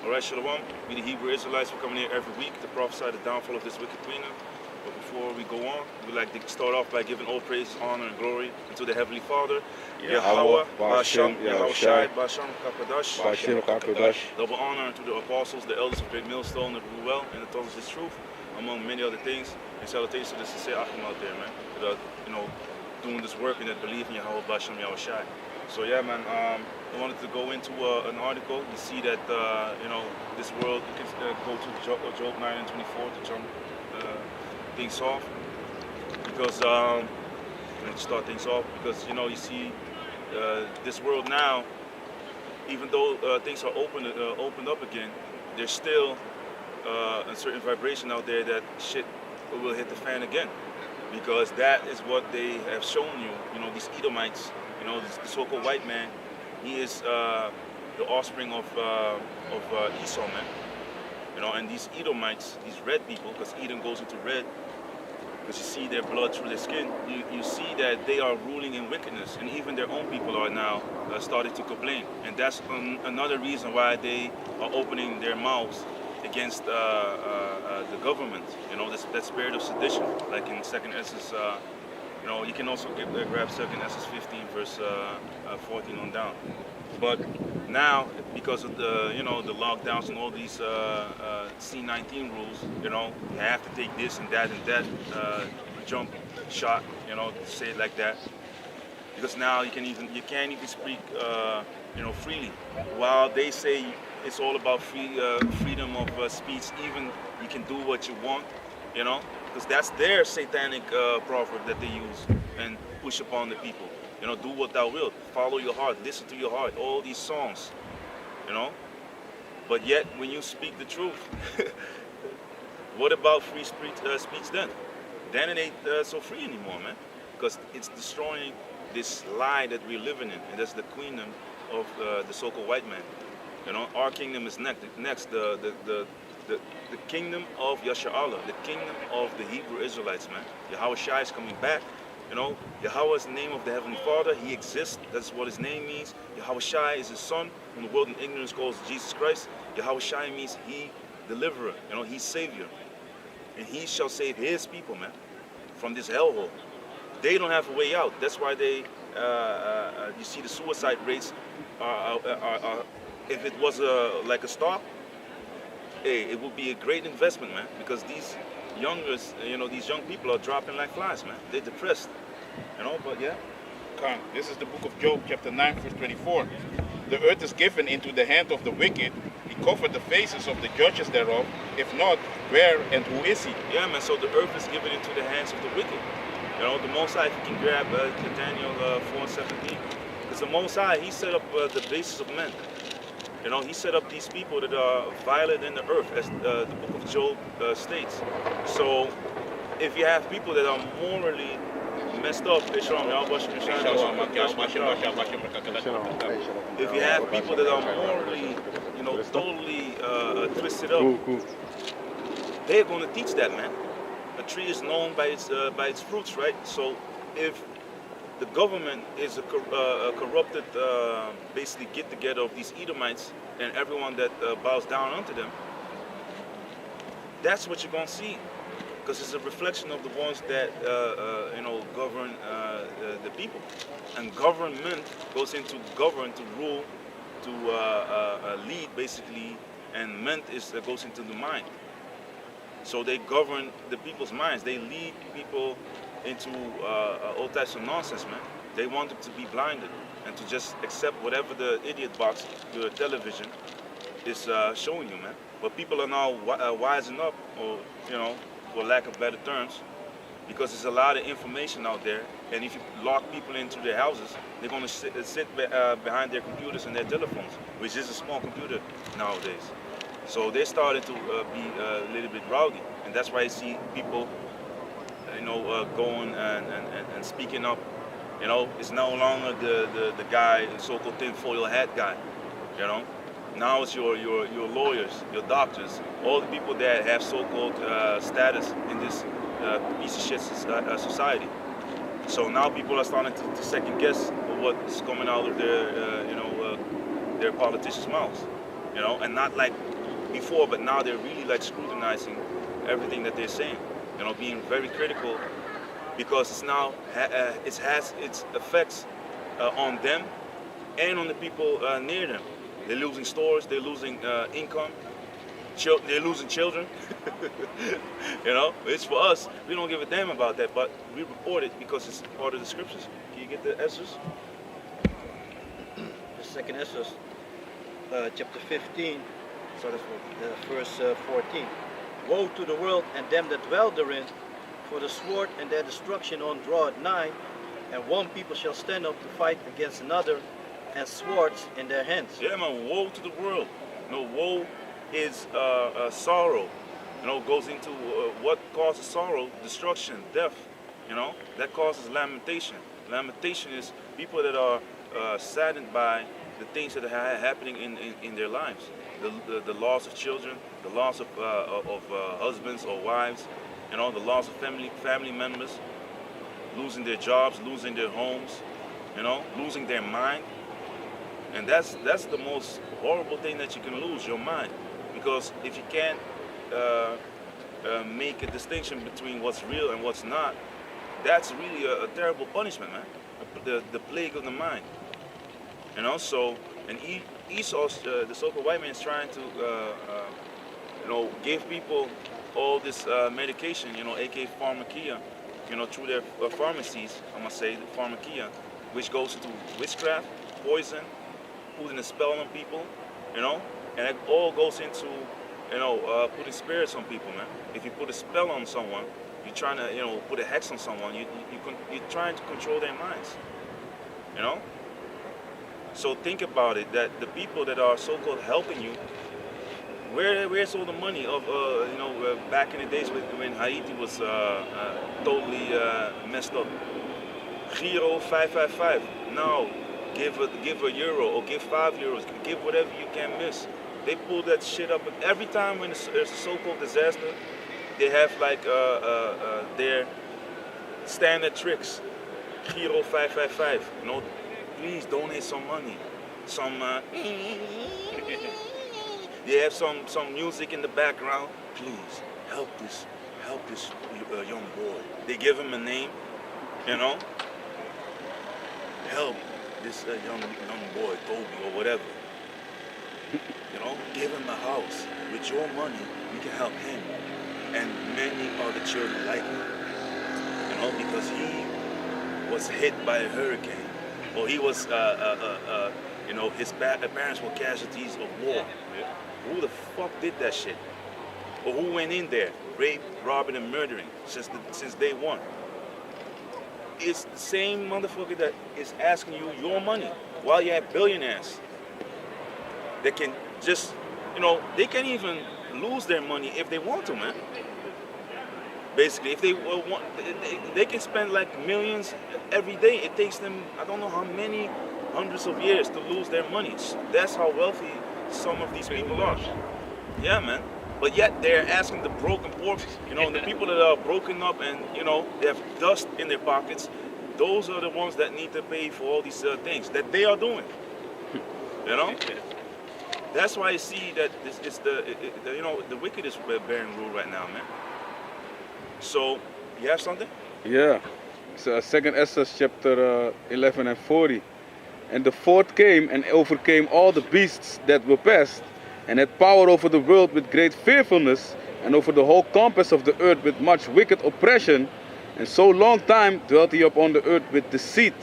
Alright, Shalom. We the Hebrew Israelites, we're coming here every week to prophesy the downfall of this wicked kingdom. But before we go on, we'd like to start off by giving all praise, honor, and glory unto the Heavenly Father, Yahweh, Ba'Shem, Yahushai, Ba'Shem, Kapadash. Double honor unto the apostles, the elders of Great Millstone, that rule well and that taught us His truth, among many other things. And salutations to the sincere Achim out there, man, that are, doing this work and that believe in Yahweh, Ba'Shem, Yahushai. So yeah, man, I wanted to go into an article. You see that, this world, you can go to Job 9 and 24 to jump things off. Because, to start things off, because, you see this world now, even though things are opened up again, there's still a certain vibration out there that shit will hit the fan again. Because that is what they have shown you, these Edomites. The so-called white man, he is the offspring of Esau, man. And these Edomites, these red people, because Edom goes into red, because you see their blood through their skin, you see that they are ruling in wickedness, and even their own people are now starting to complain. And that's another reason why they are opening their mouths against the government. That spirit of sedition, like in 2nd Esdras. You can also grab 2nd Esdras 15 verse 14 on down. But now, because of the the lockdowns and all these C-19 rules, you have to take this and that jump shot, to say it like that. Because now you can't even speak freely. While they say it's all about freedom of speech, even you can do what you want, because that's their satanic proverb that they use and push upon the people. Do what thou wilt, follow your heart, listen to your heart, all these songs, But yet, when you speak the truth, what about free speech then? Then it ain't so free anymore, man, because it's destroying this lie that we're living in, and that's the kingdom of the so-called white man. Our kingdom is next. The kingdom of Yasha'Allah, the kingdom of the Hebrew Israelites, man. Yahweh Shai is coming back. Yahweh is the name of the Heavenly Father. He exists. That's what his name means. Yahweh Shai is his son, whom the world in ignorance calls Jesus Christ. Yahweh Shai means he deliverer. He's savior. And he shall save his people, man, from this hellhole. They don't have a way out. That's why they, you see the suicide rates are if it was like a stock, hey, it would be a great investment, man, because these these young people are dropping like flies, man. They're depressed, but yeah. This is the book of Job, chapter 9, verse 24. The earth is given into the hand of the wicked. He covered the faces of the judges thereof. If not, where and who is he? Yeah, man, so the earth is given into the hands of the wicked. The Most High, if you can grab Daniel 4:17, because the Most High, he set up the basis of men. He set up these people that are violent in the earth, as the book of Job states. So, if you have people that are morally messed up, if you have people that are morally, totally twisted up, they're going to teach that, man. A tree is known by its fruits, right? So, if the government is a corrupted, basically get-together of these Edomites and everyone that bows down unto them. That's what you're going to see, because it's a reflection of the ones that govern the people. And government goes into govern, to rule, to lead, basically, and ment goes into the mind. So they govern the people's minds. They lead people into all types of nonsense, man. They want them to be blinded and to just accept whatever the idiot box, the television, is showing you, man. But people are now wising up, or for lack of better terms, because there's a lot of information out there. And if you lock people into their houses, they're going to sit behind their computers and their telephones, which is a small computer nowadays. So they're starting to be a little bit rowdy, and that's why you see people going and speaking up. It's no longer the guy, the so-called tinfoil hat guy. Now it's your lawyers, your doctors, all the people that have so-called status in this piece of shit society. So now people are starting to second guess what is coming out of their politicians' mouths. you know, and not like before, but now they're really like scrutinizing everything that they're saying, you know, being very critical, because it's now it has its effects on them and on the people near them. They're losing stores, they're losing income, they're losing children. You know, it's for us. We don't give a damn about that, but we report it because it's part of the scriptures. Can you get the Esdras? The second Esdras, chapter 15, So that's what. verse 14. Woe to the world and them that dwell therein, for the sword and their destruction on draweth nigh, and one people shall stand up to fight against another, and swords in their hands. Yeah, man, woe to the world. You know, woe is sorrow. You know, goes into what causes sorrow, destruction, death. You know, that causes lamentation. Lamentation is people that are saddened by the things that are happening in their lives. The loss of children, the loss of husbands or wives, you know, the loss of family members, losing their jobs, losing their homes, you know, losing their mind. And that's the most horrible thing that you can lose, your mind. Because if you can't make a distinction between what's real and what's not, that's really a terrible punishment, man. The plague of the mind. You know, so, and Esau, the so-called white man, is trying to, you know, give people all this medication, you know, aka pharmakia, you know, through their pharmacies, I'm gonna say, the pharmakia, which goes into witchcraft, poison, putting a spell on people, you know, and it all goes into, you know, putting spirits on people, man. If you put a spell on someone, you're trying to, you know, put a hex on someone, you're trying to control their minds, you know? So think about it, that the people that are so-called helping you, where's all the money of, you know, back in the days when Haiti was totally messed up? Giro 555, now give a euro or give €5, give whatever you can miss. They pull that shit up, but every time when there's a so-called disaster, they have like their standard tricks. Giro 555, you know, please donate some money. Some they have some music in the background. Please help this young boy. They give him a name, you know. Help this young boy, Toby or whatever. You know, give him a house. With your money, you can help him and many other children like him. You know, because he was hit by a hurricane, or he was, you know, his parents were casualties of war. Yeah. Who the fuck did that shit? Or who went in there, raped, robbing, and murdering since day one? It's the same motherfucker that is asking you your money while you have billionaires that can just, you know, they can even lose their money if they want to, man. Basically, if they want, they can spend like millions every day. It takes them, I don't know how many hundreds of years to lose their money. That's how wealthy some of these people are. Yeah, man. But yet they're asking the broken poor, you know, the people that are broken up and, you know, they have dust in their pockets. Those are the ones that need to pay for all these things that they are doing. You know? That's why I see that this is you know, the wicked is bearing rule right now, man. So, you have something? Yeah. So, 2nd Esdras chapter 11 and 40. And the fourth came and overcame all the beasts that were past, and had power over the world with great fearfulness, and over the whole compass of the earth with much wicked oppression, and so long time dwelt he upon the earth with deceit.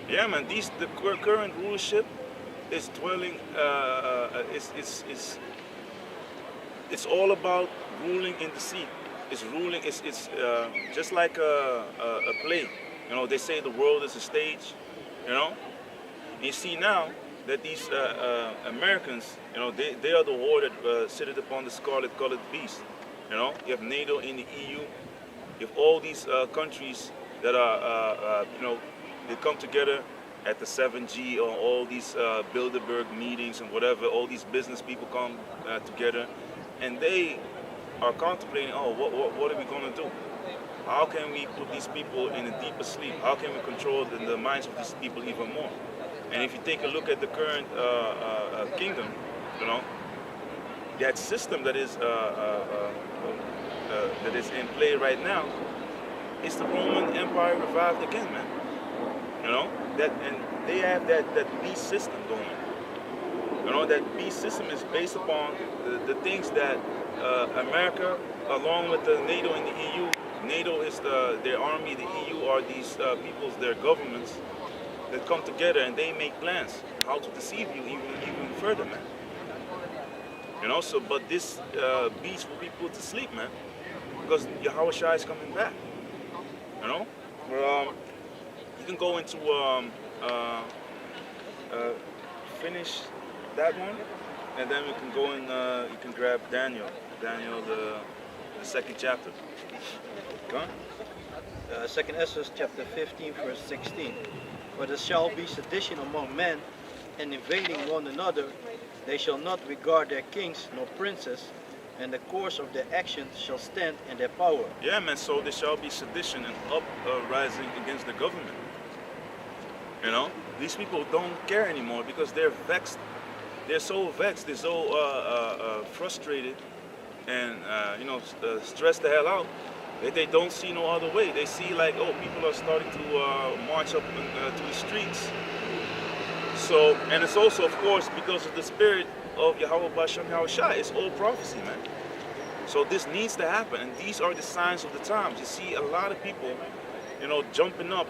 Yeah, man, the current rulership is dwelling, it's all about ruling in deceit. It's ruling, it's just like a play. You know, they say the world is a stage, you know? And you see now that these Americans, you know, they are the war that sitteth upon the scarlet-colored beast. You know, you have NATO in the EU. You have all these countries that are, you know, they come together at the 7G or all these Bilderberg meetings and whatever. All these business people come together, and they are contemplating, oh, what are we going to do? How can we put these people in a deeper sleep? How can we control the minds of these people even more? And if you take a look at the current kingdom, you know, that system that is in play right now is the Roman Empire revived again, man. You know that, and they have that beast system going. You know, that beast system is based upon the things that America, along with the NATO and the EU. NATO is their army, the EU are these peoples, their governments that come together and they make plans how to deceive you even further, man. You know, so but this beast will be put to sleep, man, because Yahweh Shai is coming back. You know, you can go into finish that one, and then we can go in. You can grab Daniel, the second chapter. Okay? 2nd Esdras chapter 15 verse 16. For there shall be sedition among men, and invading one another, they shall not regard their kings nor princes, and the course of their actions shall stand in their power. Yeah, man, so there shall be sedition and uprising against the government. You know, these people don't care anymore because they're vexed. They're so vexed, they're so frustrated and, stressed the hell out that they don't see no other way. They see like, oh, people are starting to march up to the streets. So, and it's also, of course, because of the spirit of Yahweh Bashem Yahweh Shai. It's all prophecy, man. So this needs to happen, and these are the signs of the times. You see a lot of people, you know, jumping up.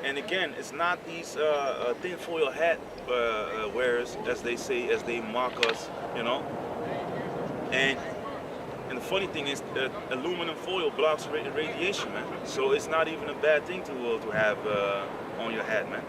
And again, it's not these tinfoil hat wearers, as they say, as they mock us, you know. And the funny thing is that aluminum foil blocks radiation, man. So it's not even a bad thing to have on your hat, man.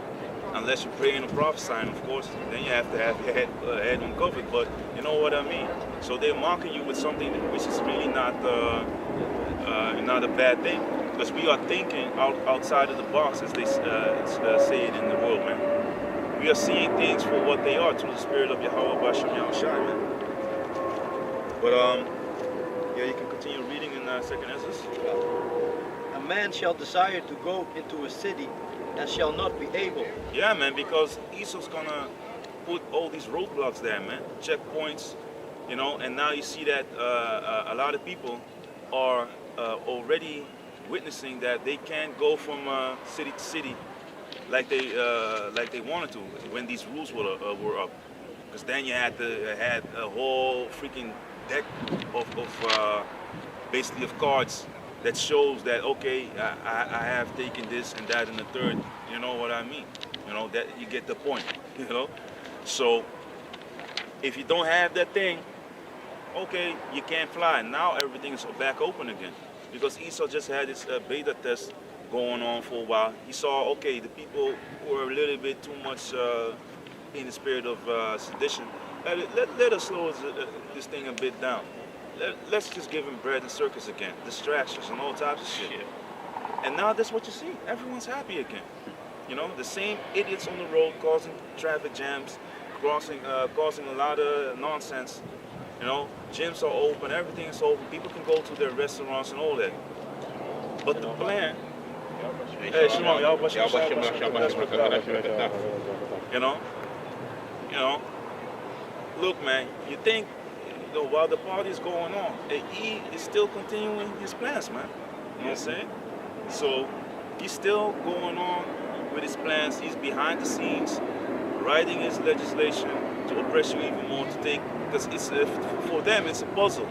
Unless you're praying or prophesying, of course, then you have to have your head uncovered. But you know what I mean. So they're mocking you with something which is really not a bad thing, because we are thinking outside of the box, as they say it in the world, man. We are seeing things for what they are through the spirit of Yahweh Bashem Yahweh Shai, man. But yeah, you can continue reading in 2nd Esdras. A man shall desire to go into a city and shall not be able. Yeah, man, because Esau's gonna put all these roadblocks there, man, checkpoints, you know. And now you see that a lot of people are already witnessing that they can't go from city to city like they wanted to when these rules were up. Because then you had a whole freaking deck of basically of cards that shows that, okay, I have taken this and that and the third. You know what I mean? You know, that you get the point. You know, so if you don't have that thing, okay, you can't fly. Now everything is back open again, because Esau just had this beta test going on for a while. He saw, okay, the people were a little bit too much in the spirit of sedition. Let us slow this thing a bit down. Let's just give him bread and circus again, distractions and all types of shit. And now that's what you see. Everyone's happy again. You know, the same idiots on the road causing traffic jams, causing a lot of nonsense. You know, gyms are open, everything is open. People can go to their restaurants and all that. But the plan. Hey, Shalom, you know. Look, man, you think, while the party is going on, he is still continuing his plans, man. You know what I'm saying? So he's still going on with his plans. He's behind the scenes, writing his legislation to oppress you even more, to take, because it's for them it's a puzzle.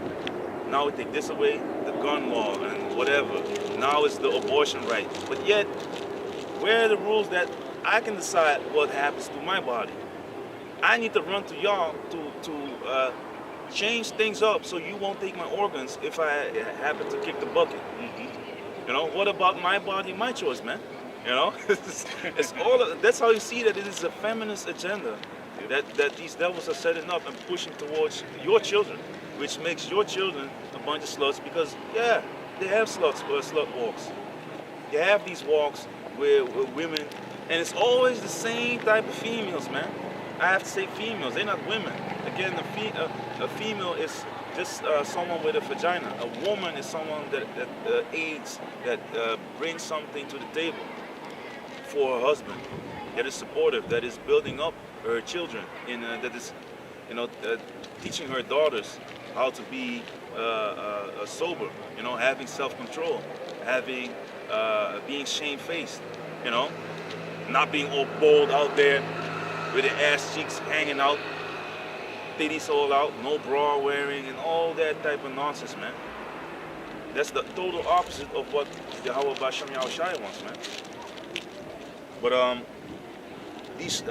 Now we take this away, the gun law and whatever. Now it's the abortion right. But yet, where are the rules that I can decide what happens to my body? I need to run to y'all to change things up so you won't take my organs if I happen to kick the bucket. You know, what about my body, my choice, man? You know, it's all. That's how you see that it is a feminist agenda that these devils are setting up and pushing towards your children, which makes your children a bunch of sluts. Because yeah, they have slut walks. They have these walks where women, and it's always the same type of females, man. I have to say females, they're not women. Again, a female is just someone with a vagina. A woman is someone that aids, that brings something to the table for her husband, that is supportive, that is building up her children, that is, teaching her daughters how to be sober, you know, having self-control, having being shamefaced, you know, not being all bold out there with the ass cheeks hanging out, titties all out, no bra wearing, and all that type of nonsense, man. That's the total opposite of what Yahweh Basham Yahushai wants, man. But this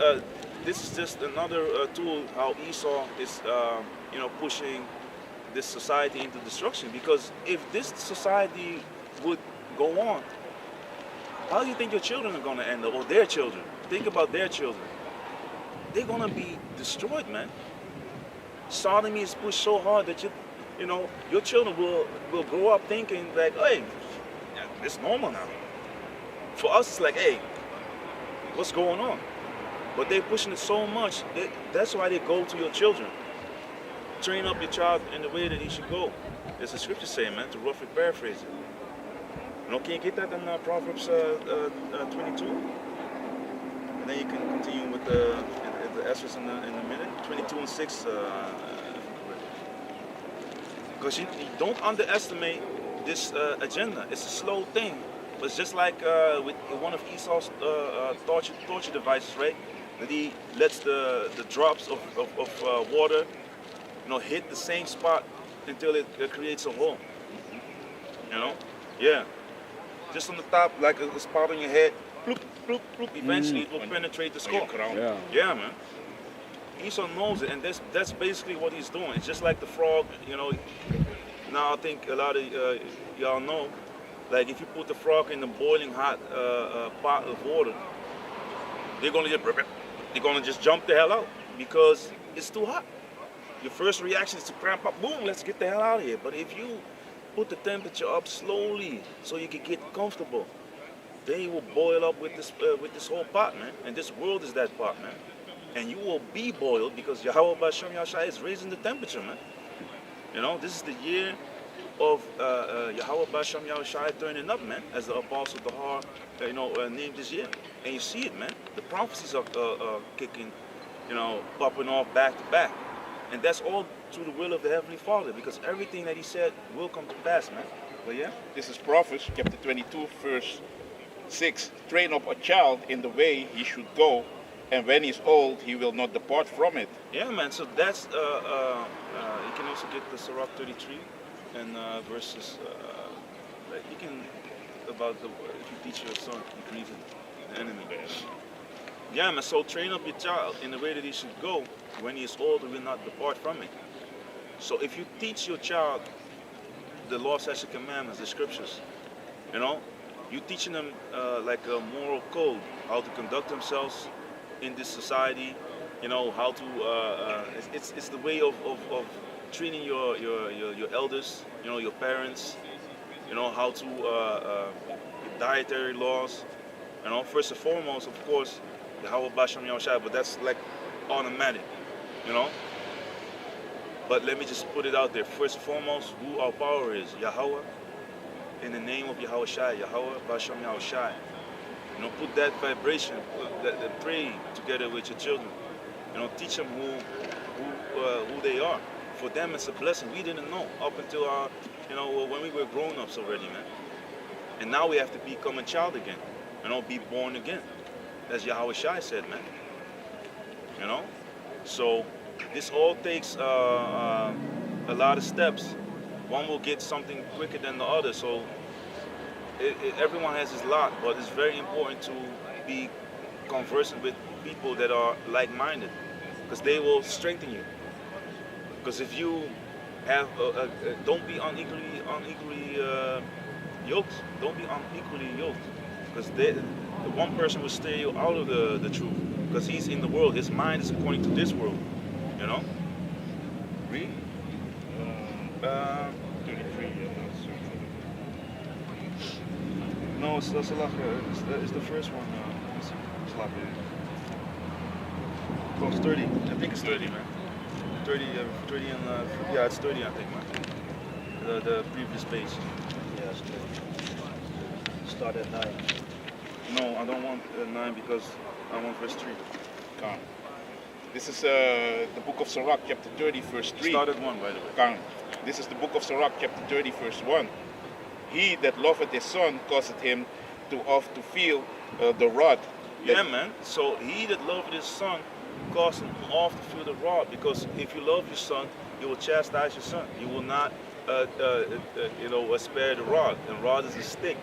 is just another tool how Esau is, you know, pushing this society into destruction. Because if this society would go on, how do you think your children are going to end up, or their children? Think about their children. They're going to be destroyed, man. Sodomy is pushed so hard that you know, your children will grow up thinking like, hey, it's normal now. For us, it's like, hey, what's going on? But they're pushing it so much. That's why they go to your children. Train up your child in the way that he should go. There's a scripture saying, man, to roughly paraphrase it. You know, can you get that in Proverbs 22? And then you can continue with the Esdras in a minute. 22 and 6. Because you don't underestimate this agenda. It's a slow thing. But it's just like with one of Esau's torture devices, right? That he lets the drops of water, you know, hit the same spot until it creates a hole. You know? Yeah. Just on the top, like a spot on your head, bloop, bloop, bloop. Eventually it will penetrate the skull. Yeah, man. Esau knows it, and that's basically what he's doing. It's just like the frog, you know. Now I think a lot of y'all know, like if you put the frog in the boiling hot pot of water, they're gonna just jump the hell out because it's too hot. Your first reaction is to cramp up, boom, let's get the hell out of here. But if you put the temperature up slowly so you can get comfortable, then you will boil up with this whole pot, man. And this world is that pot, man. And you will be boiled because Yahweh Basham Yahushai is raising the temperature, man. You know, this is the year of Yahweh Basham Yahushai turning up, man, as the apostle Tahar, you know, named this year. And you see it, man. The prophecies are kicking, you know, popping off back to back. And that's all through the will of the Heavenly Father, because everything that he said will come to pass, man. But yeah? This is Proverbs chapter 22, verse 6. Train up a child in the way he should go, and when he's old, he will not depart from it. Yeah, man. So that's, you can also get the Sirach 33 and verses, like you can, about the, if you teach your son, you grieve the enemy. Yeah, man. So train up your child in the way that he should go. When he is old, he will not depart from it. So if you teach your child the law, statutes, and commandments, the scriptures, you know, you're teaching them like a moral code, how to conduct themselves in this society, you know, how to, it's the way of treating your elders, you know, your parents, you know, how to, dietary laws, you know, first and foremost, of course, Yahweh Basham Yahushai, but that's like automatic, you know. But let me just put it out there. First and foremost, who our power is, Yahweh, in the name of Yahweh Shai, Yahweh Basham Yahushai. You know, put that vibration, that pray together with your children. You know, teach them who they are. For them, it's a blessing. We didn't know up until our, you know, when we were grown-ups already, man. And now we have to become a child again. You know, be born again, as Yahweh Shai said, man. You know, so this all takes a lot of steps. One will get something quicker than the other. So everyone has his lot, but it's very important to be conversant with people that are like-minded, because they will strengthen you. Because if you have, don't be unequally yoked. Don't be unequally yoked, because one person will steer you out of the truth, because he's in the world. His mind is according to this world, you know. Read. 33. No, it's the first one. Oh, it's 30. I think it's 30, man. 30 and yeah, it's 30, I think, man. The previous page. Yeah, it's 30. Start at 9. No, I don't want 9 because I want verse 3. Come. This is the book of Sirach, chapter 30, verse 3. Start at 1, by the way. Come. This is the book of Sirach, chapter 30, verse 1. He that loveth his son causeth him to oft to feel the rod. Yeah, man. So he that loveth his son causes him oft to feel the rod, because if you love your son, you will chastise your son. You will not, spare the rod. And rod is a stick.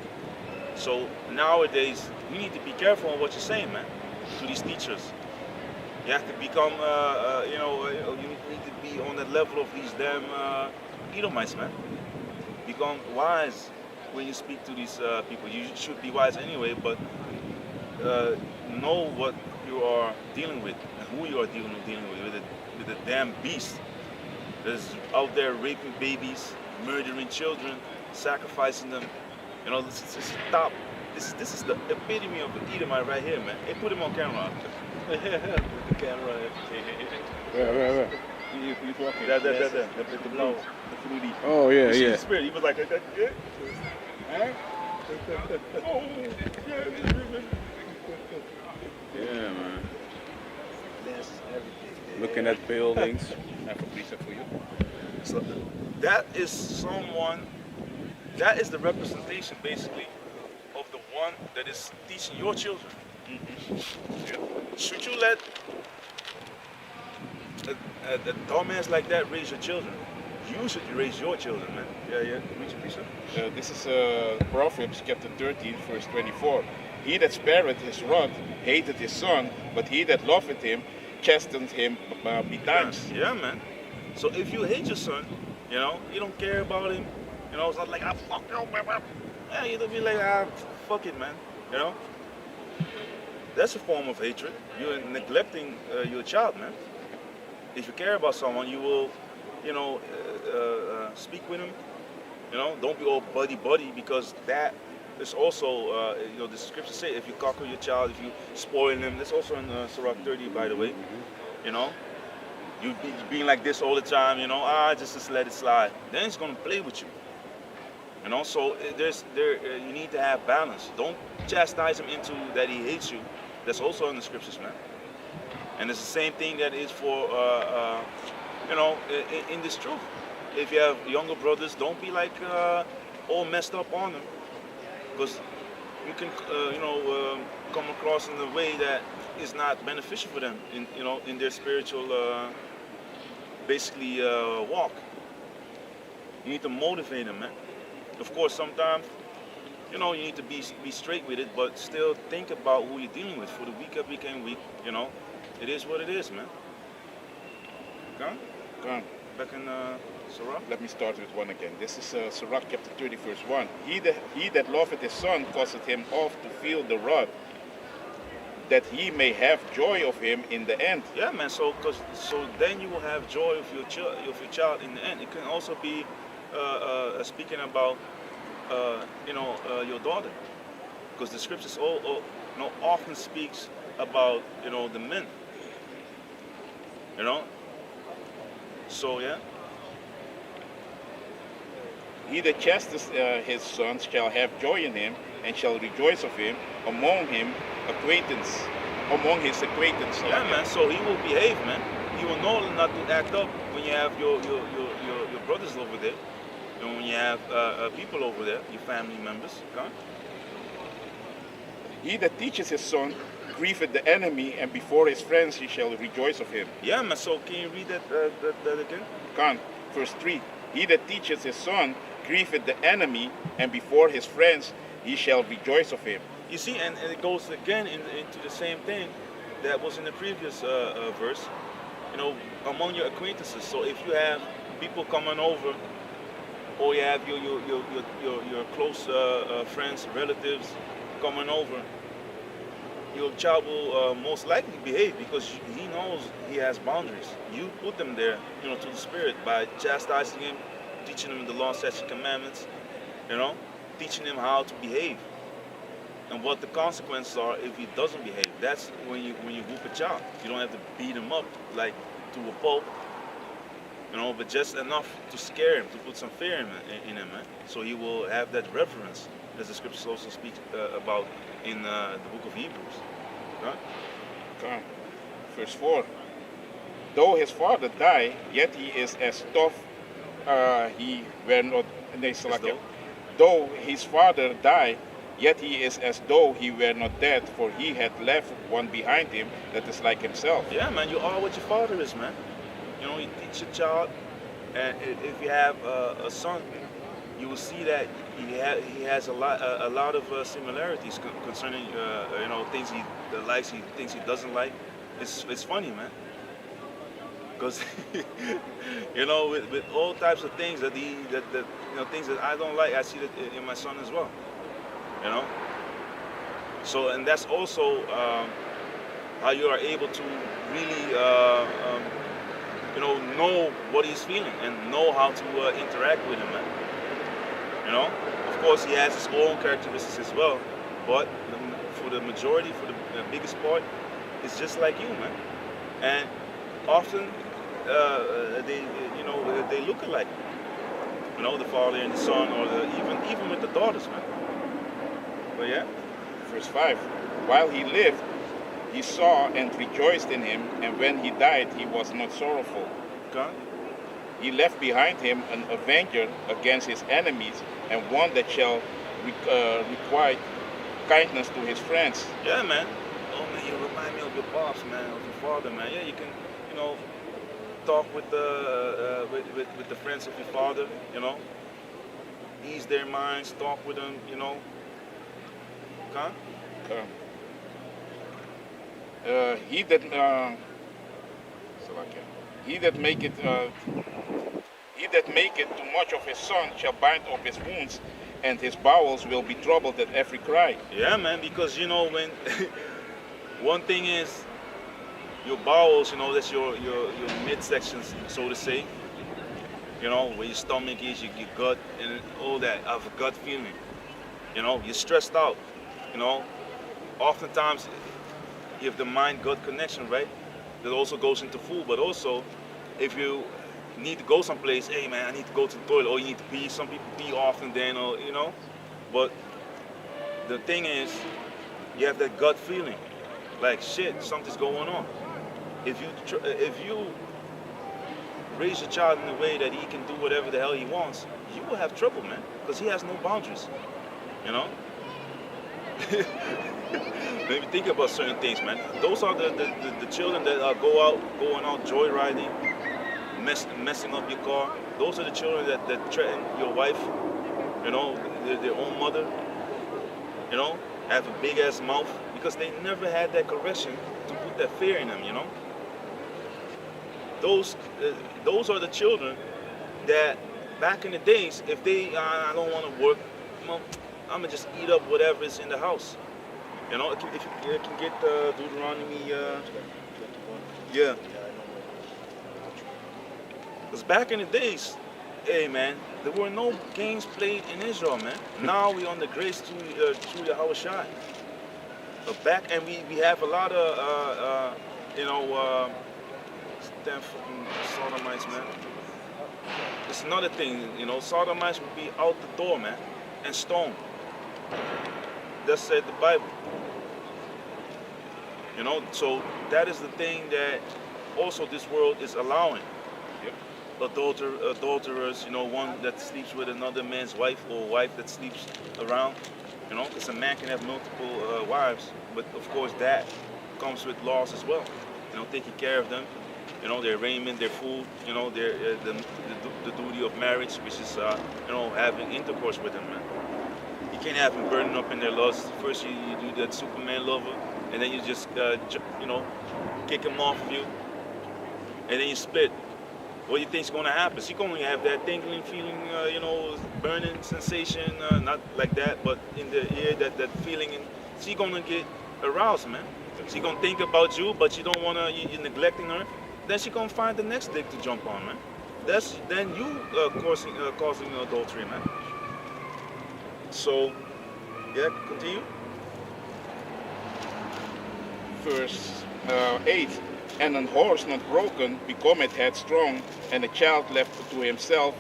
So nowadays, you need to be careful on what you're saying, man, to these teachers. You have to become, you need to be on the level of these damn Edomites, man. Become wise when you speak to these people. You should be wise anyway, but know what you are dealing with and who you are dealing with the damn beast that's out there raping babies, murdering children, sacrificing them. You know, stop. This is the epitome of the Edomite right here, man. Hey, put him on camera. Put the camera. Where? He's walking. That. The blue. The fruity. Oh, yeah, You see yeah. the spirit. He was like, yeah. Yeah, man. That's everything. Looking at buildings. I have a precept for you. So that is someone, that is the representation basically of the one that is teaching your children. Yeah. Should you let a dumbass like that raise your children? You should raise your children, man. Yeah. Read your precept. This is Proverbs chapter 13, verse 24. He that spareth his rod hateth his son, but he that loveth him chasteneth him betimes. Yeah, man. So if you hate your son, you know, you don't care about him, you know, it's not like, fuck you, man. Yeah, you'll be like, fuck it, man, you know. That's a form of hatred. You're neglecting your child, man. If you care about someone, you will, speak with him. You know, don't be all buddy, because that is also, the scriptures say, if you cocker your child, if you spoil him, that's also in Sirach 30, by the way. You know, you be being like this all the time, you know, just let it slide. Then he's gonna play with you. You know, so you need to have balance. Don't chastise him into that he hates you. That's also in the scriptures, man. And it's the same thing that is for, in this truth. If you have younger brothers, don't be like all messed up on them, because you can, come across in a way that is not beneficial for them in their spiritual, walk. You need to motivate them, man. Of course, sometimes, you need to be straight with it, but still think about who you're dealing with. For the weaker became weak, it is what it is, man. Gone? Back in Sirach? Let me start with one again. This is Sirach chapter 30, verse 1. He that loveth his son causeth him oft to feel the rod, that he may have joy of him in the end. Yeah, man. So then you will have joy of your child in the end. It can also be speaking about your daughter, because the scriptures often speaks about the men. So yeah. He that chastens his son shall have joy in him, and shall rejoice of him among his acquaintance. Yeah, man. So he will behave, man. He will know not to act up when you have your brothers over there, and when you have people over there, your family members. Okay? He that teaches his son grieveth the enemy, and before his friends he shall rejoice of him. Yeah, man. So can you read that again? Can. Verse 3. He that teaches his son grieveth the enemy, and before his friends he shall rejoice of him. You see, and it goes again into the same thing that was in the previous verse. Among your acquaintances. So if you have people coming over, or you have your close friends, relatives coming over, your child will most likely behave, because he knows he has boundaries. You put them there, to the spirit, by chastising him, teaching him the law, statutes, commandments, teaching him how to behave, and what the consequences are if he doesn't behave. That's when you whoop a child. You don't have to beat him up like to a pulp, but just enough to scare him, to put some fear in him, man. So he will have that reverence, as the scriptures also speak about in the book of Hebrews. Okay. Verse 4. Though his father die, yet he is as tough he were not, though his father died, yet he is as though he were not dead, for he had left one behind him that is like himself. Yeah, man, you are what your father is, man. You know, you teach your child, and if you have a son, you will see that he has a lot of similarities concerning you know, things he likes, things he doesn't like. It's funny, man, because you know, with all types of things that you know, things that I don't like, I see that in my son as well. You know, so, and that's also how you are able to really you know what he's feeling and know how to interact with him, man. You know, of course he has his own characteristics as well, but for the majority, for the biggest part, it's just like you, man. And often they, you know, they look alike. You know, the father and the son, or even with the daughters, man. But yeah, verse 5. While he lived, he saw and rejoiced in him, and when he died, he was not sorrowful. okay. He left behind him an avenger against his enemies, and one that shall requite kindness to his friends. Yeah, man. Oh man, you remind me of your pops, man, of your father, man. Yeah, you can, you know, talk with the friends of your father, you know, ease their minds, talk with them, you know. He that maketh too much of his son shall bind up his wounds, and his bowels will be troubled at every cry. Yeah, man, because you know, when one thing is your bowels, you know, that's your midsections, so to say. You know, where your stomach is, your gut, and all that. I have a gut feeling. You know, you're stressed out. You know, oftentimes you have the mind-gut connection, right? That also goes into food, but also if you need to go someplace, hey man, I need to go to the toilet, or you need to pee. Some people pee often then, or you know. But the thing is, you have that gut feeling, like shit, something's going on. If you raise your child in a way that he can do whatever the hell he wants, you will have trouble, man, because he has no boundaries. You know. Let me think about certain things, man. Those are the children that going out joyriding, messing up your car. Those are the children that threaten your wife, you know, their own mother, you know, have a big ass mouth because they never had that correction to put that fear in them, you know. Those are the children that back in the days, if they I don't want to work, well, I'm gonna just eat up whatever is in the house. You know, if you can get Deuteronomy, yeah. Because back in the days, hey man, there were no games played in Israel, man. Now we on the grace through Yahweh Shai. But back, and we have a lot of you know, damn fucking sodomites, man. It's another thing, you know, sodomites would be out the door, man, and stoned. That said the Bible. You know, so that is the thing that also this world is allowing. Yep. Adulterers, you know, one that sleeps with another man's wife, or a wife that sleeps around. You know, because a man can have multiple wives, but of course that comes with laws as well. You know, taking care of them. You know, their raiment, their food. You know, their the duty of marriage, which is you know, having intercourse with them, man. You can't have them burning up in their lust. First you do that Superman lover, and then you just you know, kick him off of you, and then you split. What do you think's going to happen? She's going to have that tingling feeling, you know, burning sensation, not like that, but in the ear, that feeling, and she's going to get aroused, man. She's going to think about you, but you don't want to, you're neglecting her. Then she's going to find the next dick to jump on, man. That's then you causing adultery, man. So, yeah, continue. Verse 8. And an horse not broken becometh headstrong, and a child left to himself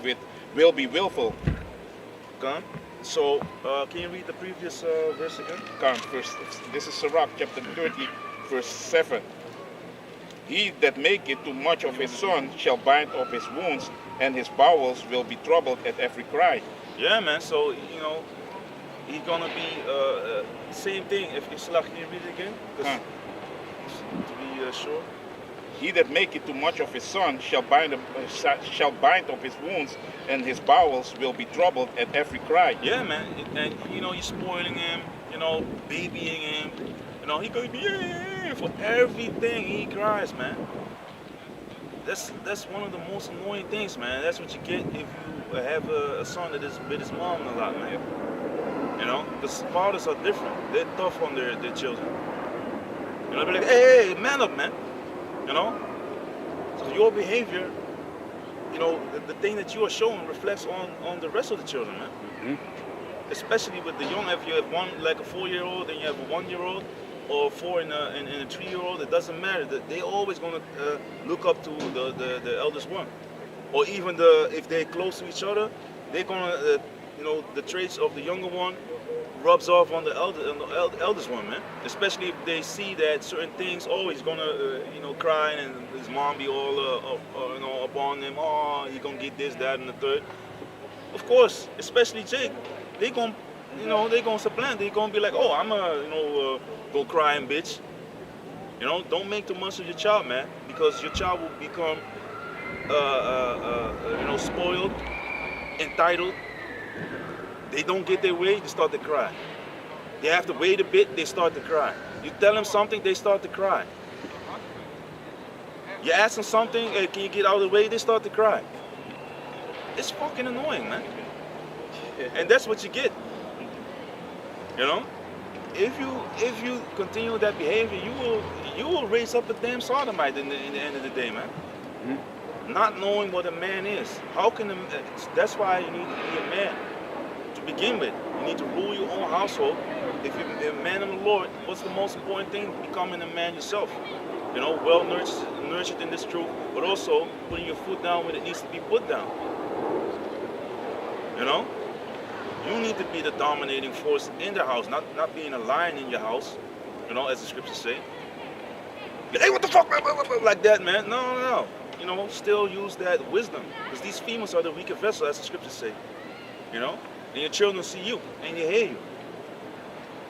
will be willful. Come. So, can you read the previous verse again? Come, first. This is Sirach chapter 30, verse 7. He that maketh too much of his son shall bind up his wounds, and his bowels will be troubled at every cry. Yeah, man. So he's gonna be same thing. If Islah, can you read it again? To be sure. He that maketh too much of his son shall bind up his wounds, and his bowels will be troubled at every cry. Yeah, man. And you're spoiling him. Babying him. He gonna be for everything. He cries, man. That's one of the most annoying things, man. That's what you get if you have a son that is with his mom a lot, man. Because fathers are different. They're tough on their children. They'll be like, hey, man up, man. So your behavior, the thing that you are showing reflects on the rest of the children, man. Mm-hmm. Especially with the young. If you have one, like a 4-year-old, and you have a 1-year-old, or 4 and a 3-year-old, it doesn't matter. They're always gonna look up to the eldest one, or even if they're close to each other, they're gonna the traits of the younger one rubs off on the eldest one, man. Especially if they see that certain things, he's gonna crying, and his mom be all up on him. Oh, he gonna get this, that, and the third. Of course, especially Jake, they gonna supplant. They gonna be like, oh, I'm a go crying bitch. Don't make too much of your child, man, because your child will become spoiled, entitled. They don't get their way, they start to cry. They have to wait a bit, they start to cry. You tell them something, they start to cry. You ask them something, hey, can you get out of the way, they start to cry. It's fucking annoying, man. And that's what you get. If you continue that behavior, you will raise up a damn sodomite in the end of the day, man. Mm-hmm. Not knowing what a man is. That's why you need to be a man. To begin with, you need to rule your own household. If you're a man of the Lord, what's the most important thing? Becoming a man yourself. Well nurtured in this truth, but also putting your foot down when it needs to be put down. You need to be the dominating force in the house, not being a lion in your house, as the scriptures say. Hey, what the fuck, man? Like that, man. No. Still use that wisdom, because these females are the weaker vessel, as the scriptures say. And your children see you and they hear you.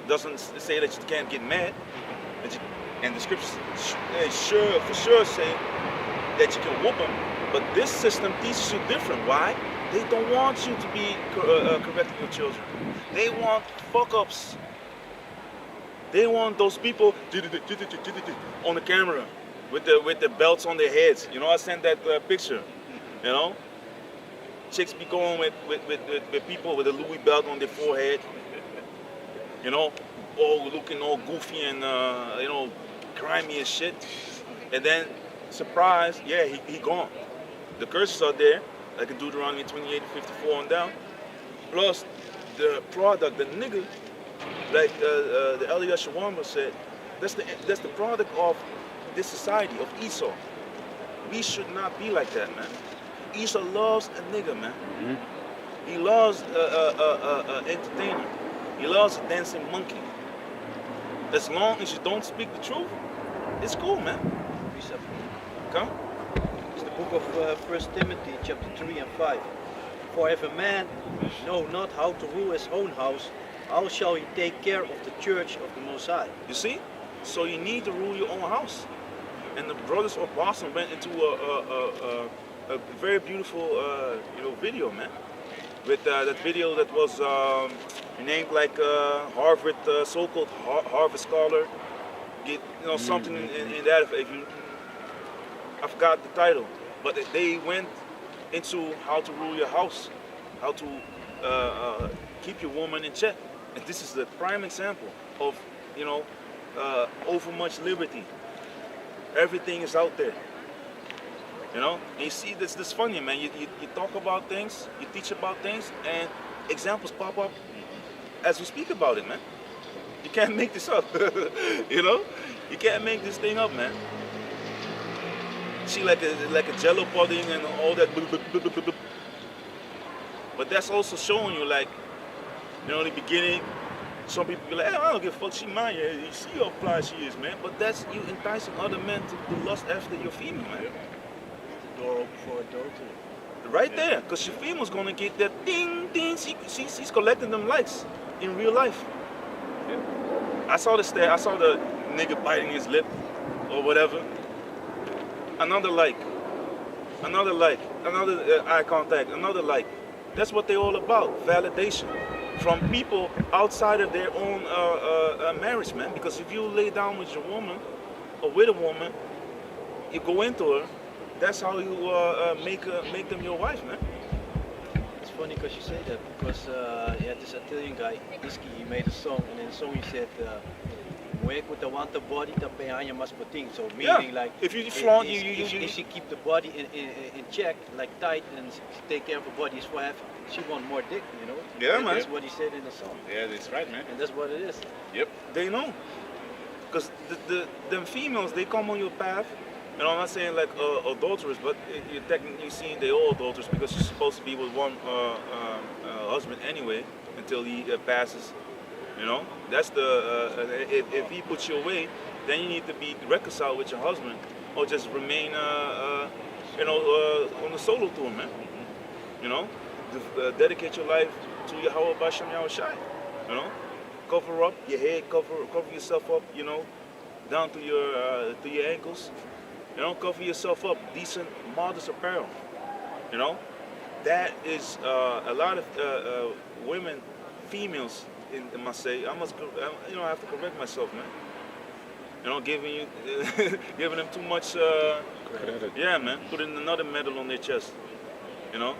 It doesn't say that you can't get mad. And the scriptures for sure say that you can whoop them. But this system teaches you different. Why? They don't want you to be correcting your children. They want fuck-ups. They want those people on the camera with the belts on their heads. I sent that picture. Chicks be going with people with a Louis belt on their forehead, all looking all goofy and grimy and shit. And then, surprise, yeah, he gone. The curses are there, like in Deuteronomy 28:54 on down. Plus the product, the nigga, like the Eliyah Shawamba said, that's the product of this society of Esau. We should not be like that, man. Esau loves a nigga, man. Mm-hmm. He loves an entertainer. He loves a dancing monkey. As long as you don't speak the truth, it's cool, man. Come. It's the book of 1 Timothy, chapter 3 and 5. For if a man know not how to rule his own house, how shall he take care of the church of the Most High? You see? So you need to rule your own house. And the brothers of Boston went into a very beautiful video, man. With that video that was named like Harvard, so-called Harvard scholar. Get something in that. I forgot the title, but they went into how to rule your house, how to keep your woman in check. And this is the prime example of over much liberty. Everything is out there. And you see, this funny, man. You talk about things, you teach about things, and examples pop up as we speak about it, man. You can't make this up. You can't make this thing up, man. See, like a jello pudding and all that. But that's also showing you, like, in the beginning, some people be like, hey, I don't give a fuck, she mine, yeah, you see how fly she is, man. But that's you enticing other men to lust after your female, man. The door open for adultery. Right there, because your female's gonna get that ding, ding, she's collecting them likes in real life. I saw the nigga biting his lip or whatever. Another like, another eye contact, another like. That's what they're all about, validation from people outside of their own marriage, man. Because if you lay down with your woman or with a woman, you go into her, that's how you make them your wife, man. It's funny because you say that, because you had this Italian guy, Iski, he made a song, and in the song he said, "Muek with the want the body, the peanya mas puting." So meaning like, if you flaunt, if she keep the body in check, like tight, and take care of her body, she want more dick, you know. Yeah, man. That's what he said in the song. Yeah, that's right, man. And that's what it is. Yep. They know, because them females, they come on your path. You know, I'm not saying like adulterers, but you're technically seeing they all adulterers because you're supposed to be with one husband anyway until he passes. You know, that's if he puts you away, then you need to be reconciled with your husband or just remain, on the solo tour, man. You know, dedicate your life to Yahweh Basham Yahushai. You know, cover up your head, cover yourself up. You know, down to your ankles. You know, cover yourself up, decent, modest apparel. You know, that is a lot of women, females, I must say. I have to correct myself, man. You know, giving them too much credit. Yeah, man, putting another medal on their chest. You know,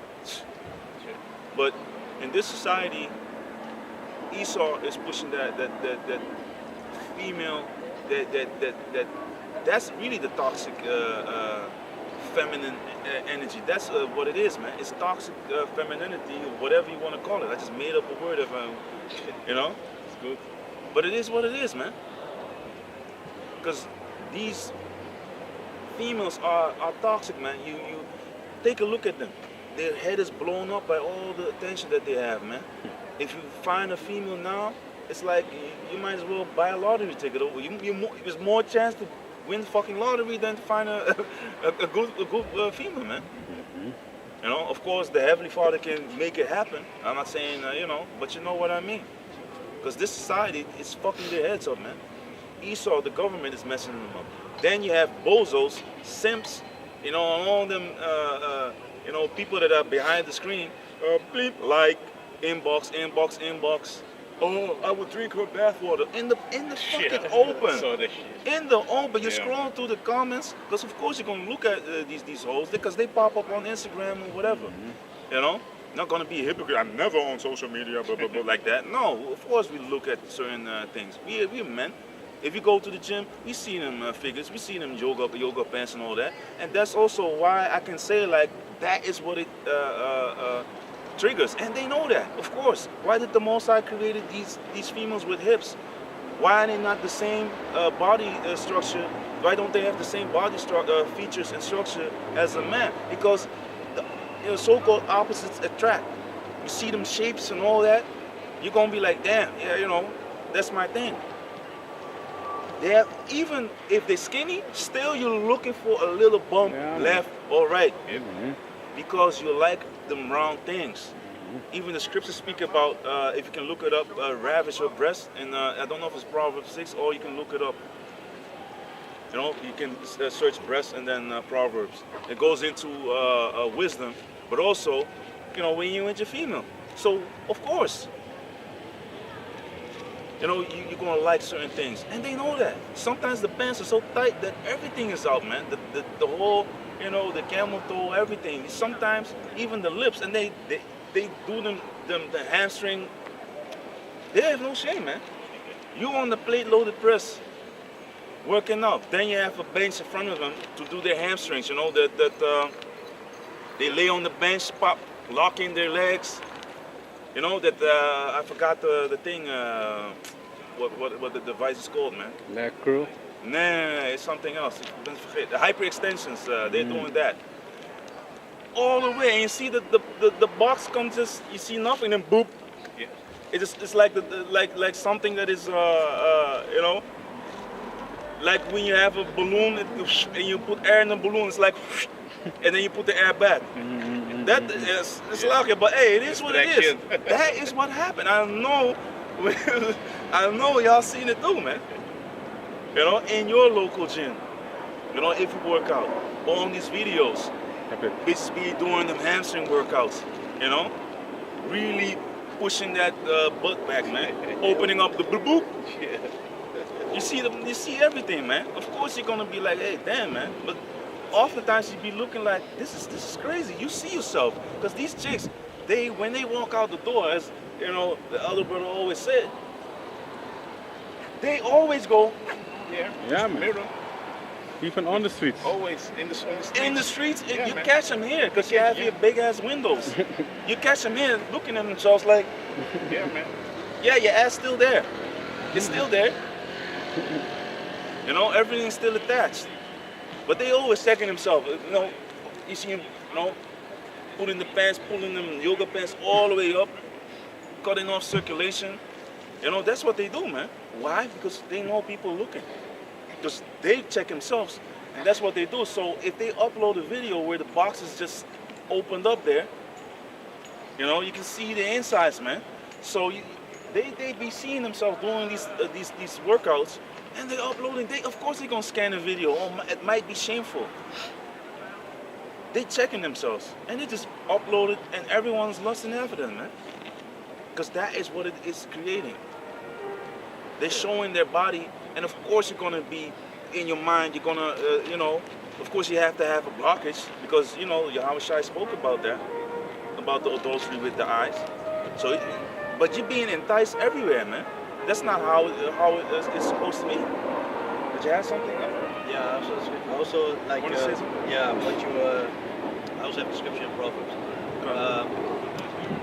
but in this society, Esau is pushing that female, that's really the toxic feminine energy. That's what it is, man. It's toxic femininity, or whatever you want to call it. I just made up a word of, you know. It's good. But it is what it is, man. Because these females are toxic, man. You take a look at them. Their head is blown up by all the attention that they have, man. If you find a female now, it's like you might as well buy a lottery ticket. There's more chance to win the fucking lottery than to find a good female, man. Mm-hmm. You know, of course, the Heavenly Father can make it happen. I'm not saying, but you know what I mean. Because this society is fucking their heads up, man. Esau, the government is messing them up. Then you have bozos, simps, all them, people that are behind the screen, bleep, like, inbox. Oh, I would drink her bathwater in the fucking open. In the open, you scroll through the comments, because of course you're gonna look at these hoes because they pop up on Instagram or whatever. Mm-hmm. You know, not gonna be a hypocrite. I'm never on social media, blah blah blah like that. No, of course we look at certain things. We're men. If you go to the gym, we see them figures, we see them yoga pants and all that, and that's also why I can say like that is what it triggers, and they know that, of course. Why did the Most High created these females with hips? Why are they not the same body structure? Why don't they have the same body features and structure as a man? Because the so-called opposites attract. You see them shapes and all that, you're gonna be like, damn, yeah, that's my thing. Even if they're skinny, still you're looking for a little bump left or right. Mm-hmm. Because you like them round things. Mm-hmm. Even the scriptures speak about, if you can look it up, ravish your breast, and I don't know if it's Proverbs 6, or you can look it up. You can search breast and then Proverbs. It goes into wisdom, but also, when you're with your female. So, of course, you're gonna like certain things, and they know that. Sometimes the pants are so tight that everything is out, man. The whole, the camel toe, everything. Sometimes even the lips, and they do them the hamstring. They have no shame, man. You on the plate loaded press, working out. Then you have a bench in front of them to do their hamstrings. That they lay on the bench, pop, locking their legs. I forgot the thing. What the device is called, man? Leg curl? Nah, it's something else. Don't forget. The hyperextensions. They're doing that. All the way, and you see the box comes you see nothing, and boop. Yeah. It's like like something that is you know, like when you have a balloon and you put air in the balloon, it's like and then you put the air back. That is it's like, but hey, it is what it is. That is what happened. I know I know y'all seen it too, man. You know, in your local gym. You know, if you work out, or on these videos, bitches be doing them hamstring workouts, you know, really pushing that butt back, man, opening up the boop. You see them, you see everything, man. Of course you're gonna be like, hey, damn, man. But oftentimes you be looking like, this is crazy. You see yourself, because these chicks, when they walk out the door, as you know, the other brother always said, they always go, yeah, man. Mirror. Even on the streets. Always in the streets. In the streets, Yeah, you man. catch them here because you have your big ass windows. You catch them here looking at themselves like, Yeah, man. yeah, your ass still there. It's still there. You know, everything's still attached. But they always checking themselves. You know, you see them, you know, pulling the pants, pulling them yoga pants all the way up, cutting off circulation. You know, that's what they do, man. Why? Because they know people looking. Because they check themselves, and that's what they do. So if they upload a video where the box is just opened up there, you know, you can see the insides, man. So they be seeing themselves doing these workouts, and they uploading. Of course they're gonna scan the video. Oh, it might be shameful. They checking themselves, and they just upload it, and everyone's lusting after them, man. Because that is what it is creating. They're showing their body. And of course you're gonna be in your mind, you're gonna, you know, of course you have to have a blockage because, you know, Yahweh Shai spoke about that, about the adultery with the eyes. So, but you're being enticed everywhere, man. That's not how it's supposed to be. Did you have something? Yeah, I also like, Want to say something? yeah, what you, I also have the scripture in Proverbs.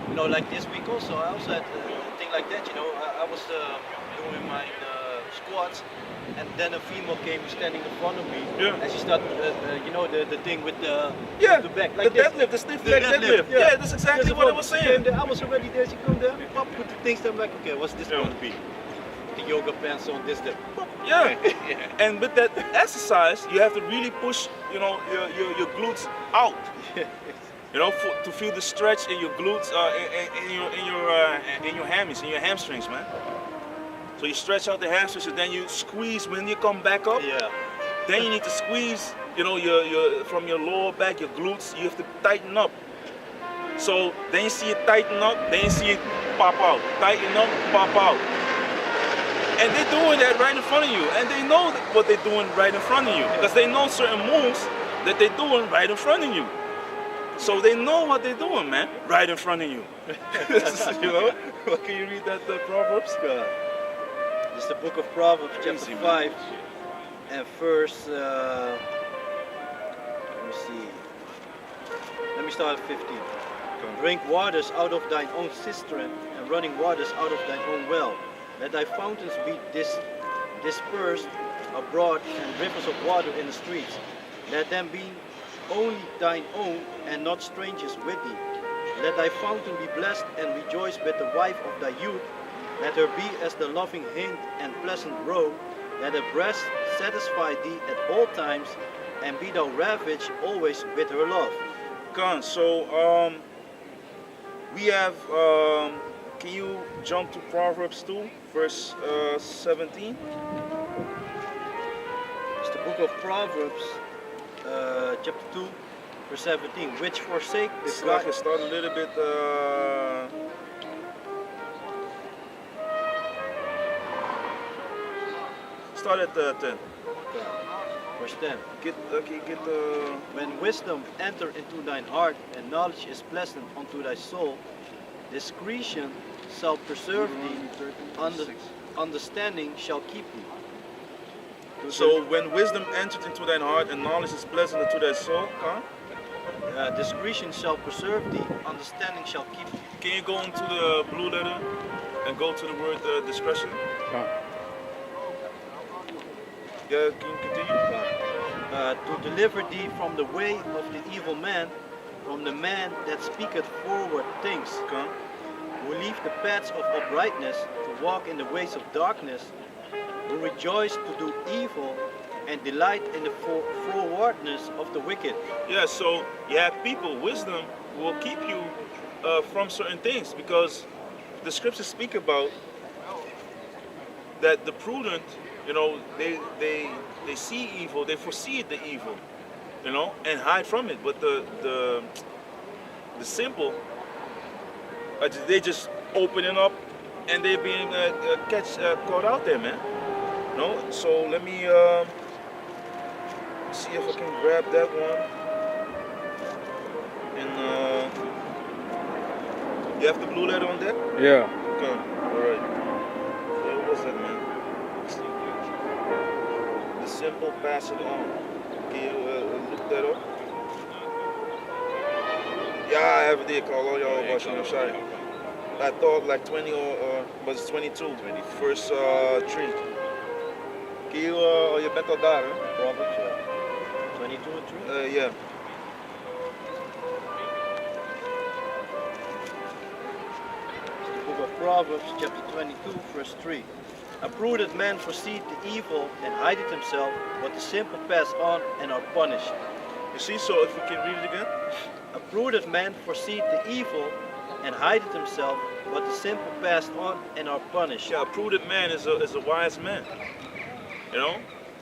You know, like this week also, I also had a thing like that, you know, I was doing my squats, and then a female came standing in front of me, and she started, you know, the thing with the back, like the deadlift, the stiff leg deadlift. Yeah, that's exactly what I was saying. I was already there, she come there, pop, put the things there, I'm like, okay, what's this going to be? The yoga pants on, this, that. Pop. Yeah, and with that exercise, you have to really push, you know, your glutes out. You know, to feel the stretch in your glutes, in your hammies, in your hamstrings, man. So you stretch out the hamstrings, and then you squeeze when you come back up. Yeah. Then you need to squeeze, you know, your from your lower back, your glutes. You have to tighten up. So then you see it tighten up, then you see it pop out. Tighten up, pop out. And they're doing that right in front of you, and they know what they're doing right in front of you because they know certain moves that they're doing right in front of you. So they know what they're doing, man, right in front of you. You know? Can you read that Proverbs? It's the book of Proverbs, chapter 5, and verse, let me see, let me start at 15. Drink waters out of thine own cistern, and running waters out of thine own well. Let thy fountains be dispersed abroad, and rivers of water in the streets. Let them be only thine own, and not strangers with thee. Let thy fountain be blessed, and rejoice with the wife of thy youth. Let her be as the loving hind and pleasant roe. Let her breast satisfy thee at all times, and be thou ravaged always with her love. Con, so we have, can you jump to Proverbs 2, verse 17? It's the book of Proverbs, chapter 2, verse 17. Which forsake the Slack it, start a little bit. Start at 10. Verse 10. Get the. When wisdom enter into thine heart, and knowledge is pleasant unto thy soul, discretion shall preserve thee, understanding shall keep thee. So when wisdom entered into thine heart and knowledge is pleasant unto thy soul, discretion shall preserve thee, understanding shall keep thee. Can you go into the blue letter and go to the word discretion? Yeah, can you continue? To deliver thee from the way of the evil man, from the man that speaketh forward things, who leave the paths of uprightness to walk in the ways of darkness, who rejoice to do evil and delight in the frowardness of the wicked. Yeah, so you have people, wisdom will keep you from certain things, because the scriptures speak about that the prudent, you know, they see evil, they foresee the evil, you know, and hide from it. But the simple, they just open it up and they're being caught out there, man. You know, so let me see if I can grab that one. And you have the blue letter on that? Yeah. Okay, alright. What was that, man? The simple pass it on. Can you look that up? Yeah, I have it there, Carlo. Y'all watching your side. I thought like 20 or but it's 22. First tree. Can you, je bent al daar, hè? Proverbs 22 and 3? Yeah. The book of Proverbs, chapter 22, verse 3. A prudent man foreseeth the evil and hideth himself, but the simple pass on and are punished. You see, so if we can read it again. A prudent man foreseeth the evil and hideth himself, but the simple pass on and are punished. Yeah, a prudent man is a wise man. You know,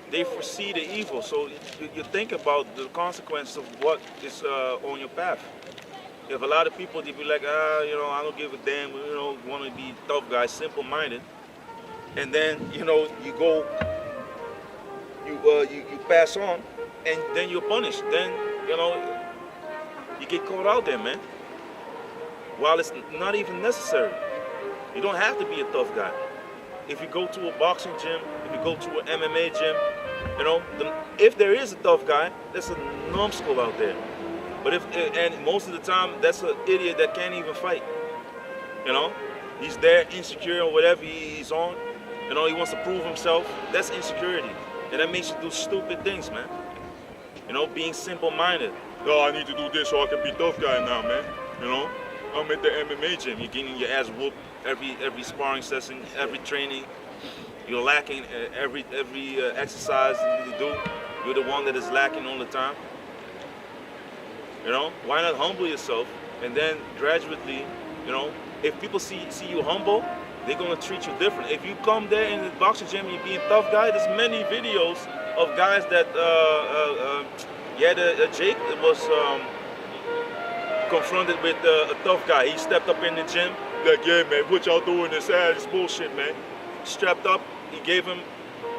they foresee the evil, so you think about the consequence of what is on your path. You have a lot of people, they be like, you know, I don't give a damn, you know, want to be tough guys, simple-minded. And then, you know, you go, you pass on, and then you're punished. Then, you know, you get caught out there, man. While it's not even necessary. You don't have to be a tough guy. If you go to a boxing gym, if you go to an MMA gym, you know, if there is a tough guy, there's a numbskull out there. But and most of the time, that's an idiot that can't even fight. You know, he's there insecure or whatever he's on. You know, he wants to prove himself. That's insecurity, and that makes you do stupid things, man. You know, being simple-minded. Oh, I need to do this so I can be tough guy now, man. You know, I'm at the MMA gym. You're getting your ass whooped every sparring session, every training. You're lacking every exercise you do. You're the one that is lacking all the time. You know, why not humble yourself and then gradually, you know, if people see you humble, they're gonna treat you different. If you come there in the boxing gym and you're being a tough guy, there's many videos of guys that Jake was confronted with a tough guy. He stepped up in the gym, like, yeah, man, what y'all doing this ass? It's bullshit, man. Strapped up, he gave him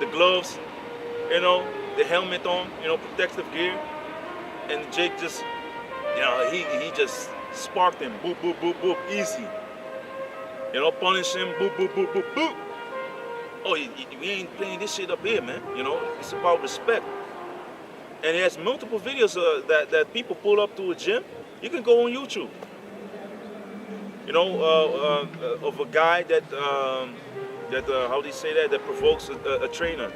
the gloves, you know, the helmet on, you know, protective gear, and Jake just, you know, he just sparked him, boop, boop, boop, boop, easy. You know, punish him, boop, boop, boop, boop, boop. Oh, we ain't playing this shit up here, man. You know, it's about respect. And he has multiple videos that people pull up to a gym. You can go on YouTube. You know, of a guy that how do you say that provokes a trainer.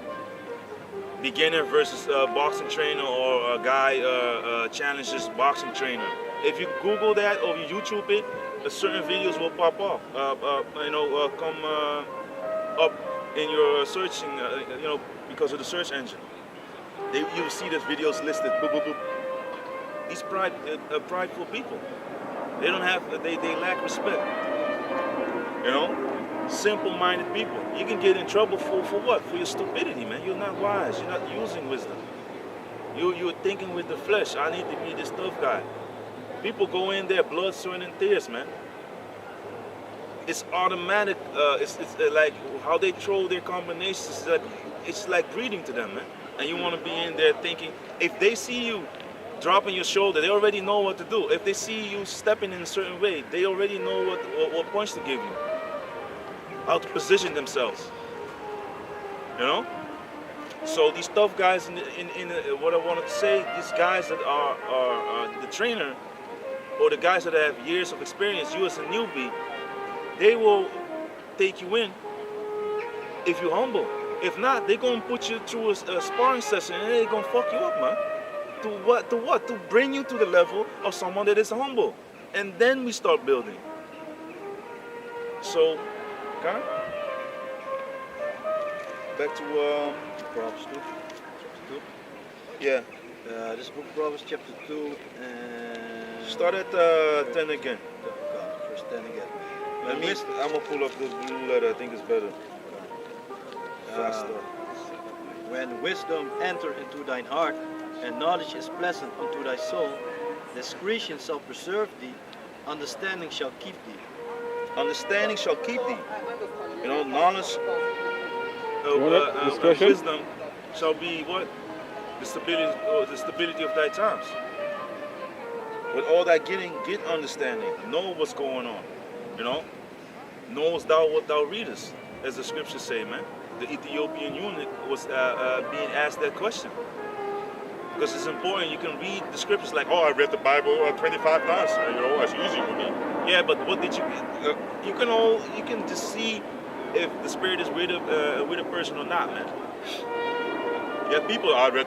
Beginner versus boxing trainer, or a guy challenges boxing trainer. If you Google that or you YouTube it, certain videos will pop off. You know, come up in your searching. You know, because of the search engine. You see these videos listed. Boop, boop, boop. These prideful people. They don't have. They lack respect. You know, simple-minded people. You can get in trouble for what? For your stupidity, man. You're not wise. You're not using wisdom. You're thinking with the flesh. I need to be this tough guy. People go in there, blood, sweat, and tears, man. It's automatic. It's like how they throw their combinations. It's like breathing to them, man. And you want to be in there thinking, if they see you dropping your shoulder, they already know what to do. If they see you stepping in a certain way, they already know what punch to give you, how to position themselves. You know. So these tough guys, what I wanted to say, these guys that are the trainer, or the guys that have years of experience, you as a newbie, they will take you in if you're humble. If not, they're gonna put you through a sparring session and they're gonna fuck you up, man. To what? To bring you to the level of someone that is humble. And then we start building. So, okay. Back to Proverbs 2. Chapter 2. yeah. This book, Proverbs chapter 2, and Start at 10 again. verse 10 again. Let me. I'm gonna pull up the blue letter. I think it's better. Faster. When wisdom enter into thine heart, and knowledge is pleasant unto thy soul, discretion shall preserve thee, understanding shall keep thee. Understanding shall keep thee. You know, knowledge, discretion? wisdom shall be what? The stability of thy times. With all that getting, get understanding. Know what's going on. You know? Knowest thou what thou readest, as the scriptures say, man. The Ethiopian eunuch was being asked that question. Because it's important, you can read the scriptures like, oh, I read the Bible 25 times, you know, that's easy for me. Yeah, but what did you read? You can just see if the spirit is with a person or not, man. Yeah, people, I read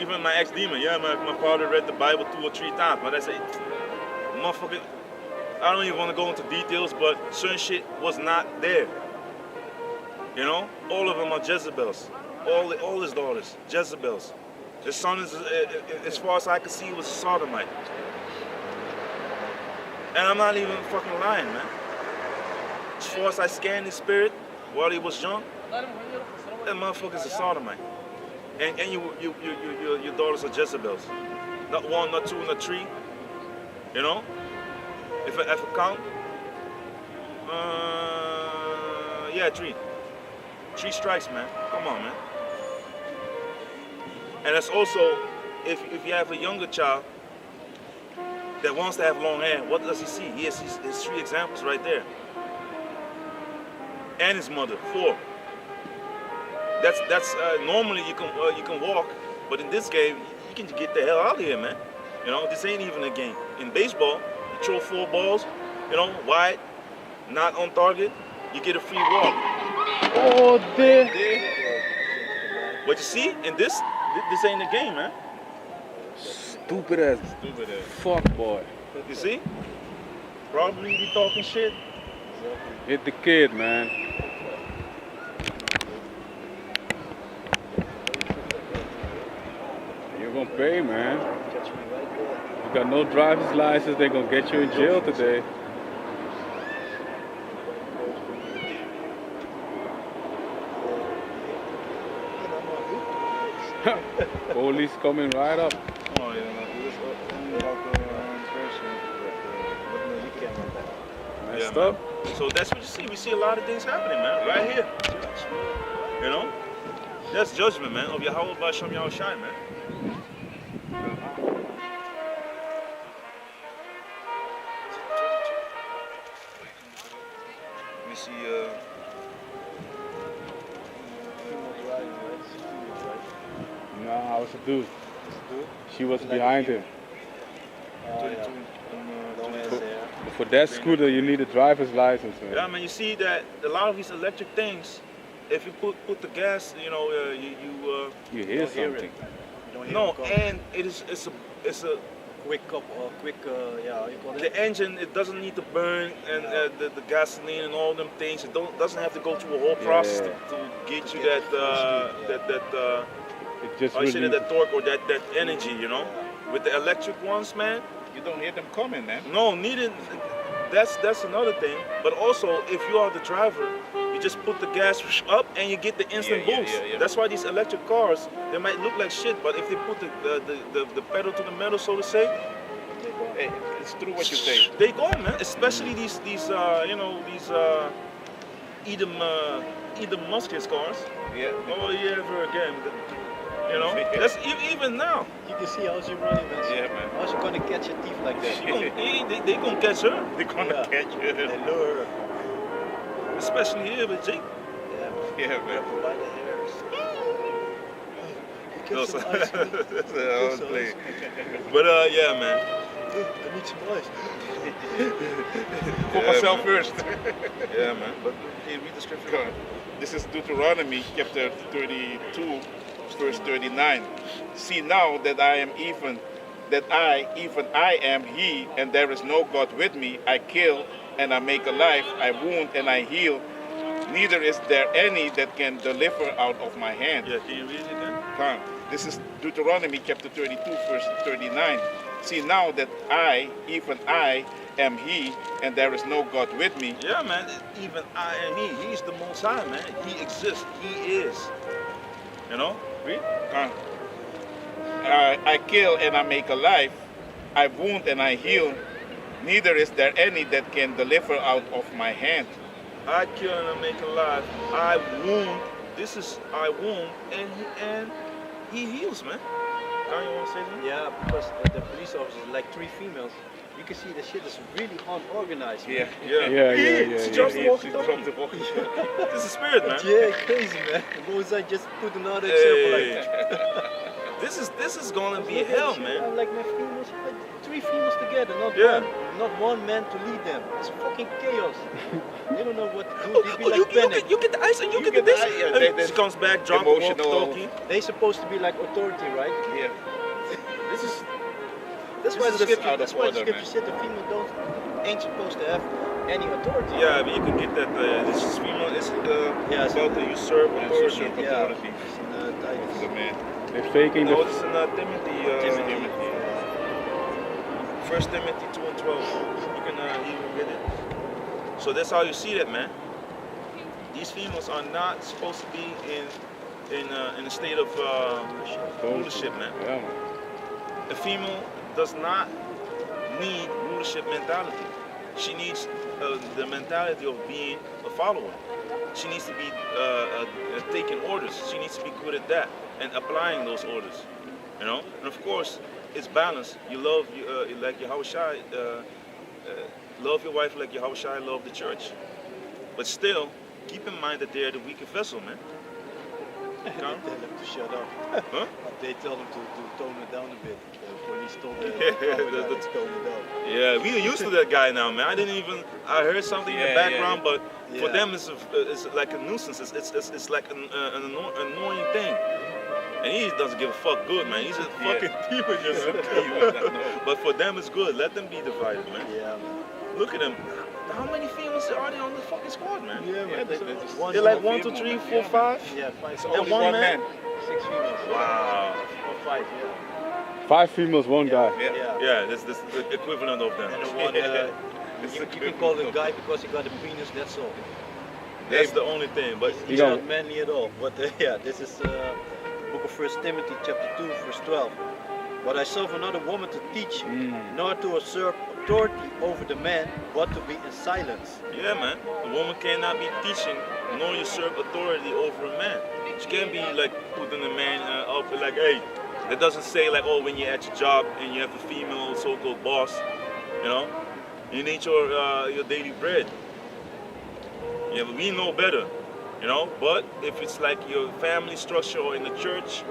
even my ex-demon, my father read the Bible 2 or 3 times, but I say, motherfucker, I don't even want to go into details, but certain shit was not there. You know, all of them are Jezebels. All his daughters, Jezebels. His son is, as far as I can see, was a sodomite. And I'm not even fucking lying, man. As far as I scanned his spirit while he was young, that motherfucker's a sodomite. And your daughters are Jezebels. Not 1, not 2, not 3. You know? If I count, 3. 3 strikes, man. Come on, man. And that's also, if you have a younger child that wants to have long hair, what does he see? He has his 3 examples right there. And his mother, 4. That's normally you can walk, but in this game you can get the hell out of here, man. You know, this ain't even a game. In baseball, you throw 4 balls, you know, wide, not on target, you get a free walk. Oh, there. But you see, in this ain't a game, man. Stupid ass. Fuck, boy. You see? Probably be talking shit. Hit the kid, man. You're gonna pay, man. You got no driver's license, they're gonna get you in jail today. Police coming right up. Oh, yeah, Messed up. So that's what you see. We see a lot of things happening, man, right here. You know? That's judgment, man, of Yahweh B'Shem Yahweh Shai, man. We see, Nah, I was a dude. She was behind him. For that scooter, you need a driver's license, man. yeah, man, you see that a lot of these electric things, if you put the gas, you know, You hear something. no, and it's a Quick cup or quick, how you call it? the engine, it doesn't need to burn, and the gasoline and all them things. It doesn't have to go through a whole process to get you that It just really that torque or that energy, you know. With the electric ones, man, You don't hear them coming, man. no, needed. That's another thing. But also, if you are the driver, you just put the gas up and you get the instant boost. Yeah. That's why these electric cars, they might look like shit, but if they put the pedal to the metal, so to say, Hey, it's true what you say. they go, man. Especially these Edom Muskets cars. Yeah. Oh yeah, ever again. You know, that's even now. You can see how she running, man. Yeah, man. How's she gonna catch a thief like that? They gonna catch her, They're gonna catch you. They lure her. especially here with Jake. Yeah, man. By the hairs. Get Those- some ice, man. That's Get I was some playing. ice. But yeah, man. I need some ice. For Yeah, myself man. first. Yeah, man. But hey, read the scripture. God. This is Deuteronomy chapter 32, verse 39. See now that I am he, and there is no God with me. I kill and I make alive. I wound and I heal. Neither is there any that can deliver out of my hand. Yeah, can you read it again? Come. This is Deuteronomy chapter 32, verse 39. See now that I, even I, am He, and there is no God with me. Yeah, man. Even I and He. He's the Most High, man. He exists. He is. You know? Read. Come. I kill and I make alive. I wound and I heal. Neither is there any that can deliver out of my hand. I kill and I make alive. I wound. This is I wound, and He heals, man. Kyle, you want to say something? Yeah, because the police officers, like 3 females, you can see the shit is really unorganized. Yeah. It's just Yeah. walking. This is spirit, man. Yeah, crazy, man. What I just put another example like This is gonna be hell, man. Like my females, like 3 females together, not one man to lead them. It's fucking chaos. They don't know what to do. They be like panic. you get the ice and you get the this. And she comes back, drop the walkie-talkie. They supposed to be like authority, right? Yeah. That's This why is the just scripture. out of That's why the order, scripture said the female ain't supposed to have any authority. Yeah, but you can get that. This is female. It's about to usurp authority. Yeah. Authority. Titus. The man. They're faking No, the. this is Timothy. Timothy. 1 Timothy 2 and 12. You can get it. So that's how you see that, man. These females are not supposed to be in a state of rulership, man. Yeah, man. A female does not need rulership mentality. She needs the mentality of being a follower. She needs to be taking orders. She needs to be good at that and applying those orders. You know, and of course, it's balance. You love like Yahushua, love your wife like Yahushua loved the church. But still, keep in mind that they're the weaker vessel, man. They tell them to shut up. Huh? They tell them to tone it down a bit. The police told them to tone it down. Yeah, we are used to that guy now, man. I heard something in the background, but for Yeah. them it's like a nuisance. It's like an annoying thing. And he doesn't give a fuck good, man. He's a fucking demon, just. But for them it's good. Let them be divided, man. Yeah, man. Look at them. How many females are there on the fucking squad, man? Yeah, man. They're like 1, 2, 3, 4, 5. Yeah, 5. And one man? 6 females. Wow. Or 5, yeah. 5 females, 1 guy. Yeah. Yeah, that's the equivalent of them. And the one, you can call him a guy because he got a penis, that's all. That's the only thing. But He's not manly at all. But yeah, this is book of 1 Timothy chapter 2, verse 12. But I serve another woman to teach, nor to usurp authority over the man, but to be in silence. yeah, man. A woman cannot be teaching nor usurp authority over a man. She can't be like putting a man up like, hey. It doesn't say like, oh, when you're at your job and you have a female so-called boss, you know, you need your daily bread. Yeah, but we know better, you know. But if it's like your family structure or in the church,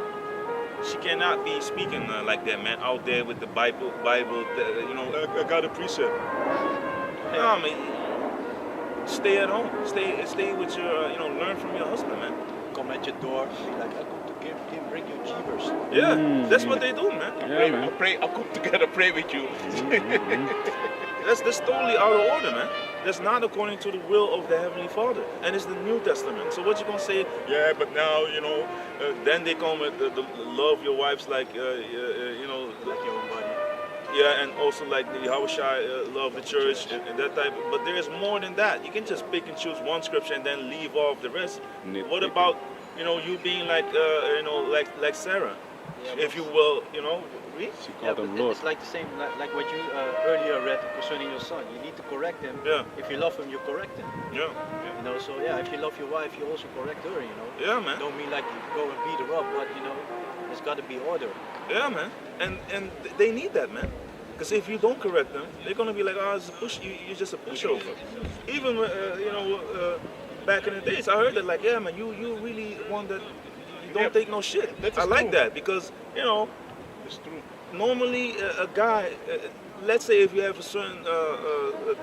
she cannot be speaking like that, man. Out there with the Bible, you know, I got a precept. No, man. Stay at home. Stay with your, you know, learn from your husband, man. Come at your door, be like, I come to give bring you jeepers. Yeah, that's what they do, man. Yeah, man. I'll come together, pray with you. That's totally out of order, man. That's not according to the will of the Heavenly Father. And it's the New Testament. So what you gonna say? Yeah, but now, you know, then they come with the love your wives like, you know, Like your own body. yeah, and also like the Yahushua love the church and that type. But there is more than that. You can just pick and choose one scripture and then leave off the rest. What about, you know, you being like, you know, like Sarah, Yeah, if you will, you know, read? She Yeah, called but him Lord. it's like the same, like what you earlier read concerning your son. You need to correct him. Yeah, If you love him, you correct him. yeah, You know, so yeah, if you love your wife, you also correct her. You know, yeah, man. don't mean like you go and beat her up, but you know, there's got to be order. Yeah, man. And they need that, man. Because if you don't correct them, they're gonna be like, oh, it's a push. You're just a pushover. Even you know, back in the days, I heard that like, yeah, man, you really one that you don't take no shit. That is I like true. that because you know, It's true. normally a guy, let's say if you have a certain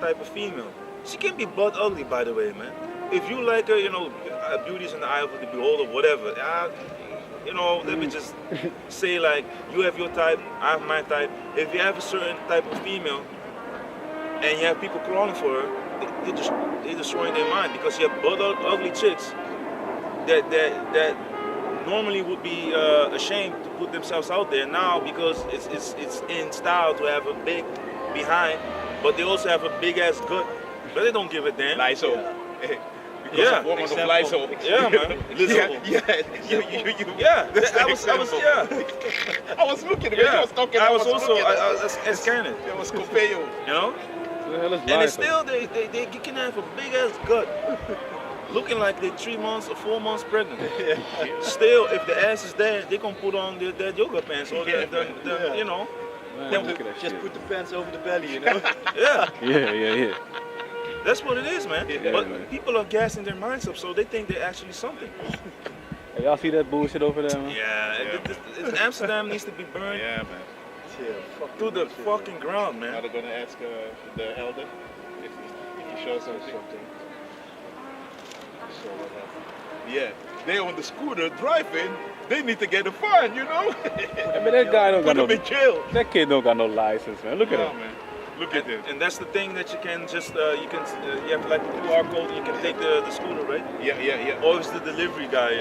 type of female, she can be butt ugly, by the way, man. If you like her, you know, beauty is in the eye of the beholder, whatever. You know, let me just say like, you have your type, I have my type. If you have a certain type of female, and you have people crawling for her, they're destroying their mind because you have ugly chicks that normally would be ashamed to put themselves out there now because it's in style to have a big behind, but they also have a big ass gut, but they don't give a damn. Lysol. Yeah. Of woman of Lysol. Yeah, man. Yeah. I was looking at it. Yeah. I was talking. I was also scanning. It was Copeyo. You know. And it's still they can have a big ass gut, looking like they're 3 months or 4 months pregnant. Still, if the ass is there, they gonna put on their yoga pants or you know. Man, look at that Just shit. put the pants over the belly, you know. Yeah. Yeah. That's what it is, man. Yeah, But man. people are gassing their minds up, so they think they're actually something. Hey, y'all see that bullshit over there, man? Yeah, Amsterdam needs to be burned Yeah, man. to the fucking ground, Now man. they're gonna ask the elder if he shows something. So what happened? Yeah, they on the scooter driving. They need to get a fine, you know. I mean, that guy don't Put got them no. in jail. That kid don't got no license, man. Look at Yeah, him. man. Look at this. And that's the thing that you can just you have like the QR code and you can take the scooter, right? Yeah. Or is the delivery guy?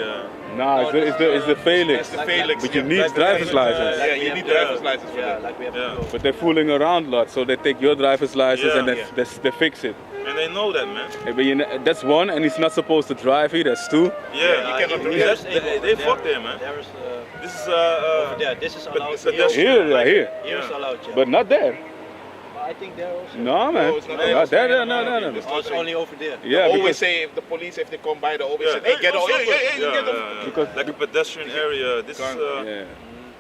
Nah, it's the Felix. That's the Felix. But you yeah. need Like the driver's Felix, license. Yeah, we you have need the- driver's license for Yeah, that. like we have Yeah. to go. But they're fooling around a lot, so they take your driver's license Yeah. and Yeah. they fix it. And they know that, man. Hey, but that's one, and he's not supposed to drive here. That's two. Yeah, you cannot do that's, that. they fucked there, man. There is This is over there. This is allowed. it's a Here, pedestrian. Here, right here. here is Yeah. allowed, yeah. But not there. I think there also. No, man. No, it's not Not there. there. No. Oh, it's only over there. Yeah, Always because say if the police, if they come by, they always Yeah. say, "Hey, get off!" Yeah, Get off. yeah. Because- like a pedestrian area. This is yeah,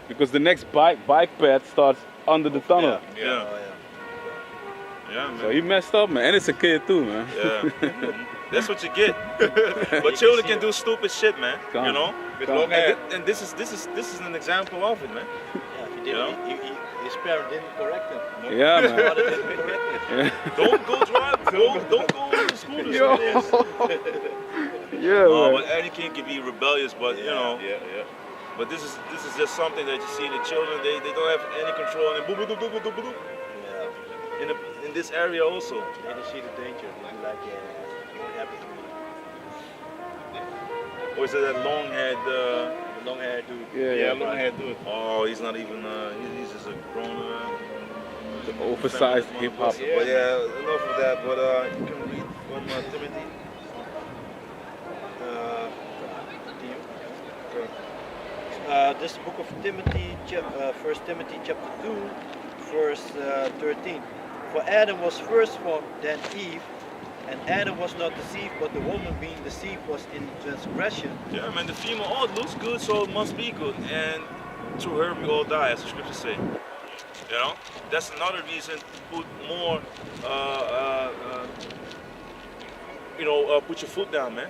because the next bike path starts under the tunnel. yeah, Oh, yeah, So man. he messed up, man, and it's a kid too, man. Yeah. That's what you get. But children can do stupid shit, man. Come. You know. With Come. long hair. And this is an example of it, man. Yeah, he You know? didn't. His parent didn't correct him. No. Yeah, His man. father didn't correct him. Yeah. Don't go drive. Don't go on the scooters. Yo. man. Yeah, man. But any kid can be rebellious, but you know. Yeah. But this is just something that you see the children. They don't have any control. And boop, boop, boop, boop, boop, boop, boop. Yeah. In this area also. They didn't see the danger. They be like, what happened to me? Or is it that long-haired? The long hair dude. Yeah, long hair dude. Oh, he's not even. He's just a grown. The oversized hip hop. Yeah. But yeah, enough of that. But you can read from Timothy. This book of Timothy, 1 Timothy chapter 2, verse 13. For Adam was first formed, then Eve, and Adam was not deceived, but the woman being deceived was in transgression. Yeah, man. The female. Oh, it looks good, so it must be good. And through her we all die, as the scriptures say. You know, that's another reason to put more. Put your foot down, man.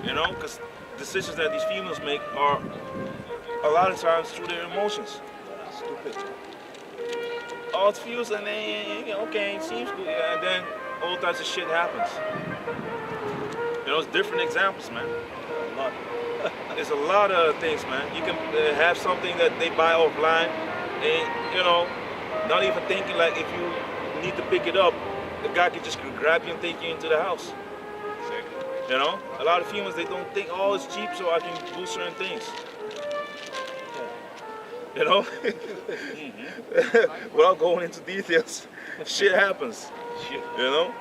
You know, because decisions that these females make are a lot of times through their emotions. Stupid. Oh, it feels and then okay, it seems good, yeah, and then all types of shit happens. You know, it's different examples, man. A lot. There's a lot of things, man. You can have something that they buy offline, and you know, not even thinking like if you need to pick it up, the guy can just grab you and take you into the house. Exactly. You know, a lot of females they don't think, oh, it's cheap, so I can do certain things. You know, without going into details, shit happens. Shit. You know,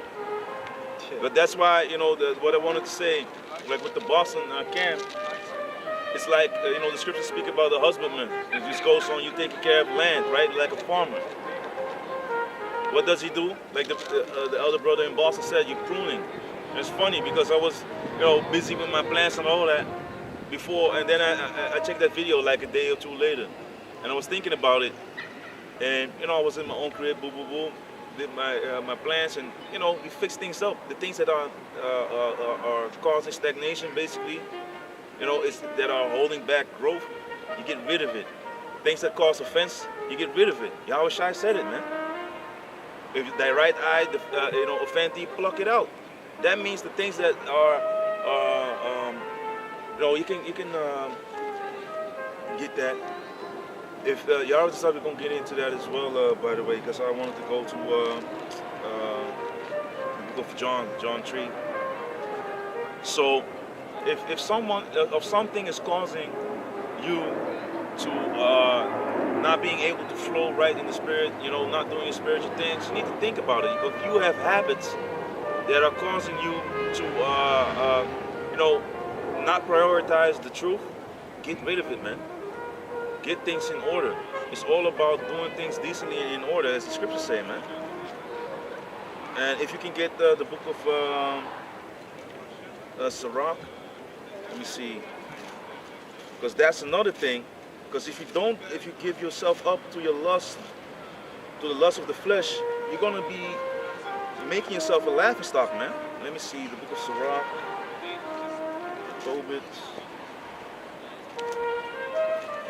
but that's why what I wanted to say, like with the Boston camp, it's like the scriptures speak about the husbandman. It just goes on, you taking care of land, right, like a farmer. What does he do? Like the elder brother in Boston said, you're pruning. And it's funny because I was busy with my plants and all that before, and then I checked that video like a day or two later, and I was thinking about it, and I was in my own crib, boom, boom, boom, did my plants, and we fix things up. The things that are causing stagnation, basically, that are holding back growth, you get rid of it. Things that cause offense, you get rid of it. Yahweh Shai said it, man. If thy right eye, offend thee, pluck it out. That means the things that are, you can get that. If Yahweh decided we're gonna get into that as well, by the way, because I wanted to go to book of John, John 3. So if something is causing you to not being able to flow right in the spirit, not doing your spiritual things, you need to think about it. If you have habits that are causing you to not prioritize the truth, get rid of it, man. Get things in order. It's all about doing things decently and in order, as the scriptures say, man. And if you can get the book of Sirach, let me see, because that's another thing. Because if you give yourself up to your lust, to the lust of the flesh, you're gonna be making yourself a laughing stock, man. Let me see the book of Sirach, Tobit.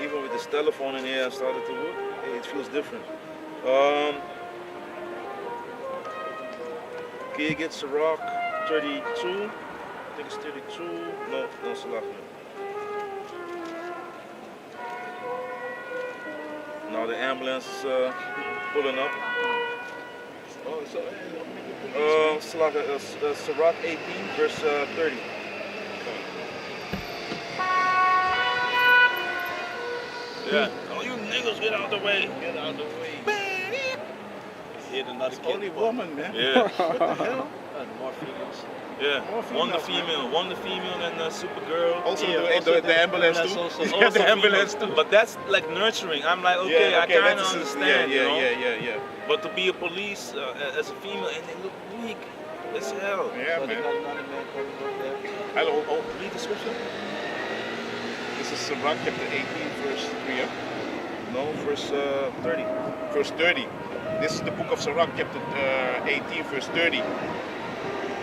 Even with this telephone in here, I started to look. Hey, it feels different. Can you get Sirach 32? I think it's 32. No, Sirach. Now the ambulance is pulling up. Sirach 18, verse 30. Yeah. Oh, you niggas, get out the way. Get out of the way. Hit another kid. Only woman, man. Yeah. What the hell? More females. Yeah. More females, One the female, and Supergirl. Also, Yeah, the ambulance too. also- Yeah, the ambulance too. But that's like nurturing. I'm like, okay, I kind of understand, Yeah. But to be a police as a female and they look weak as hell. Yeah, So they man. got another man coming up there. Hello. Read the scripture. This is Sirach chapter 18, verse 3. Yeah? No, verse 30. Verse 30. This is the book of Sirach chapter 18, verse 30.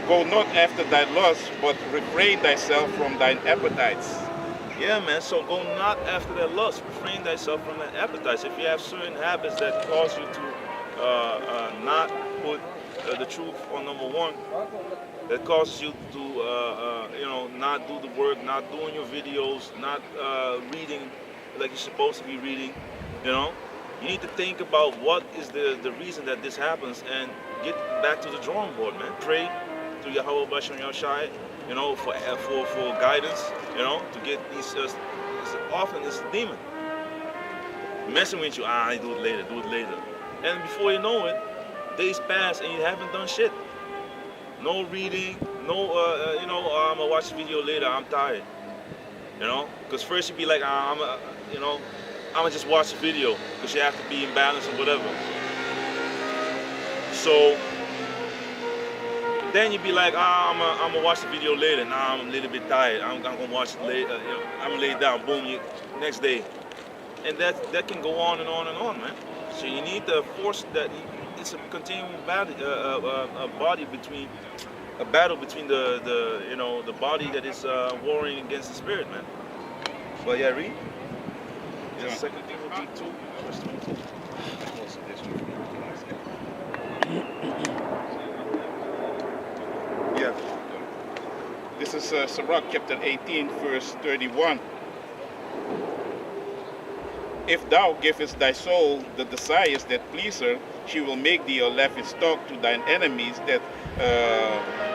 Go not after thy lust, but refrain thyself from thine appetites. Yeah, man. So go not after that lust. Refrain thyself from that appetites. If you have certain habits that cause you to not put the truth on number one, that causes you to not do the work, not doing your videos, not reading like you're supposed to be reading, you need to think about what is the reason that this happens and get back to the drawing board, man. Pray to Yahweh Basham Yashai, for guidance, to get these. Often it's a demon messing with you. I do it later, and before you know it, days pass and you haven't done shit. No reading, no, I'm gonna watch the video later. I'm tired, because first you'd be like, I'm gonna just watch the video because you have to be in balance or whatever. So then you'd be like, I'm gonna watch the video later. Now I'm a little bit tired. I'm gonna watch it later. I'm gonna lay down. Boom, next day, and that can go on and on and on, man. So you need to force that. It's a continuing battle, a battle between the body that is warring against the spirit, man. But yeah, read. The second thing would be 2, verse 20. Yeah. This is Sirach chapter 18, verse 31. If thou givest thy soul the desires that please her, she will make thee a laughing stock to thine enemies that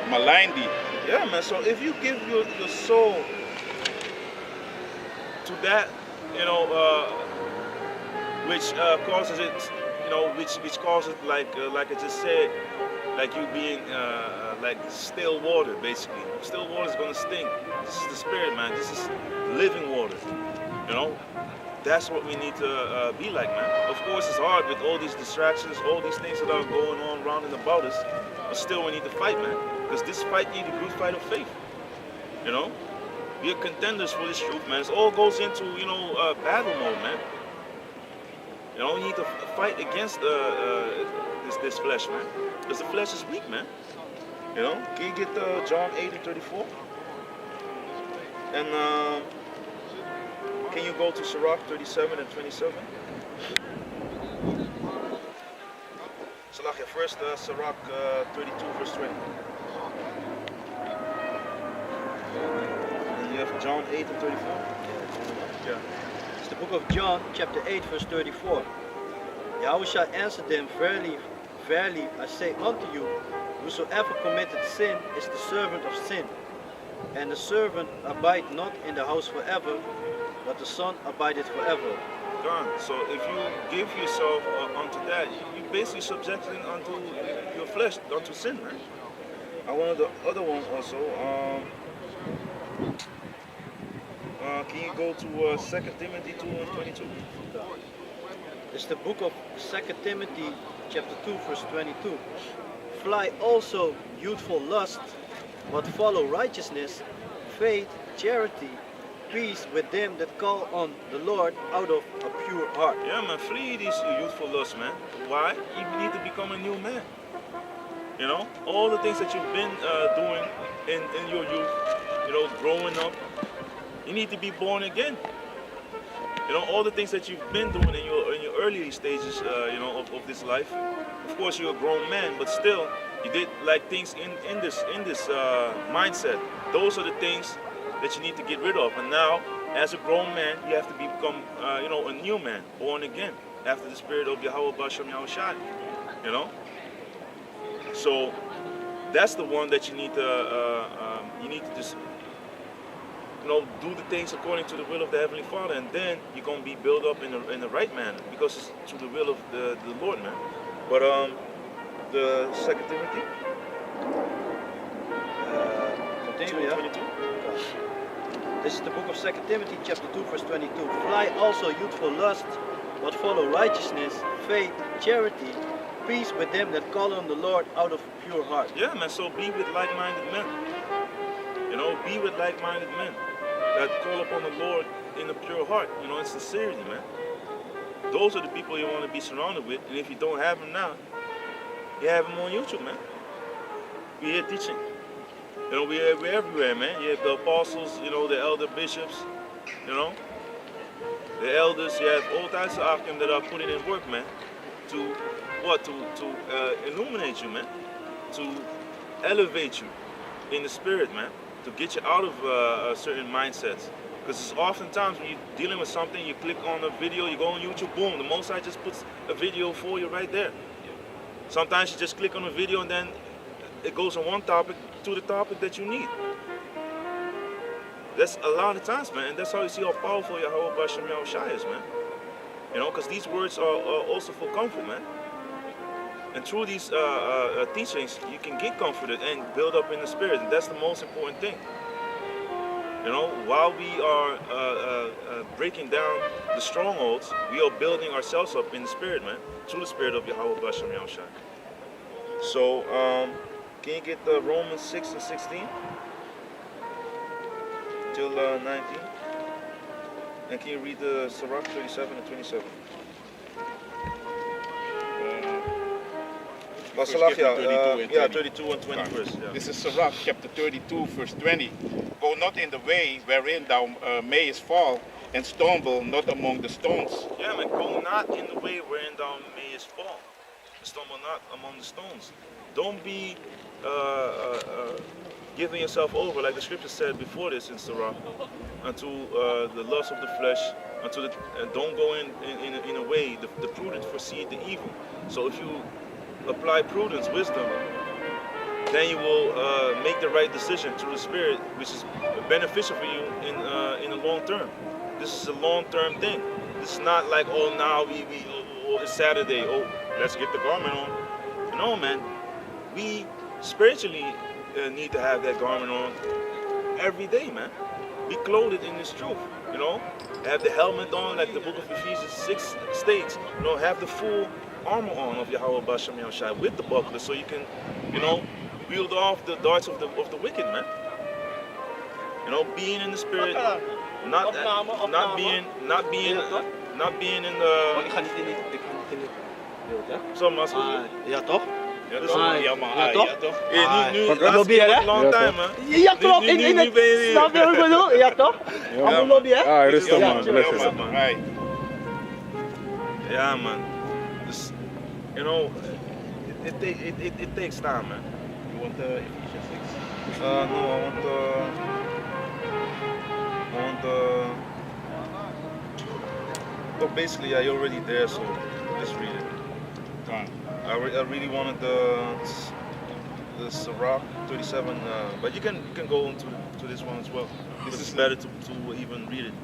malign thee. Yeah, man. So if you give your soul to that, which causes it, which causes like I just said, like you being like still water, basically. Still water is gonna stink. This is the spirit, man. This is living water. That's what we need to be like, man. Of course, it's hard with all these distractions, all these things that are going on around and about us. But still, we need to fight, man. Because this fight needs a good fight of faith. We are contenders for this truth, man. It all goes into, battle mode, man. You need to fight against this flesh, man. Because the flesh is weak, man. Can you get John 8 and 34? And can you go to Sirach 37 and 27? Salak, first Sirach 32 verse 20. And you have John 8 and 34? Yeah. It's the book of John, chapter 8, verse 34. Yahweh shall answer them, verily, verily, I say unto you, Whosoever committeth sin is the servant of sin. And the servant abide not in the house forever, but the Son abideth forever. Gone. So if you give yourself unto that, you're basically subjecting unto your flesh, unto sin, man. And one of the other ones also, can you go to 2 Timothy 2:22? It's the book of 2 Timothy chapter 2 verse 22. Fly also youthful lust, but follow righteousness, faith, charity, peace with them that call on the Lord out of a pure heart. Yeah, man, flee these youthful lusts, man. Why? You need to become a new man. You know, all the things that you've been doing in your youth, you know, growing up, you need to be born again. You know, all the things that you've been doing in your early stages, you know, of this life. Of course, you're a grown man, but still, you did like things in this mindset. Those are the things that you need to get rid of. And now, as a grown man, you have to become, you know, a new man, born again, after the spirit of Yahweh Bashem Yahushai. You know. So that's the one that you need to just, you know, do the things according to the will of the Heavenly Father, and then you're gonna be built up in the right manner, because it's to the will of the Lord, man. But the 2 Timothy, Continue, yeah? 2:22. This is the book of 2 Timothy chapter 2 verse 22. Fly also youthful lust, but follow righteousness, faith, charity, peace with them that call on the Lord out of a pure heart. Yeah, man. So be with like-minded men. You know, be with like-minded men that call upon the Lord in a pure heart. You know, in sincerity, man. Those are the people you want to be surrounded with. And if you don't have them now, you have them on YouTube, man. We're here teaching. You know, we're everywhere, man. You have the apostles, you know, the elder bishops, you know, the elders. You have all types of akim that are putting in work, man, to what? To illuminate you, man, to elevate you in the spirit, man, to get you out of certain mindsets. Because it's oftentimes when you're dealing with something, you click on a video, you go on YouTube, boom, the Most High just puts a video for you right there. Sometimes you just click on a video and then it goes on one topic to the topic that you need. That's a lot of times, man, and that's how you see how powerful Yahweh Bashem Yahushai is, man. You know, because these words are also for comfort, man. And through these teachings, you can get comforted and build up in the spirit, and that's the most important thing. You know, while we are breaking down the strongholds, we are building ourselves up in the spirit, man, through the spirit of Yahweh Bashem Yahushai. So, can you get Romans 6 and 16 till 19? And can you read the Sirach 37 and 27? Yeah, 32 and 20 verse. Yeah. This is Sirach chapter 32 verse 20. Go not in the way wherein thou mayest fall, and stumble not among the stones. Yeah, man, go not in the way wherein thou mayest fall, and stumble not among the stones. Don't be giving yourself over, like the scripture said before this in Sirach, unto the lust of the flesh, don't go in a way, the prudent foresee the evil. So if you apply prudence, wisdom, then you will make the right decision through the spirit, which is beneficial for you in the long term. This is a long-term thing. This is not like, oh, now it's Saturday, oh, let's get the garment on. No, man, we spiritually need to have that garment on every day, man. Be clothed in this truth, you know. Have the helmet on, like the book of Ephesians 6 states. You know, have the full armor on of Yahweh Bashem Yahushai with the buckler, so you can, you know, wield off the darts of the wicked, man. You know, being in the spirit, not being in the. Ik ga niet in dit beeld, hè? Zo, maar Ja, toch? Ja, Dus- toch? Ah, Ja, maar ja, toch? toch? nu Van laatste lobby, keer hè? was long Ja, time, toch? man. Ja, toch? Nu ben je hier. Snap je wat ik bedoel? Ja, toch? Allemaal lobby, hè? Ah, rustig Ja, man, ja, bless ja, it. man. Right. Yeah, man. Just, you know, it takes time, man. You want Ephesians 6? No, I want well, basically, yeah, you're already there, so just read it. Come on. I really wanted the Sirach 37, but you can go into to this one as well. This is better to even read it.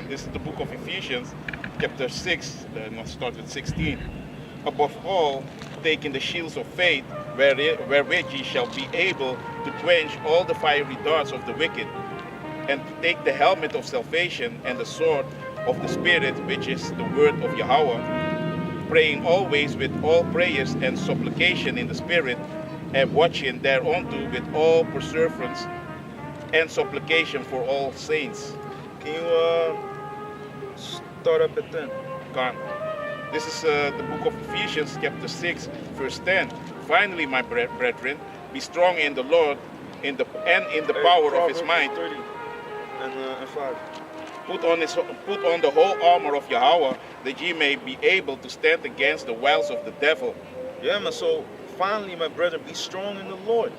This is the book of Ephesians, chapter 6, and I'll start with 16. Above all, taking the shields of faith, wherewith ye shall be able to quench all the fiery darts of the wicked, and to take the helmet of salvation and the sword of the Spirit, which is the word of Yahweh, praying always with all prayers and supplication in the Spirit, and watching thereunto with all perseverance and supplication for all saints. Can you start up at 10? God. This is the book of Ephesians, chapter 6, verse 10. Finally, my brethren, be strong in the Lord and in the power of his might. 30 and 5. Put on the whole armor of Yahweh, that ye may be able to stand against the wiles of the devil. Yeah, man. So finally, my brethren, be strong in the Lord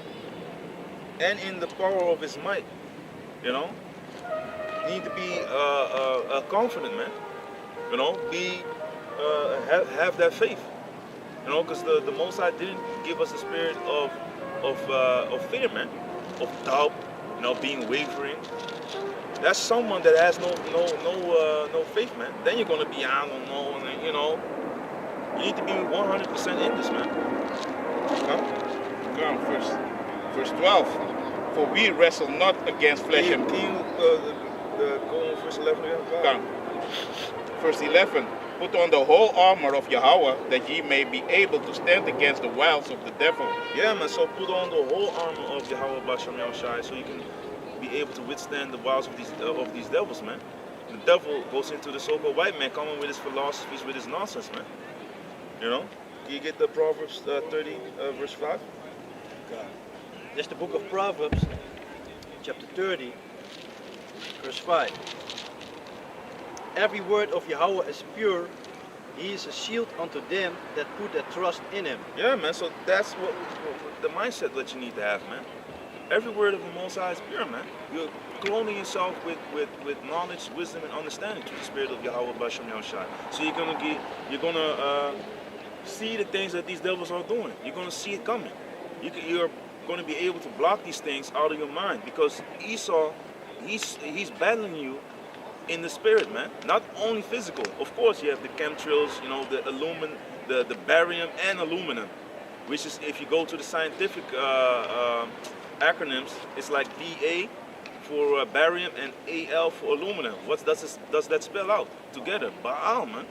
and in the power of his might. You know, you need to be confident, man. You know, have that faith. You know, because the Most High didn't give us a spirit of fear, man, of doubt. You know, being wavering. That's someone that has no faith, man. Then you're gonna be, I don't know, and you know, you need to be 100% in this, man. Come, verse 12. For we wrestle not against flesh and blood. Can you go on verse 11 again? Come. Verse 11. Put on the whole armor of Yahweh, that ye may be able to stand against the wiles of the devil. Yeah, man. So put on the whole armor of Yahweh Basham Yahushai, so you can be able to withstand the wiles of these devils, man. The devil goes into the so-called white man, coming with his philosophies, with his nonsense, man. You know? Can you get the Proverbs 30, verse 5? This is the book of Proverbs, chapter 30, verse 5. Every word of Yahweh is pure. He is a shield unto them that put their trust in him. Yeah, man. So that's what the mindset that you need to have, man. Every word of the Most High is pure, man. You're clothing yourself with knowledge, wisdom, and understanding through the Spirit of Yahweh Basham Yahushai. So you're gonna see the things that these devils are doing. You're gonna see it coming. You're gonna be able to block these things out of your mind, because Esau, he's battling you in the spirit, man. Not only physical. Of course, you have the chemtrails, you know, the barium and aluminum, which is, if you go to the scientific acronyms, it's like Ba for barium and Al for aluminum. What does that spell out together? Baal, man.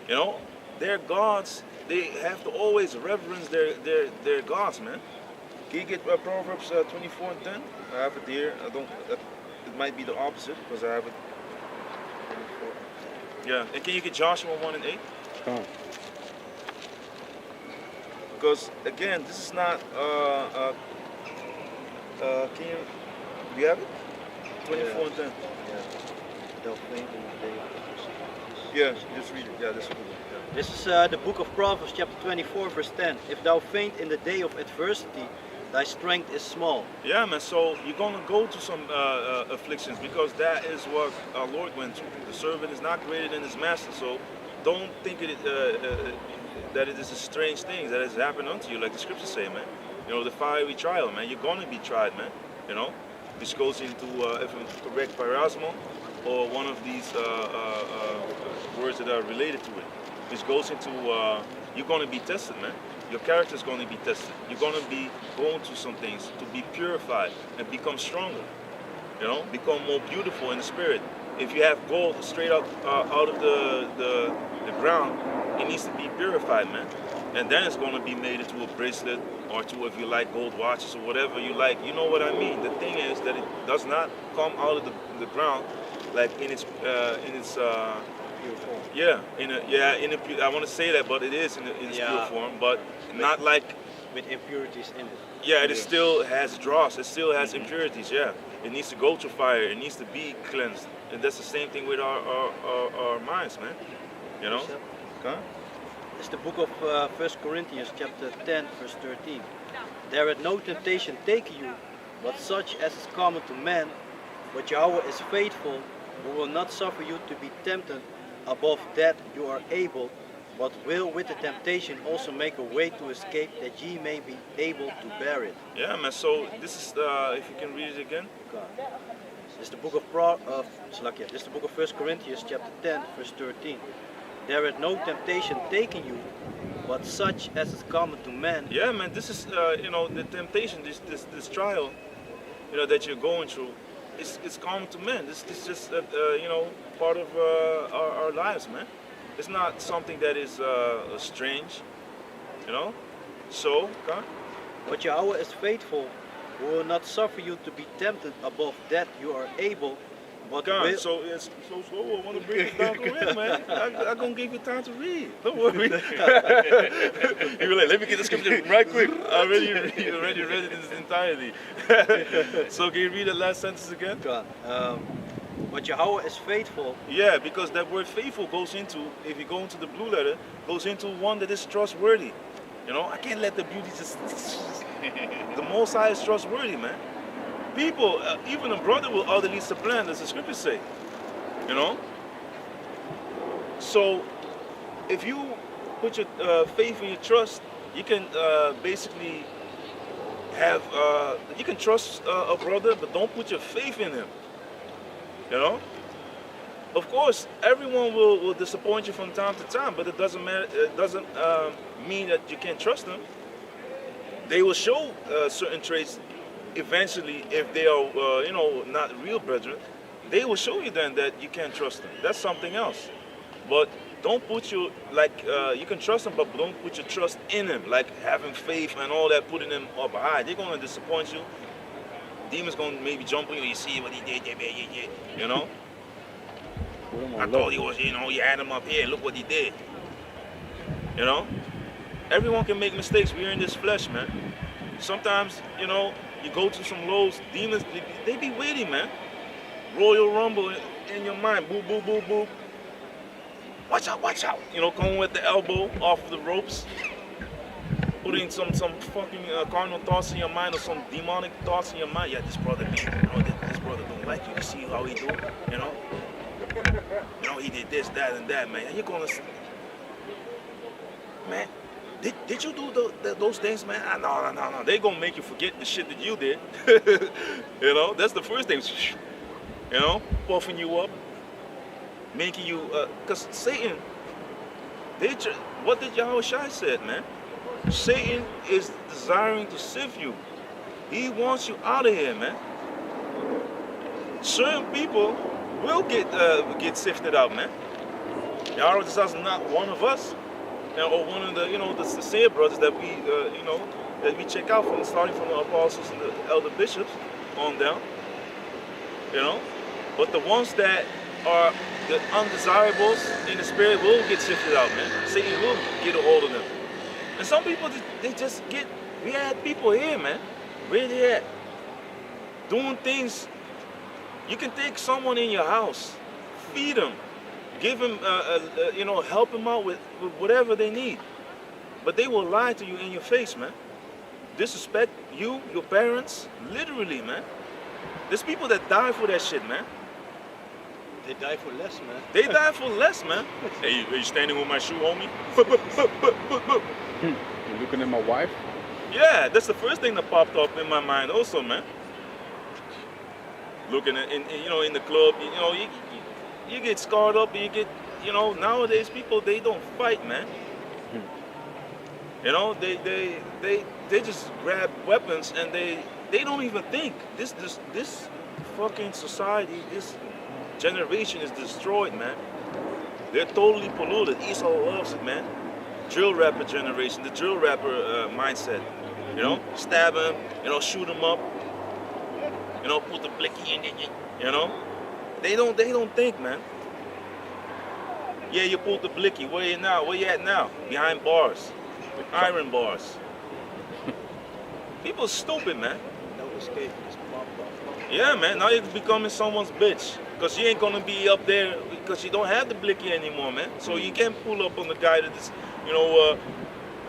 You know, their gods, they have to always reverence their gods, man. Can you get Proverbs 24 and 10? I have it here. It might be the opposite, because I have it. 24. Yeah, and can you get Joshua 1 and 8? Oh. Because again, this is not. Do you have it? 24 and 10. Yeah. They'll faint in the day of the Yeah, just read it. Yeah, this is good. Yeah. This is the book of Proverbs, chapter 24, verse 10. If thou faint in the day of adversity, thy strength is small. Yeah, man. So you're gonna go to some afflictions, because that is what our Lord went through. The servant is not greater than his master. So don't think that it is a strange thing that has happened unto you, like the scriptures say, man. You know, the fiery trial, man. You're gonna be tried, man. You know, this goes into if I'm correct, parasmo, or one of these words that are related to it. This goes into you're gonna be tested, man. Your character is going to be tested. You're going to be going through some things to be purified and become stronger. You know, become more beautiful in the spirit. If you have gold straight up out of the ground, it needs to be purified, man. And then it's going to be made into a bracelet, or to, if you like, gold watches or whatever you like. You know what I mean? The thing is that it does not come out of the ground like in its pure form. I want to say that, but it is in its pure form, but not like with impurities in it. Yeah, it still has dross. It still has impurities. Yeah, it needs to go through fire. It needs to be cleansed, and that's the same thing with our minds, man. You know. Okay. It's the book of 1 Corinthians, chapter 10, verse 13. There hath no temptation taken you, but such as is common to man. But Yahweh is faithful, who will not suffer you to be tempted above that you are able, but will with the temptation also make a way to escape, that ye may be able to bear it. Yeah, man. So this is if you can read it again. God. This is the book of this is the book of 1 Corinthians chapter 10 verse 13. There is no temptation taken you, but such as is common to man. Yeah, man. This is the temptation, this trial, that you're going through. It's common to men. This is just part of our lives, man. It's not something that is strange, So, God. But Yahweh is faithful, who will not suffer you to be tempted above that you are able, but God, will... so it's so slow. I want to bring it down to it, man. I'm gonna give you time to read. Don't worry. You were like, let me get the scripture right quick. I already read it in its entirety. So can you read the last sentence again? God. But Yahweh is faithful. Yeah, because that word faithful goes into, if you go into the blue letter, goes into one that is trustworthy. I can't let the beauty just... The Most High is trustworthy, man. People, even a brother will utterly supplant, as the scriptures say. So, if you put your faith and your trust, you can basically have, you can trust a brother, but don't put your faith in him. Of course, everyone will disappoint you from time to time, but it doesn't matter. It doesn't mean that you can't trust them. They will show certain traits eventually if they are, not real brethren. They will show you then that you can't trust them. That's something else. But don't put your you can trust them, but don't put your trust in them, like having faith and all that, putting them up high. They're gonna disappoint you. Demons gonna maybe jump on you. You see what he did, I thought he was, you had him up here. Look what he did. Everyone can make mistakes. We're in this flesh, man. Sometimes, you go to some lows. Demons, they be waiting, man. Royal Rumble in your mind. Boop, boop, boop, boop. Watch out, watch out. Coming with the elbow off the ropes. Putting some fucking carnal thoughts in your mind, or some demonic thoughts in your mind. Yeah, this brother, this brother don't like you. You see how he do? He did this, that, and that, man. And you're gonna, man. Did you do those things, man? No. They gonna make you forget the shit that you did. That's the first thing. Puffing you up, making you, cause Satan. What did Yahweh Shai said, man? Satan is desiring to sift you. He wants you out of here, man. Certain people will get sifted out, man. Yahweh is not one of us, or one of the the sincere brothers that we that we check out from, starting from the apostles and the elder bishops on down. But the ones that are the undesirables in the spirit will get sifted out, man. Satan will get a hold of them. And some people, they just get, we had people here, man, where they at, doing things. You can take someone in your house, feed them, give them, help them out with whatever they need. But they will lie to you in your face, man. Disrespect you, your parents, literally, man. There's people that die for that shit, man. They die for less, man. They die for less, man. Hey, are you standing with my shoe, homie? You looking at my wife? Yeah, that's the first thing that popped up in my mind also, man. Looking at, in the club, you get scarred up, and you get, nowadays people, they don't fight, man. They just grab weapons and they don't even think. This fucking society, this generation is destroyed, man. They're totally polluted. Esau loves it, man. Drill rapper generation, the drill rapper mindset. Stab him, shoot him up. Put the blicky in it. They don't think, man. Yeah, you pulled the blicky. Where you now? Where you at now? Behind bars, iron bars. People stupid, man. No escape. Yeah, man. Now you're becoming someone's bitch. Because you ain't gonna be up there because you don't have the blicky anymore, man. So you can't pull up on the guy that is,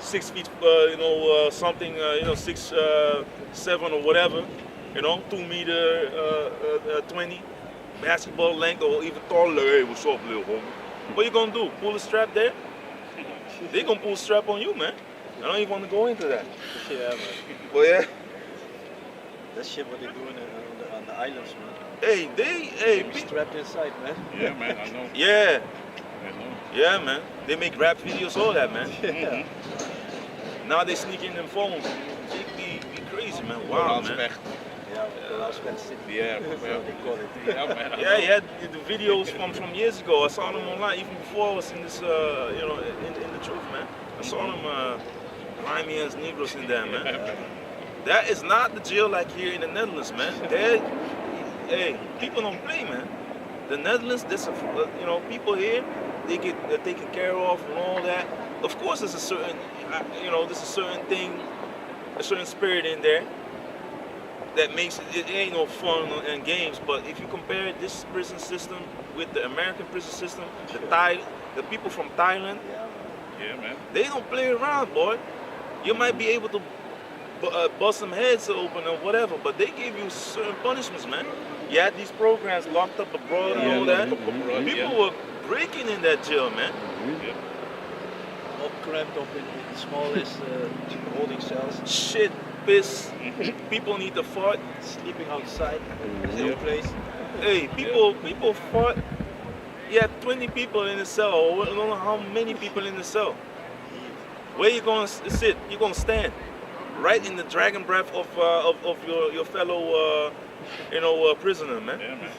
6 feet, something, 6'7" or whatever, 2 meter 20, basketball length or even taller. Hey, what's up, little homie? What you gonna do? Pull the strap there? They gonna pull strap on you, man. I don't even want to go into that. Yeah, man. But yeah, That shit what they do on the islands, man. hey, They be strapped inside, man. Yeah, man, I know. yeah, I know. yeah, man. They make rap videos, all that, man. Yeah. Now they sneak in them phones. They be crazy, man. Wow, man. Vecht. Yeah, the last man city. Yeah, That's how they call it. Yeah, man. I Yeah, know. he had the videos from years ago. I saw them online even before I was in this, you know, in the truth, man. I saw them grimy as Negroes in there, man. That is not the jail like here in the Netherlands, man. Hey, people don't play, man. The Netherlands, there's you know, people here, they get taken care of and all that. Of course, there's a certain, you know, there's a certain thing, a certain spirit in there that makes it ain't no fun and games. But if you compare this prison system with the American prison system, the people from Thailand, Yeah, man. they don't play around, boy. You might be able to bust some heads open or whatever, but they give you certain punishments, man. You had these programs locked up abroad and all that. People were breaking in that jail, man. All cramped up in the smallest holding cells, Shit, piss. People need to fart. sleeping outside. There's no place. Hey, people fought. You had 20 people in the cell, or I don't know how many people in the cell. Where you gonna sit? You gonna stand right in the dragon breath of your fellow you know prisoner, man. Yeah, man.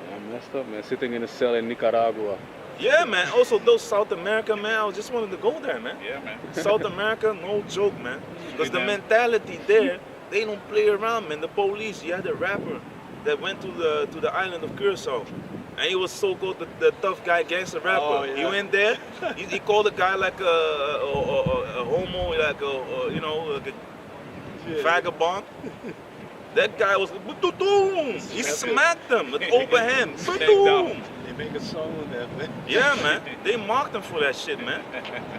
Yeah, messed up, man. Sitting in a cell in Nicaragua. Yeah, man. Also, those South America, man. I just wanted to go there, man. Yeah, man. South America, no joke, man. Because the mentality there, they don't play around, man. The police, you had a rapper that went to the island of Curacao. And he was so-called the tough guy gangster rapper. Oh, yeah. He went there, he called the guy like a homo, like a you know, like a vagabond. That guy was, he smacked him with open hand. They make a song on that, man. Yeah, man. They mocked him for that shit, man.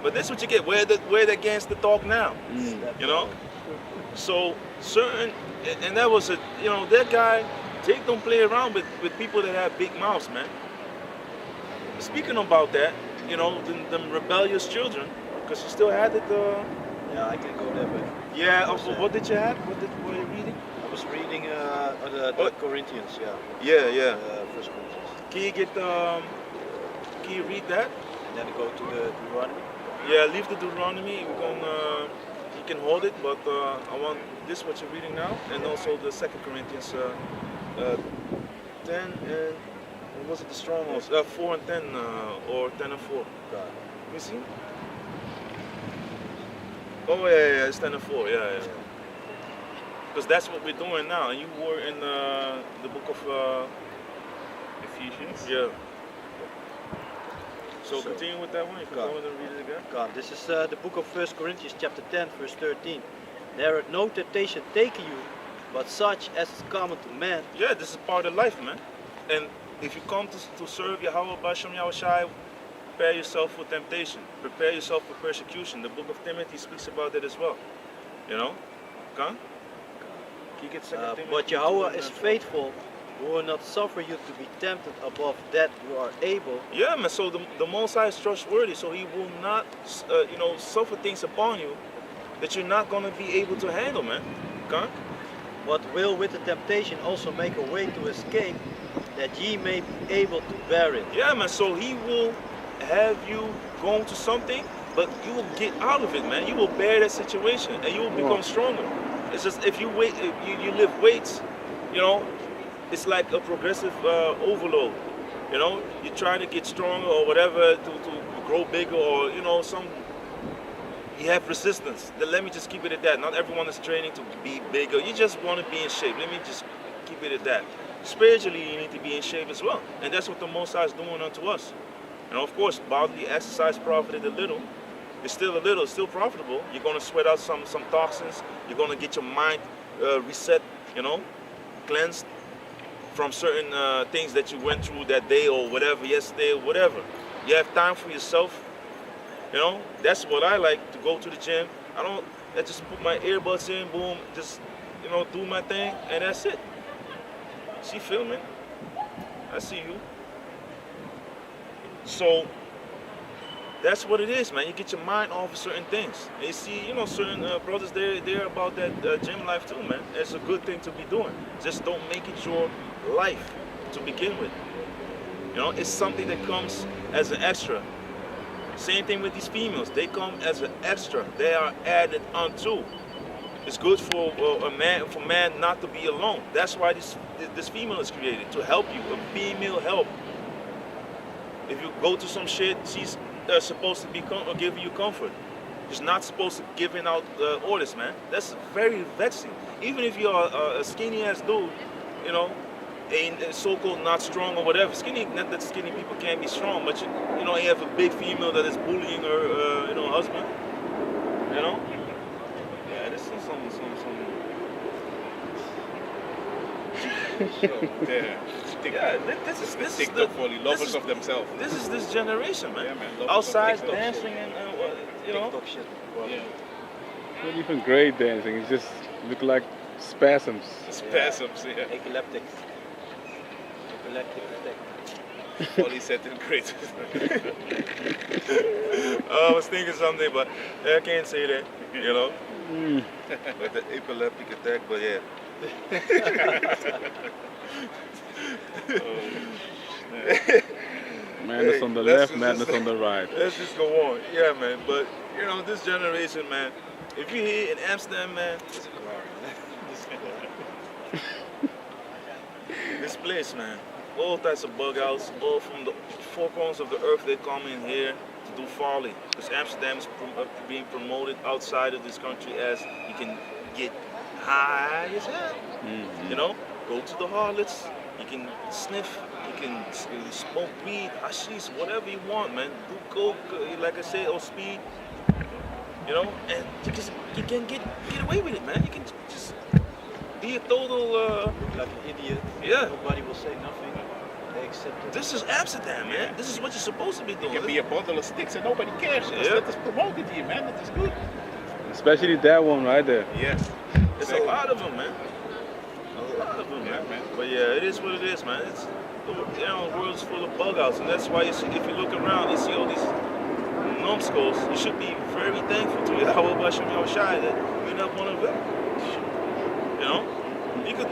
But that's what you get. Where the gangster talk now, you know? So certain, and that was you know, that guy, Jake don't play around with people that have big mouths, man. Speaking about that, you know, them rebellious children, because you still had it. Yeah, I can go there, but Yeah. What did you have? What were you reading? I was reading the Corinthians, yeah. Yeah. First Corinthians. Can you get can you read that? And then go to the Deuteronomy. Yeah, leave the Deuteronomy. We're gonna, you can hold it, but I want this what you're reading now, and also the 2 Corinthians 10 and what was it, the strongholds? 4 and 10 or 10 and 4. God. Let me see. Oh yeah, it's 10 and 4. Yeah. Because that's what we're doing now. And you were in the book of Ephesians. yeah. So continue with that one. If you God. want to read it again. God. This is the book of 1 Corinthians chapter 10, verse 13. There is no temptation taken you, but such as is common to man. Yeah, this is part of life, man. And if you come to serve Yahweh Bashem Yahushai, prepare yourself for temptation. Prepare yourself for persecution. The book of Timothy speaks about that as well. You know? Okay? Can you get 2 Timothy But 2 Yahweh and is then 4? faithful, who will not suffer you to be tempted above that you are able. Yeah, man. So the Most High is trustworthy, so He will not, you know, suffer things upon you that you're not going to be able to handle, man. Okay? But will with the temptation also make a way to escape, that ye may be able to bear it. Yeah, man. So He will have you go into something, but you will get out of it, man. You will bear that situation, and you will become stronger. It's just if you wait, if you lift weights, you know, it's like a progressive overload. You know, you're trying to get stronger or whatever to grow bigger, or you know, you have resistance. Then let me just keep it at that. Not everyone is training to be bigger. You just want to be in shape. Let me just keep it at that. Spiritually, you need to be in shape as well, and that's what the Most High is doing unto us. And of course, bodily exercise profited a little. It's still a little, it's still profitable. You're going to sweat out some toxins. You're going to get your mind reset, you know, cleansed from certain things that you went through that day or whatever, yesterday or whatever. You have time for yourself. You know, that's what I like, to go to the gym. I just put my earbuds in, boom, just, you know, do my thing, and that's it. See filming? I see you. So, That's what it is, man. You get your mind off of certain things. And you see, you know, certain brothers, they're about that gym life too, man. It's a good thing to be doing. Just don't make it your life to begin with. You know, it's something that comes as an extra. Same thing with these females. They come as an extra. They are added onto. It's good for man not to be alone. That's why this female is created, to help you, a female help. If you go to some shit, she's supposed to be giving you comfort. She's not supposed to giving out orders, man. That's very vexing. Even if you're a skinny ass dude, you know, ain't so-called not strong or whatever. Skinny, not that skinny people can't be strong, but you know, you have a big female that is bullying her, you know, husband. You know. Yeah, this is some. This is the lovers of themselves. This is this generation, man. Yeah, man. Outside dancing and you know. TikTok shit. Yeah. Not even great dancing. It just look like spasms. Spasms, yeah. Epileptics. Epileptic attack. Polycystic great. I was thinking something, but I can't say that. You know. Like the epileptic attack, but yeah. Madness on the left, madness on the right. Let's just go on. Yeah, man. But you know, this generation, man. If you're here in Amsterdam, man, this place, man. All types of bug outs, all from the four corners of the earth. They come in here to do folly. Because Amsterdam is being promoted outside of this country as you can get high as hell. You know, go to the harlots. You can sniff. You can smoke weed, hashish, whatever you want, man. Do coke, like I said, or speed. You know, and you can get away with it, man. You can just be a total. Like an idiot. Yeah. Nobody will say nothing. They accept it. This is Amsterdam, man. Yeah. This is what you're supposed to be doing. You can be a bundle of sticks and nobody cares. Yeah. That is promoted here, man. That is good. Especially that one right there. Yes. It's a lot of them, man. A lot of them, Yeah, man. But yeah, it is what it is, man. It's, you know, the world's full of bug outs, and that's why you see, if you look around, you see all these numbskulls. You should be very thankful to Yahweh Bashem Yahushai that you're not one of them. You know, he could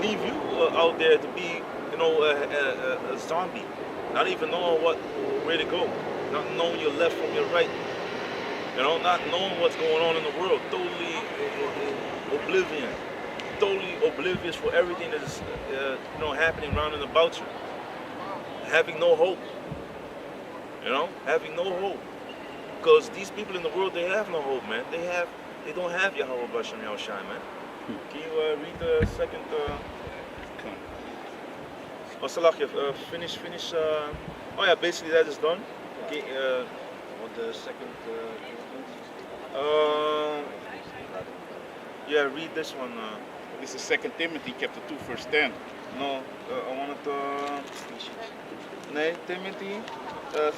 leave you out there to be, you know, a zombie, not even knowing where to go, not knowing your left from your right. You know, not knowing what's going on in the world, totally oblivion. Totally oblivious for everything that is, you know, happening around and about you. Having no hope. You know, having no hope. Because these people in the world, they have no hope, man. They don't have Yahweh Bashem Yahushai, man. Can you read the second? Oh, Salakh, finish. Oh yeah, basically that is done. Okay. What the second? Yeah, read this one. This is 2 Timothy chapter 2 verse 10. No, I wanted to. Nee, Timothy. 2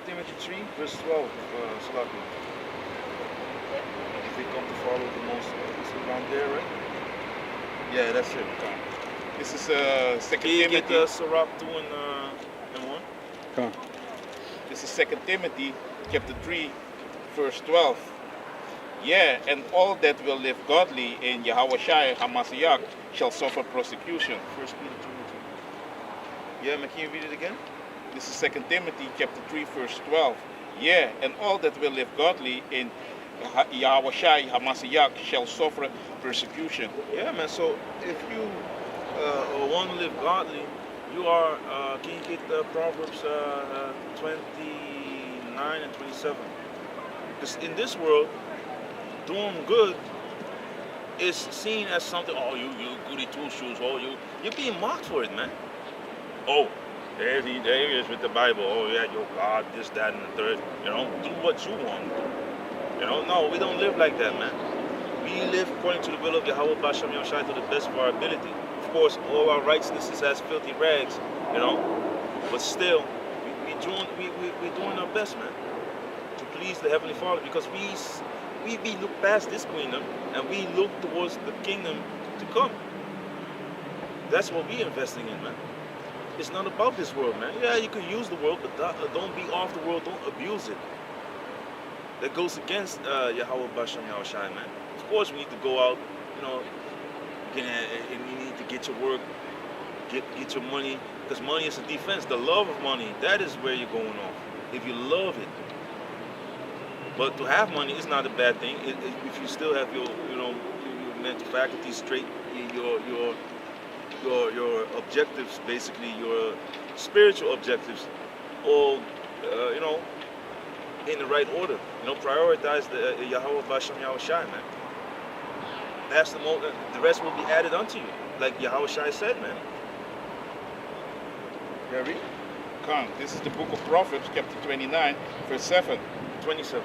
Timothy 3, verse 12. Salaki. If they come to follow the most, it's around there, right? Yeah, that's it. This is 2 Can you Timothy. get Sirach 2 and 1? Come. This is 2 Timothy chapter 3 verse 12. Yeah, and all that will live godly in Yahushua HaMashiach shall suffer persecution. 1 Peter 2. Yeah, man, can you read it again? This is 2 Timothy chapter 3 verse 12. Yeah, and all that will live godly in Yahushua HaMashiach shall suffer persecution. Yeah, man, so if you want to live godly, you are, can you get Proverbs 29 and 27? Because in this world, doing good is seen as something, oh, you goody two shoes, oh, you're being mocked for it, man. Oh, there he is with the Bible, oh yeah, your God, this, that, and the third, you know, do what you want to do. You know, no, we don't live like that, man. We live according to the will of Yahweh Bashem Yahushai to the best of our ability. Of course, all our righteousness is as filthy rags, you know, but still, we're doing our best, man, to please the Heavenly Father, because we look past this kingdom and we look towards the kingdom to come. That's what we're investing in, man. It's not about this world, man. Yeah, you can use the world, but don't be off the world. Don't abuse it. That goes against Yahweh Basham Yahushai, man. Of course, we need to go out, you know, and you need to get your work, get your money, because money is a defense. The love of money, that is where you're going off. If you love it. But to have money is not a bad thing. If you still have your, you know, your mental faculties straight, your objectives, basically your spiritual objectives, all, you know, in the right order. You know, prioritize the Yahweh Basham Yahushai, man. That's the rest will be added unto you, like Yahushai said, man. Gary? Come, this is the book of Proverbs, chapter 29, verse 7. 27.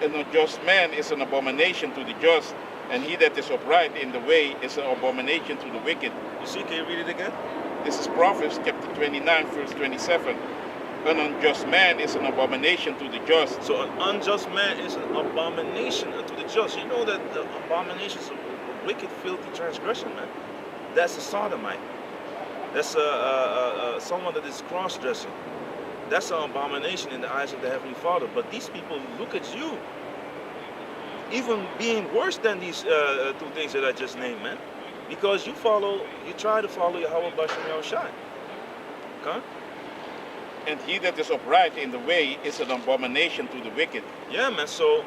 An unjust man is an abomination to the just, and he that is upright in the way is an abomination to the wicked. You see, can you read it again? This is Proverbs chapter 29, verse 27. An unjust man is an abomination to the just. So an unjust man is an abomination unto the just. You know that the abomination is a wicked, filthy transgression, man. That's a sodomite. That's someone that is cross-dressing. That's an abomination in the eyes of the Heavenly Father. But these people look at you, even being worse than these two things that I just named, man. Because you try to follow Yahweh Basham Yahushai. Okay? And he that is upright in the way is an abomination to the wicked. Yeah, man. So,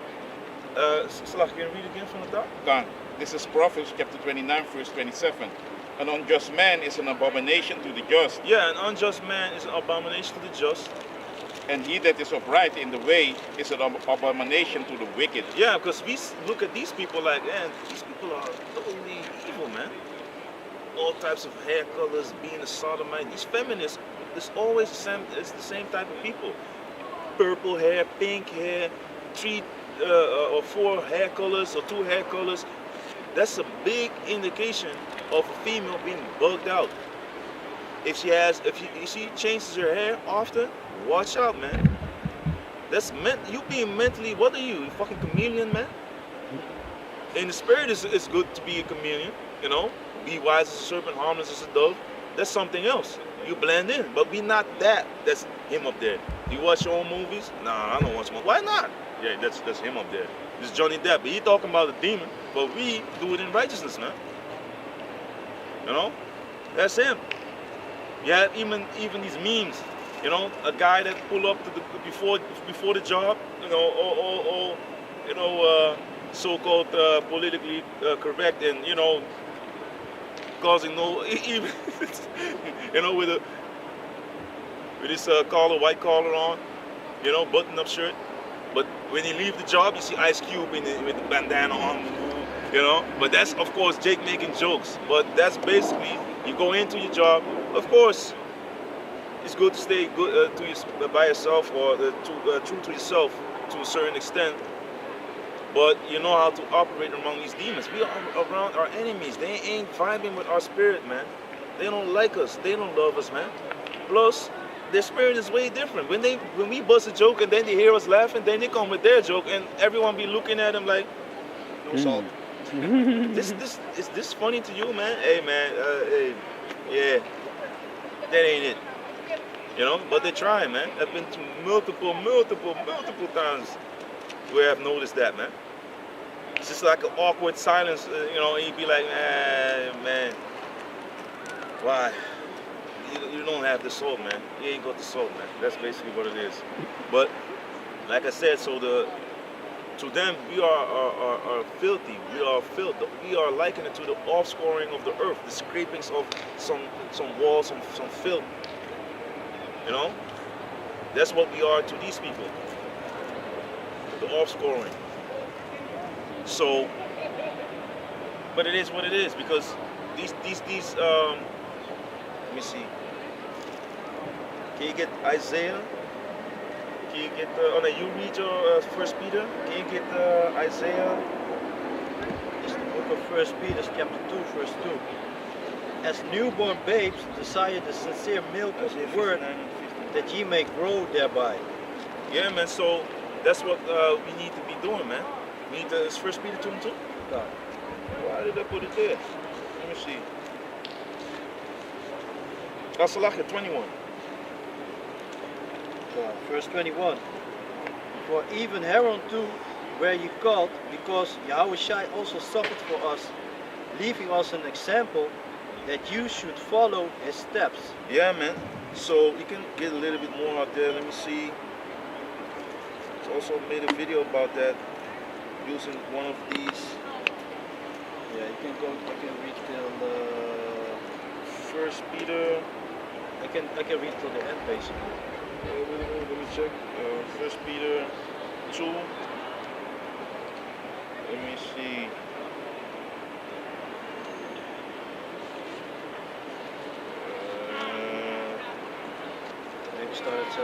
Salah, can you read again from the top? Gone. This is Proverbs chapter 29, verse 27. An unjust man is an abomination to the just. Yeah, an unjust man is an abomination to the just. And he that is upright in the way is an abomination to the wicked. Yeah, because we look at these people like, man, these people are totally evil, man. All types of hair colors, being a sodomite. These feminists, it's always the same type of people. Purple hair, pink hair, 3 or 4 hair colors or 2 hair colors. That's a big indication of a female being bugged out. If she changes her hair often, watch out, man. That's you being mentally, what are you? You fucking chameleon, man? In the spirit, it's good to be a chameleon, you know? Be wise as a serpent, harmless as a dove. That's something else. You blend in, but we not that. That's him up there. Do you watch your own movies? Nah, I don't watch movies. Why not? Yeah, that's him up there. This is Johnny Depp. But he talking about a demon, but we do it in righteousness, man. You know? That's him. Yeah, even these memes. You know, a guy that pull up to the before the job, you know, or you know, so-called politically correct, and you know, causing no even you know, with his white collar on, you know, button-up shirt. But when he leave the job, you see Ice Cube with the bandana on, you know. But that's of course Jake making jokes. But that's basically you go into your job. Of course, it's good to stay good by yourself or true to yourself to a certain extent. But you know how to operate among these demons. We are around our enemies. They ain't vibing with our spirit, man. They don't like us. They don't love us, man. Plus, their spirit is way different. When we bust a joke and then they hear us laughing, then they come with their joke and everyone be looking at them like, no salt. Is this funny to you, man? Hey, man. Hey, yeah, that ain't it. You know, but they try, man. I've been to multiple times where I've noticed that, man. It's just like an awkward silence, you know, and you'd be like, man, why? You don't have the salt, man. You ain't got the salt, man. That's basically what it is. But, like I said, so to them, we are filthy. We are filth. We are likened to the offscoring of the earth, the scrapings of some walls, some filth. You know? That's what we are to these people. The offscoring. So, but it is what it is, because these let me see. Can you get Isaiah? Can you get you read your 1 Peter? Can you get Isaiah? It's the book of 1 Peter, chapter 2, verse 2. As newborn babes desire the sincere milk of the word, that ye may grow thereby. Yeah, man. So that's what we need to be doing, man. We need to. Is 1 Peter 2 and 2? God. Why did I put it there? Let me see. Salahia 21. Verse 21. For even hereon too were ye called, because Yahushua also suffered for us, leaving us an example that you should follow his steps. Yeah, man. So you can get a little bit more out there. Let me see. It's also made a video about that using one of these. Yeah, you can go. I can read till First Peter. I can read till the end basically. Let me check. First Peter 2. Let me see. Maybe start at 17.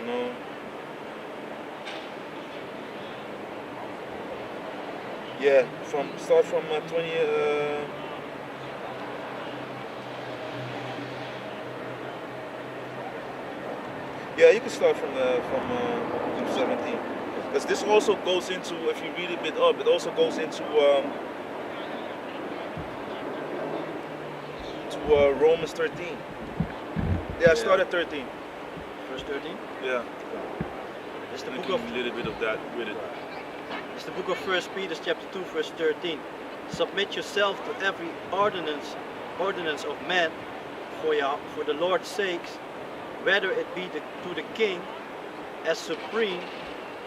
No. Yeah, start from 20. Yeah, you can start from 17, because this also goes into, if you read a bit up, it also goes into Romans 13. Yeah, start at 13. Verse 13. Yeah. It's the And book do of a little bit of that with it. It's the book of 1 Peter chapter 2 verse 13. Submit yourself to every ordinance of man for the Lord's sakes, whether it be to the king as supreme,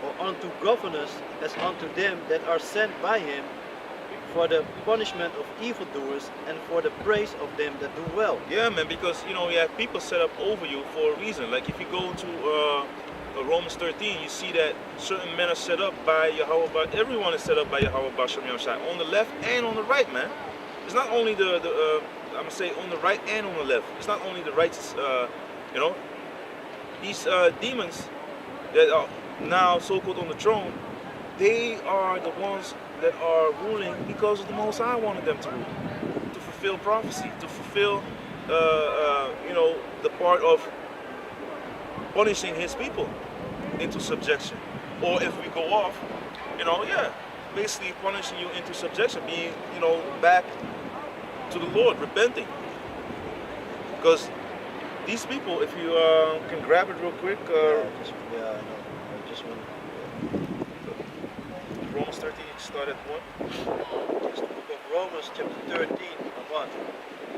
or unto governors as unto them that are sent by him, for the punishment of evildoers and for the praise of them that do well. Yeah, man, because you have people set up over you for a reason. Like if you go to Romans 13, you see that certain men are set up by Yahweh. Everyone is set up by Yahweh Bashem Yahushai, on the left and on the right, man. It's not only I'm gonna say on the right and on the left. It's not only the righteous, these demons that are now so-called on the throne. They are the ones that are ruling because of the Most High wanted them to rule, to fulfill prophecy, to fulfill, the part of punishing His people into subjection. Or if we go off, basically punishing you into subjection, being, back to the Lord, repenting. Because these people, if you can grab it real quick. I know. I just want. Romans 13, start at 1. It's the book of Romans chapter 13 and 1.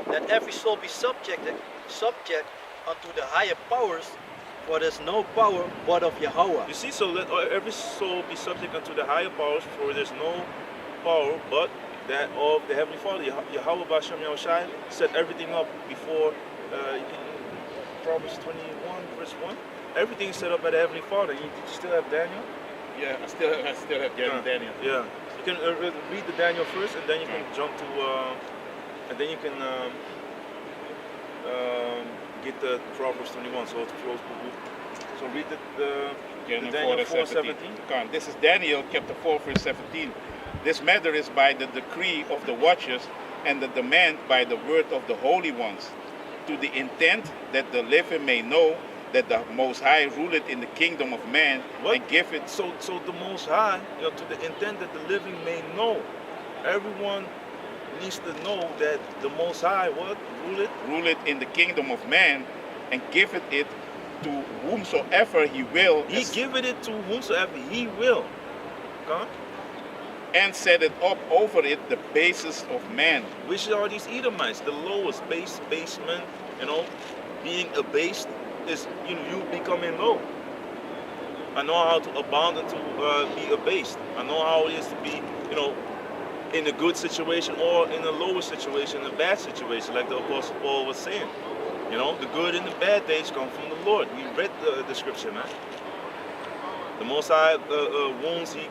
Let every soul be subject unto the higher powers, for there's no power but of Yahweh. You see, so let every soul be subject unto the higher powers, for there's no power but that of the Heavenly Father. Yahweh Bashem Yahushai set everything up before, Proverbs 21 verse 1. Everything is set up by the Heavenly Father. You still have Daniel? Yeah, I still have Daniel. Yeah, you can read the Daniel first, and then you can jump to, and then you can get the Proverbs 21. So it's close. So read the Daniel 4:17. This is Daniel chapter 4 verse 17. This matter is by the decree of the watchers and the demand by the word of the holy ones, to the intent that the living may know that the Most High ruleth in the kingdom of man, and give it. So the Most High, to the intent that the living may know. Everyone needs to know that the Most High, ruleth in the kingdom of man, and giveth it to whomsoever he will. He giveth it to whomsoever he will. Okay? And set it up over it the basis of man. Which are these Edomites, the lowest basement, being abased is you becoming low. I know how to abound and to be abased. I know how it is to be, in a good situation or in a lower situation, a bad situation, like the Apostle Paul was saying. The good and the bad days come from the Lord. We read the scripture, man. The Most High wounds, he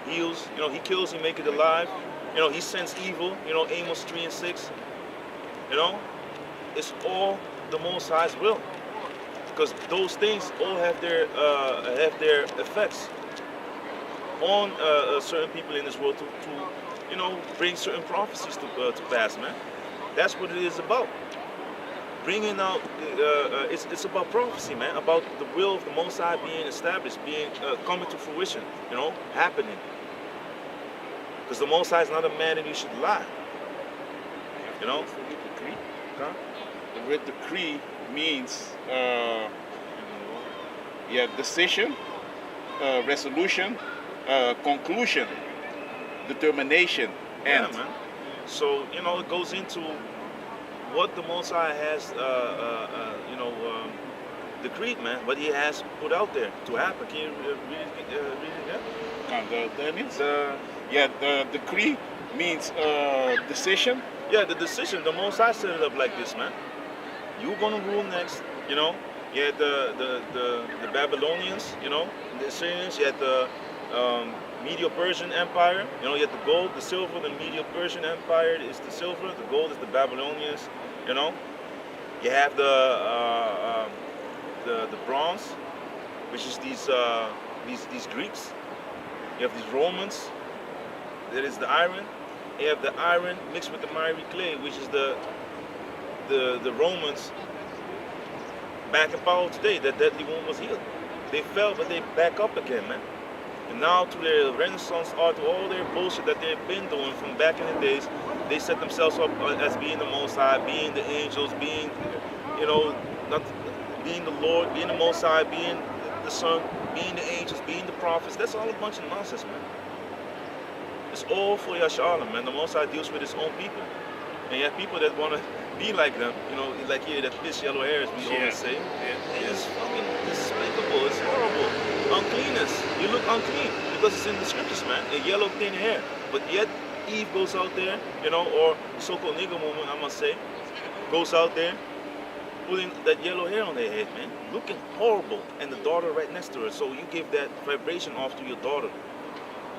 heals. He kills, he make it alive. He sends evil. Amos 3 and 6. It's all the Most High's will, because those things all have their effects on certain people in this world to bring certain prophecies to pass, man. That's what it is about. Bringing out, it's about prophecy, man. About the will of the Most High being established, being coming to fruition, happening. Because the Most High is not a man that you should lie. You know? Decree. Huh? The word decree means decision, resolution, conclusion, determination, Yeah, end. man. So, you know, it goes into what the Most High has, decreed, man. What He has put out there to happen. Can you read it again? And that means, the decree means decision. Yeah, the decision. The Most High set it up like this, man. You're gonna rule next. You know. You had the Babylonians. You know, the Assyrians. You had the Medo-Persian Empire. You know, you had the gold, the silver. The Medo-Persian Empire is the silver. The gold is the Babylonians. You know. You have the bronze, which is these Greeks. You have these Romans. There is the iron. You have the iron mixed with the miry clay, which is the Romans back in power today. That deadly wound was healed. They fell, but they back up again, man. And now to their Renaissance art, to all their bullshit that they've been doing from back in the days, they set themselves up as being the Most High, being the angels, being, you know, not being the Lord, being the Most High, being the Son, being the angels, being the prophets. That's all a bunch of nonsense, man. It's all for Yasharala, man. The Most High deals with His own people. And you have people that want to be like them, you know, like here, that fish yellow hair, as we always say. And it's fucking despicable. It's horrible. Uncleanness. You look unclean because it's in the scriptures, man. A yellow thin hair. But yet Eve goes out there, you know, or so-called nigger woman, I must say, goes out there, putting that yellow hair on their head, man. Looking horrible. And the daughter right next to her. So you give that vibration off to your daughter.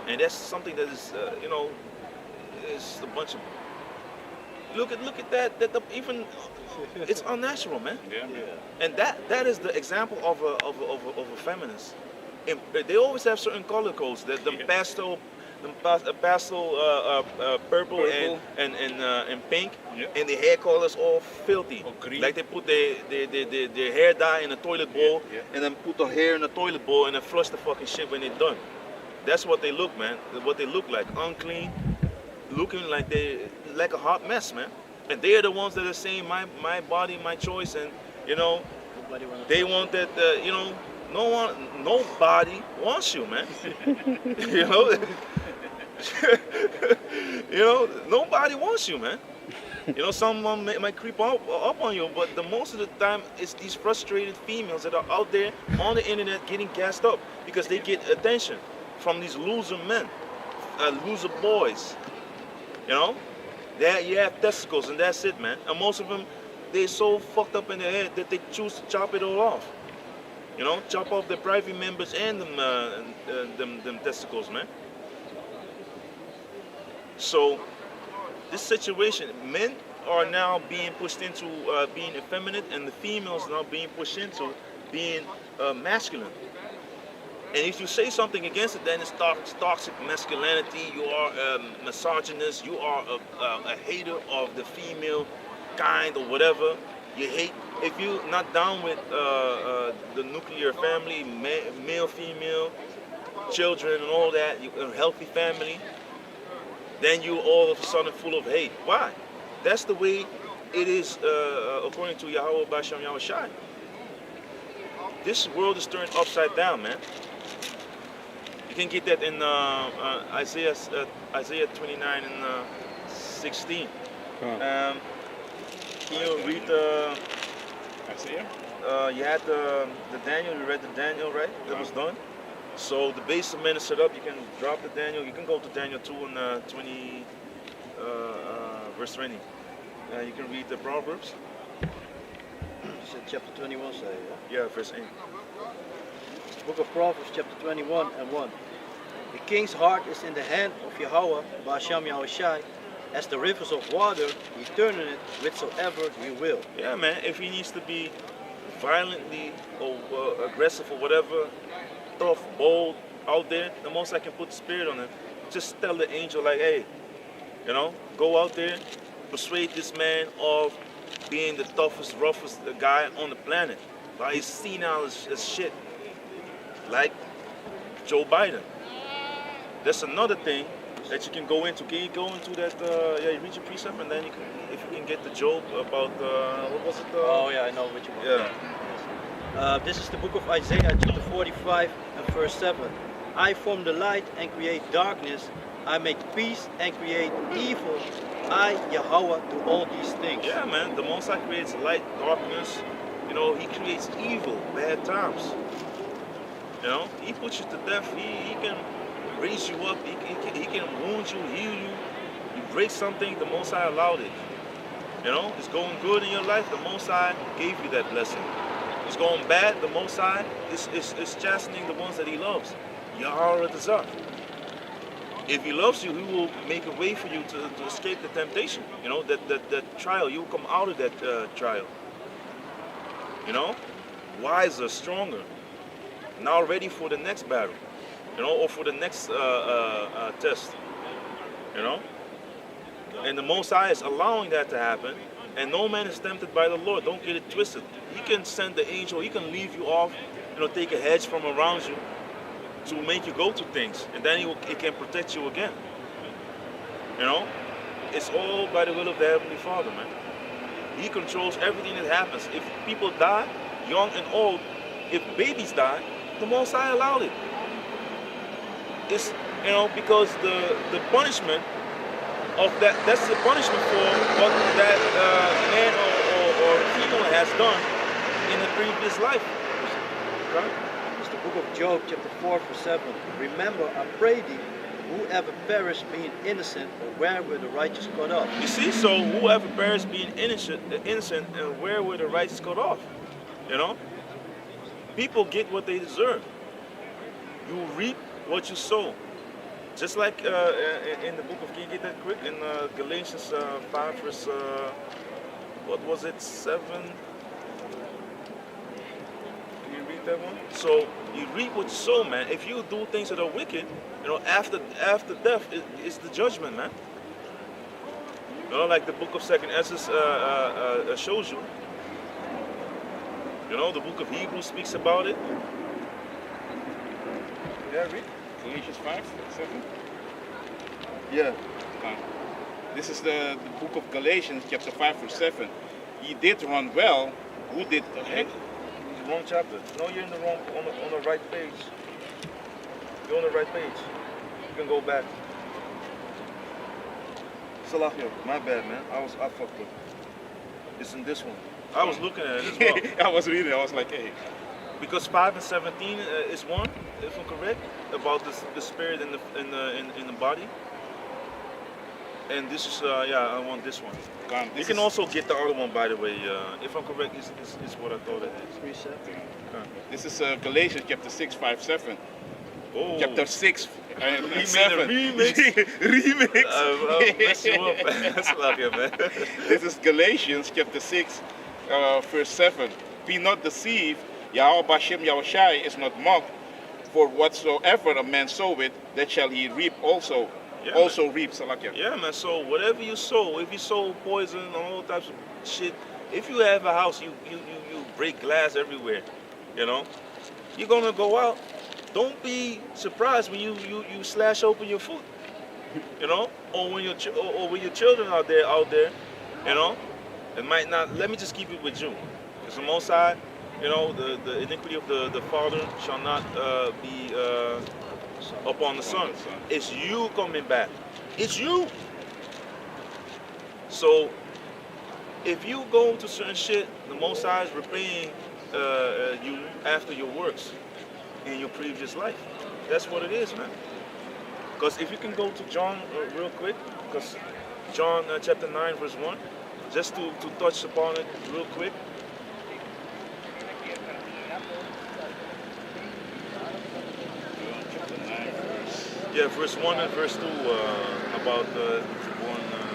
And that's something that is, is a bunch of. Look at that. Even it's unnatural, man. Yeah. And that is the example of a feminist. And they always have certain color codes. That the pastel, purple and pink, and the hair colors all filthy. Or green. Like they put their hair dye in a toilet bowl, and then put the hair in the toilet bowl, and then flush the fucking shit when they're done. That's what they look, man. What they look like, unclean, looking like they like a hot mess, man. And they're the ones that are saying my body, my choice, and you know, they want that. You know, nobody wants you, man. You know, you know, nobody wants you, man. You know, someone might creep up on you, but the most of the time, it's these frustrated females that are out there on the internet getting gassed up because they get attention from these loser men, loser boys. You know, you have testicles and that's it, man. And most of them, they're so fucked up in their head that they choose to chop it all off. You know, chop off their private members and them testicles, man. So this situation, men are now being pushed into being effeminate, and the females are now being pushed into being masculine. And if you say something against it, then it's toxic masculinity. You are a misogynist. You are a hater of the female kind or whatever. You hate. If you're not down with the nuclear family, male, female, children, and all that, a healthy family, then you're all of a sudden full of hate. Why? That's the way it is according to Yahweh Basham Yahushai. This world is turned upside down, man. You can get that in Isaiah 29 and 16. Can you read Isaiah? You had the Daniel, you read the Daniel, right? That was done. So the base of men is set up. You can drop the Daniel. You can go to Daniel 2 and 20, verse 20. You can read the Proverbs. You said chapter 21, say, Yeah, verse 8. Book of Proverbs, chapter 21 and 1. The king's heart is in the hand of Yahweh, Basham Yahushai, as the rivers of water, he turneth it whithersoever he will. Yeah, man. If he needs to be violently or aggressive or whatever, tough, bold out there, the most I can put the spirit on him. Just tell the angel, like, hey, you know, go out there, persuade this man of being the toughest, roughest guy on the planet. But he's senile as shit. Like Joe Biden. That's another thing that you can go into. Can you go into that? Yeah, you read your precept, and then you can, if you can get the Job about what was it? Oh yeah, I know which one. Yeah. This is the book of Isaiah, chapter 45 and verse 7. I form the light and create darkness. I make peace and create evil. I, Yahweh, do all these things. Yeah, man. The Most High creates light, darkness. You know, He creates evil, bad times. You know, He puts you to death. He can raise you up. He can wound you, heal you. You break something, the Most High allowed it. You know, it's going good in your life, the Most High gave you that blessing. It's going bad, the Most High is chastening the ones that He loves. Yahweh Dutch. If He loves you, He will make a way for you to escape the temptation. You know, that trial, you will come out of that trial. You know, wiser, stronger. Now ready for the next battle. You know, or for the next test. You know? And the Most High is allowing that to happen. And no man is tempted by the Lord. Don't get it twisted. He can send the angel. He can leave you off. You know, take a hedge from around you to make you go to things. And then He can protect you again. You know? It's all by the will of the Heavenly Father, man. He controls everything that happens. If people die, young and old, if babies die, the Most High allowed it. It's, you know, because the punishment of that's the punishment for what that man or female has done in a previous life. Okay? It's the book of Job, chapter 4, verse 7. Remember, I pray thee, whoever perished being innocent, or where were the righteous cut off? You see, so whoever perished being innocent, and where were the righteous cut off? You know? People get what they deserve. You reap what you sow. Just like in the book of, can you get that quick? In Galatians 5 verse, what was it, 7? Can you read that one? So you reap what you sow, man. If you do things that are wicked, you know, after death, it's the judgment, man. You know, like the book of 2nd Esdras shows you. You know, the book of Hebrews speaks about it. Yeah, read. Galatians 5, 7. Yeah. This is the book of Galatians, chapter 5, verse 7. Ye did run well. Who did the heck? Wrong chapter. No, you're in the wrong, on the right page. You're on the right page. You can go back. Salahio, my bad, man. I fucked up. It's in this one. I was looking at it as well. I was reading. I was like, hey. Because 5 and 17 is one, if I'm correct, about the spirit in the body. And this is yeah, I want this one. You can also get the other one, by the way. If I'm correct, is what I thought it is. This is Galatians chapter 6, 5, 7. Oh. Chapter 6 and He 7. made a remix. Remix. I'll mess you up. That's lucky, man. This is Galatians chapter 6, verse 7. Be not deceived. Yahweh Bashem Yahushai is not mocked, for whatsoever a man soweth, that shall he reap also. Yeah, also reap, Salakia. Yeah, man. So whatever you sow, if you sow poison and all types of shit, if you have a house, you break glass everywhere, you know, you're gonna go out. Don't be surprised when you slash open your foot, you know, or when your children are out there, you know. It might not. Let me just keep it with you, because the Most High, you know, the iniquity of the father shall not be upon the son. It's you coming back. It's you. So if you go to certain shit, the Most High is repaying you after your works in your previous life. That's what it is, man. Because if you can go to John real quick, because John chapter 9 verse 1, just to touch upon it real quick. Yeah, verse 1 and verse 2 about the born blind.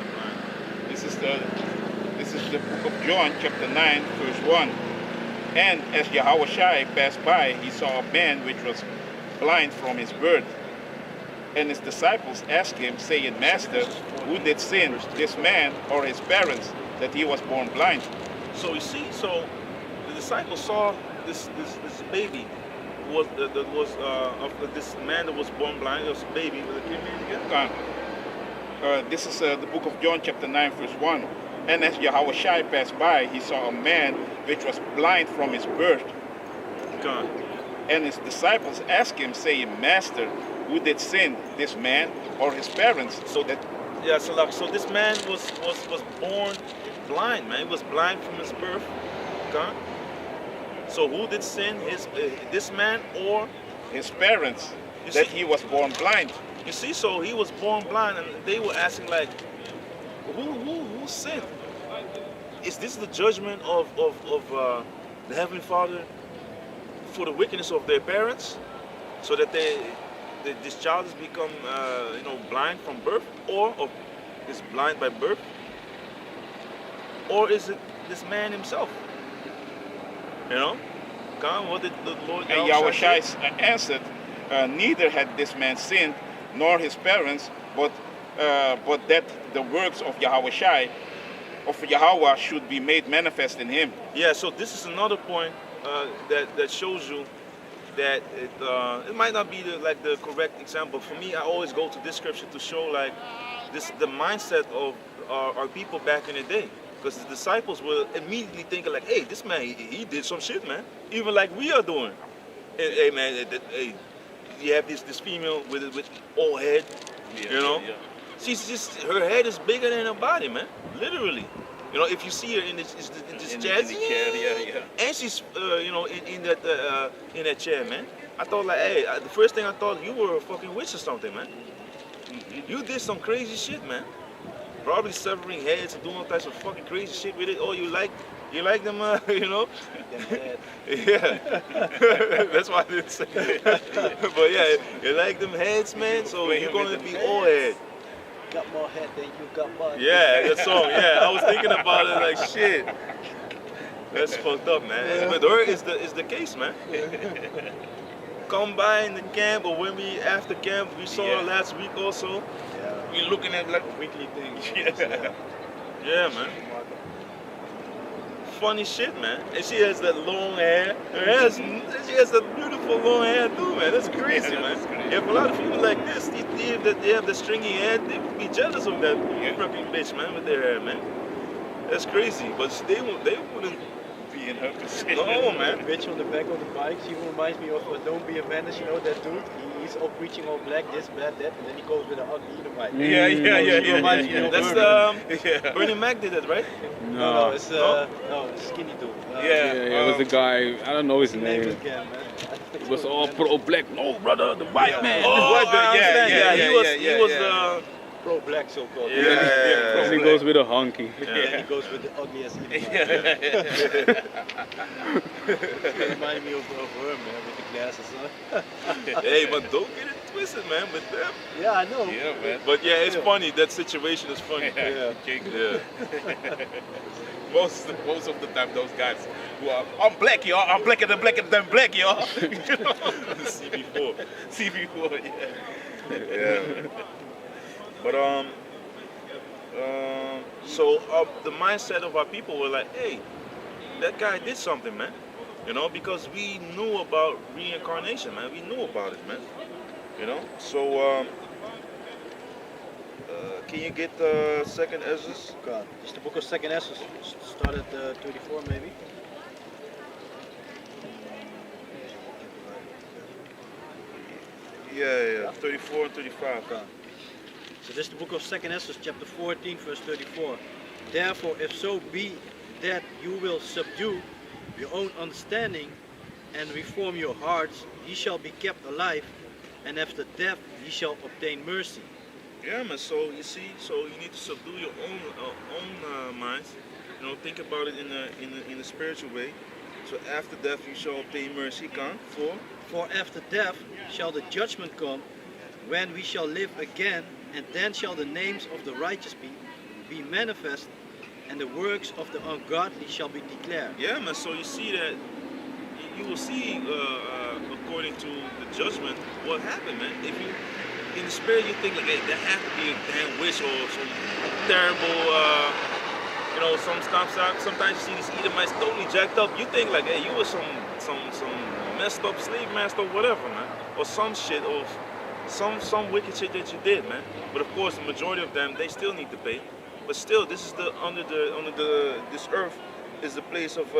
This is the book of John, chapter 9, verse 1. And as Yahushai passed by, he saw a man which was blind from his birth. And his disciples asked him, saying, Master, who did sin, this man or his parents, that he was born blind? So you see, so the disciples saw this baby was of this man that was born blind. It was a baby. Give me it again. This is the book of John, chapter 9, verse 1. And as Yahushua passed by, he saw a man which was blind from his birth. God. And his disciples asked him, saying, Master, who did sin, this man or his parents? So that, yeah, so this man was born blind, man. He was blind from his birth. Okay? So who did sin? This man or his parents? You that see? He was born blind. You see, so he was born blind, and they were asking like, who sinned? Is this the judgment of the Heavenly Father for the wickedness of their parents, so that this child has become blind from birth, or is blind by birth, or is it this man himself? You know, God, what did the Lord? And Yahushua answered, neither had this man sinned nor his parents, but that the works of Yahushua, of Yahweh, should be made manifest in him. Yeah. So this is another point that shows you that it might not be the correct example. For me, I always go to this scripture to show like the mindset of our people back in the day, because the disciples were immediately thinking like, hey, this man, he did some shit, man, even like we are doing. Hey man, hey, you have this female with all head, you know. Yeah. She's just, her head is bigger than her body, man, literally. You know, if you see her in this chair, yeah. And she's in that chair, man. I thought like, hey, the first thing I thought, you were a fucking witch or something, man. You did some crazy shit, man. Probably severing heads and doing all types of fucking crazy shit with it. Oh, you like them, you know? Yeah. That's why I didn't say it. But yeah, you like them heads, man. So you're gonna be all head. Got more head than you got body. Yeah, that song. Yeah, I was thinking about it like shit. That's fucked up, man. Yeah. But her is the case, man. Come by in the camp, or when we after camp, we saw her last week also. Yeah. We're looking at like weekly things. Yeah, man. Funny shit, man. And she has that long hair. She has that beautiful long hair too, man. That's crazy, man. Yeah, for a lot of people like this, they have the stringy hair, they would be jealous of that fucking bitch, man, with their hair, man. That's crazy, but they wouldn't be in her position. No, man. Bitch on the back of the bike, she reminds me of Don't Be a Menace, you know that dude? He's all preaching all black, this, black, that, and then he goes with an ugly Edomite. Yeah. That's Bernie Mac did it, right? No, it's skinny dude. It was the guy, I don't know his name. Again, man. It was all pro-black. No, brother, the white man. He was pro-black, so-called. Yeah. And he goes with a honky. Yeah, he goes with the ugliest Edomite. Remind me of her, man, with the glasses, huh? Hey, but don't get it twisted, man, with them. Yeah, I know. Yeah, man. But yeah, it's funny. That situation is funny. Yeah. Most of the time, those guys who are, I'm black, y'all. I'm blacker than black, y'all. CB4, yeah. But so the mindset of our people were like, hey, that guy did something, man. You know, because we knew about reincarnation, man. We knew about it, man. You know, so can you get second Ezra? God, it's the book of Second Ezra. Start at 34, maybe. Yeah, 34 and 35. God. So this is the book of Second Ezra, chapter 14, verse 34. Therefore, if so be that you will subdue your own understanding and reform your hearts, ye shall be kept alive, and after death ye shall obtain mercy. Yeah, man. So you see, so you need to subdue your own minds. You know, think about it in a spiritual way. So after death you shall obtain mercy. Come. For after death shall the judgment come, when we shall live again, and then shall the names of the righteous be manifest, and the works of the ungodly shall be declared. Yeah, man. So you see that you will see according to the judgment what happened, man. If you in the spirit you think like, hey, that had to be a damn witch or some terrible, you know, sometimes you see these Edomites totally jacked up. You think like, hey, you were some messed up slave master or whatever, man, or some shit, or some wicked shit that you did, man. But of course, the majority of them, they still need to pay. But still, this is this earth is the place of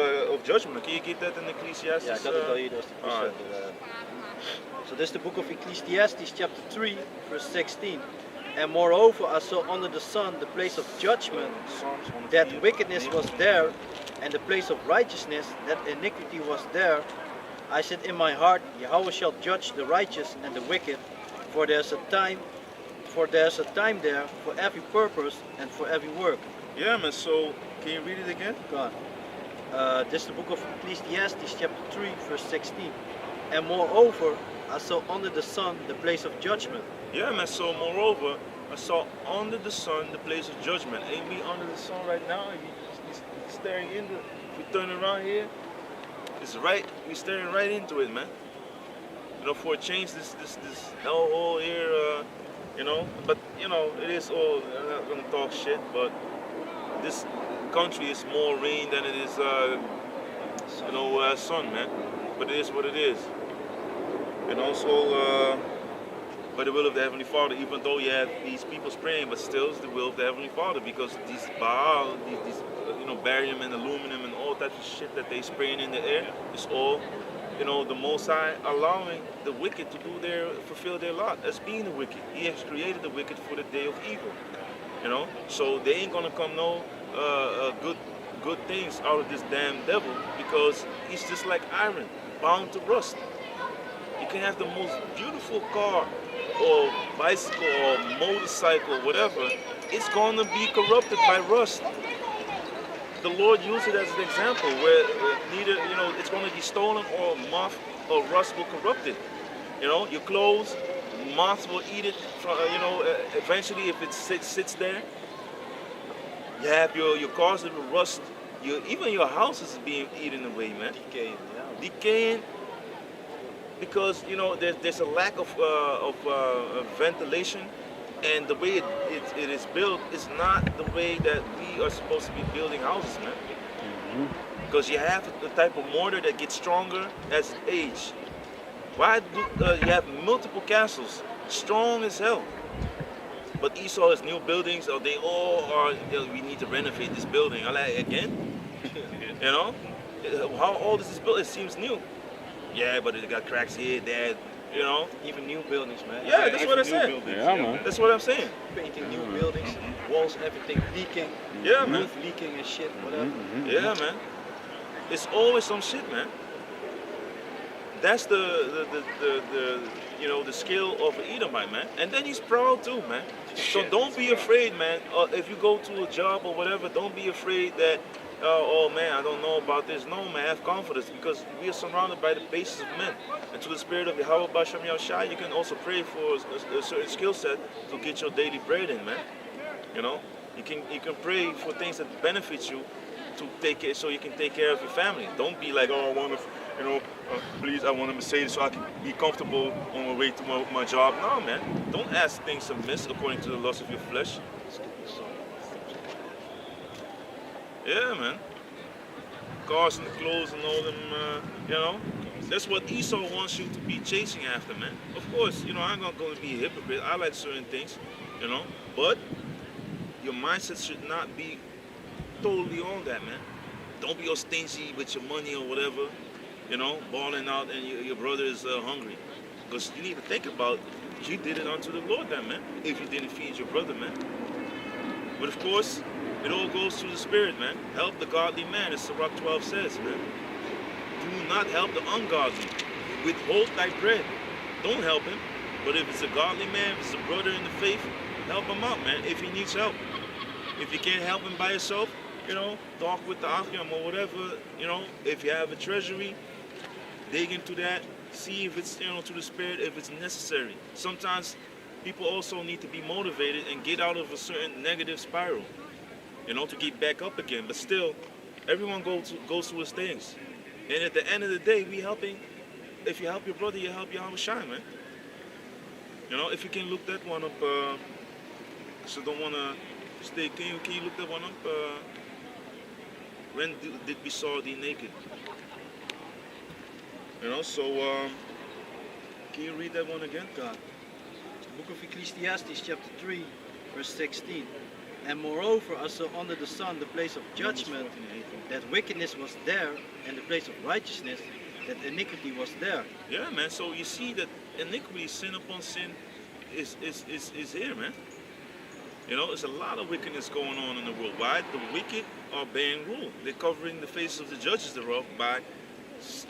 judgment. Can you get that in Ecclesiastes? Ja, ik had het al hier, dat is de alright. So this is the book of Ecclesiastes, chapter 3, verse 16. And moreover, I saw under the sun the place of judgment, Psalms 104. that wickedness was there, and the place of righteousness, that iniquity was there. I said in my heart, Yahweh shall judge the righteous and the wicked, for there's a time there for every purpose and for every work. Yeah, man. So can you read it again? God. This is the book of Ecclesiastes, chapter 3, verse 16. And moreover, I saw under the sun the place of judgment. Yeah, man. So moreover, I saw under the sun the place of judgment. Ain't we under the sun right now? He's staring into. If we turn around here, it's right. We staring right into it, man. You know, for a change, this hellhole here. You know, but you know, it is all. I'm not gonna talk shit, but this country is more rain than it is, sun, man. But it is what it is. And also, by the will of the Heavenly Father, even though you have these people praying, but still it's the will of the Heavenly Father, because these Baal, these barium and aluminum and all types of shit that they spraying in the air, is all, the Most High allowing the wicked to fulfill their lot as being the wicked. He has created the wicked for the day of evil, So they ain't gonna come good things out of this damn devil, because he's just like iron, bound to rust. You can have the most beautiful car or bicycle or motorcycle, whatever, it's gonna be corrupted by rust. The Lord used it as an example where neither, it's gonna be stolen or moth or rust will corrupt it. Your clothes, moths will eat it. Eventually, if it sits there, you have your cars that will rust. Even your house is being eaten away, man. Decaying. Because there's a lack of ventilation, and the way it is built is not the way that we are supposed to be building houses, man. Because you have the type of mortar that gets stronger as it ages. Why do you have multiple castles, strong as hell? But Esau has new buildings, or they all are. We need to renovate this building. I'm like, again, how old is this building? It seems new. Yeah, but it got cracks here, there, Even new buildings, man. Yeah, that's what I said. Yeah, man. That's what I'm saying. Painting new buildings, walls, everything leaking. Yeah, man. Roof leaking and shit, whatever. Yeah, man. It's always some shit, man. That's the skill of an Edomite, man. And then he's proud too, man. So don't be afraid, man. If you go to a job or whatever, don't be afraid that, oh man, I don't know about this. No, man, have confidence, because we are surrounded by the basis of men. And to the spirit of Yahweh Bashem Yahushai, you can also pray for a certain skill set to get your daily bread in, man. You can pray for things that benefit you to take care, so you can take care of your family. Don't be like, oh, I want to, please, I want a Mercedes so I can be comfortable on my way to my job. No, man, don't ask things amiss according to the lust of your flesh. Yeah, man. Cars and the clothes and all them, That's what Esau wants you to be chasing after, man. Of course, I'm not going to be a hypocrite. I like certain things, But your mindset should not be totally on that, man. Don't be all stingy with your money or whatever, balling out and your brother is hungry. Because you need to think about, you did it unto the Lord then, man, if you didn't feed your brother, man. But of course, it all goes through the Spirit, man. Help the godly man, as Sirach 12 says, man. Do not help the ungodly. Withhold thy bread. Don't help him. But if it's a godly man, if it's a brother in the faith, help him out, man, if he needs help. If you can't help him by yourself, talk with the Achiam or whatever, if you have a treasury, dig into that, see if it's, to the Spirit, if it's necessary. Sometimes people also need to be motivated and get out of a certain negative spiral, to get back up again. But still, everyone goes through his things. And at the end of the day, if you help your brother, you help Yahweh Shai, man. If you can look that one up, so don't want to stay, can you look that one up? When did we saw thee naked? So, can you read that one again? God. Book of Ecclesiastes, chapter 3, verse 16. And moreover, I saw under the sun the place of judgment, that wickedness was there, and the place of righteousness, that iniquity was there. Yeah, man. So you see that iniquity, sin upon sin, is here, man. You know, there's a lot of wickedness going on in the world. Why? The wicked are being ruled. They're covering the faces of the judges thereof by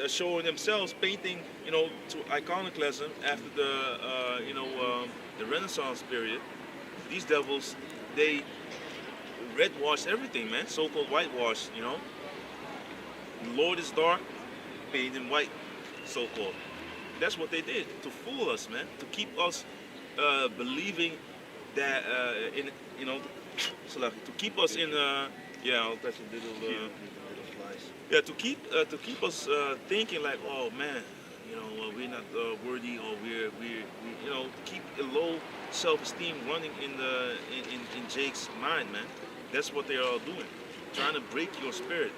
showing themselves, painting, you know, to iconoclasm after the, the Renaissance period. These devils, they redwash everything, man. So-called whitewash, you know. The Lord is dark, painted in white, so-called. That's what they did, to fool us, man. To keep us believing that, to keep us in, I'll touch a little flies. Yeah, to keep us thinking like, oh man, you know, we're not worthy, or we're you know, to keep a low self-esteem running in Jake's mind, man. That's what they are all doing, trying to break your spirit,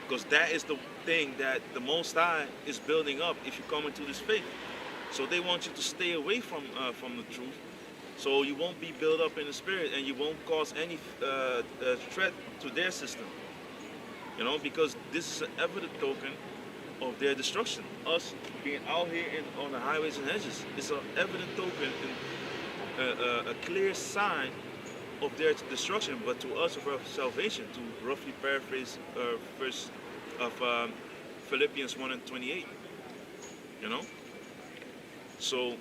because that is the thing that the Most High is building up if you come into this faith. So they want you to stay away from the truth, so you won't be built up in the spirit, and you won't cause any threat to their system. You know, because this is an evident token of their destruction. Us being out here on the highways and hedges is an evident token, and a clear sign of their destruction, but to us of our salvation, to roughly paraphrase verse of Philippians 1:28. You know? So,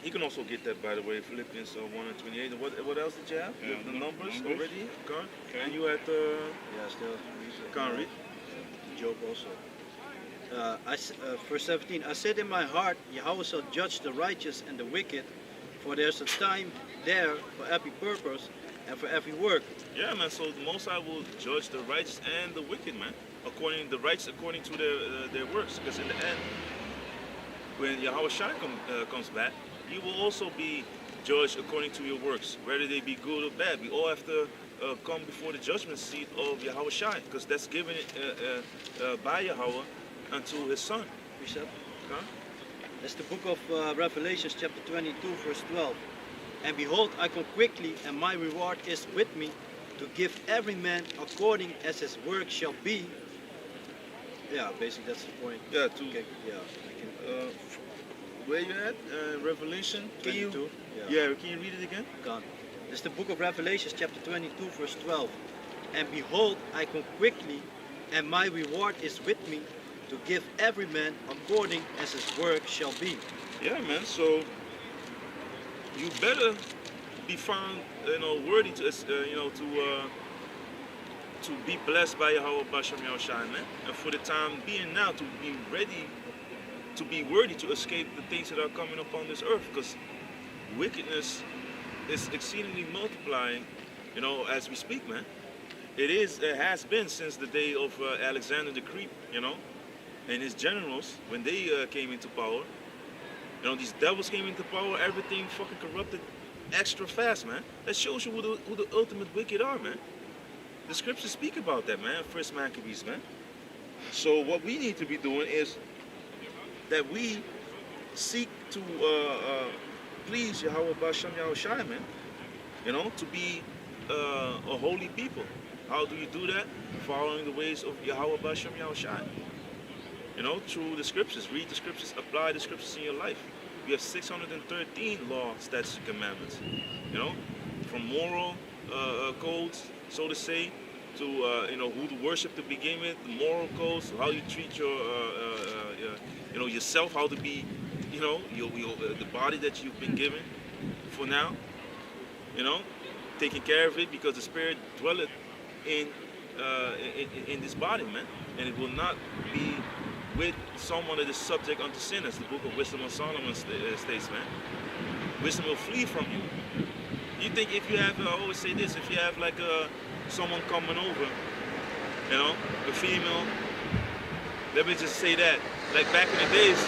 you can also get that, by the way, Philippians 1:28. And what else did you have? You have the numbers already? Con? And you had Yeah, still. Can't read. Job also. Verse 17. I said in my heart, Yahweh shall judge the righteous and the wicked, for there's a time there for every purpose and for every work. Yeah, man. So the Most High will judge the righteous and the wicked, man. According to their works. Because in the end, when Yahweh Shai comes back, you will also be judged according to your works, whether they be good or bad. We all have to come before the judgment seat of Yahweh Shai, because that's given by Yahweh unto his son. Precept. Huh? That's the book of Revelations, chapter 22, verse 12. And behold, I come quickly, and my reward is with me, to give every man according as his work shall be. Yeah, basically that's the point. Yeah, Okay, yeah. Where you at? Revelation 22. Yeah, can you read it again? Gone. This is the book of Revelations, chapter 22, verse 12. And behold, I come quickly, and my reward is with me, to give every man according as his work shall be. Yeah, man. So you better be found, worthy to, to be blessed by Yahweh Bashem Yahushai, man. And for the time being now, to be ready, to be worthy to escape the things that are coming upon this earth, because wickedness is exceedingly multiplying, as we speak, man. It has been since the day of Alexander the Great, and his generals, when they came into power. These devils came into power, everything fucking corrupted extra fast, man. That shows you who the ultimate wicked are, man. The scriptures speak about that, man. First Maccabees, man. So what we need to be doing is that we seek to please Yahweh Bashem Yahushai, man. To be a holy people. How do you do that? Following the ways of Yahweh Bashem Yahushai. Through the scriptures. Read the scriptures, apply the scriptures in your life. We have 613 law, statutes, and commandments. From moral codes, so to say, to who to worship to begin with, the moral codes, how you treat your yourself, how to be, the body that you've been given for now. Taking care of it, because the spirit dwelleth in this body, man, and it will not be with someone that is subject unto sin, as the book of Wisdom of Solomon states, man. Wisdom will flee from you. You think if you have, I always say this, if you have like someone coming over, a female, let me just say that, like back in the days,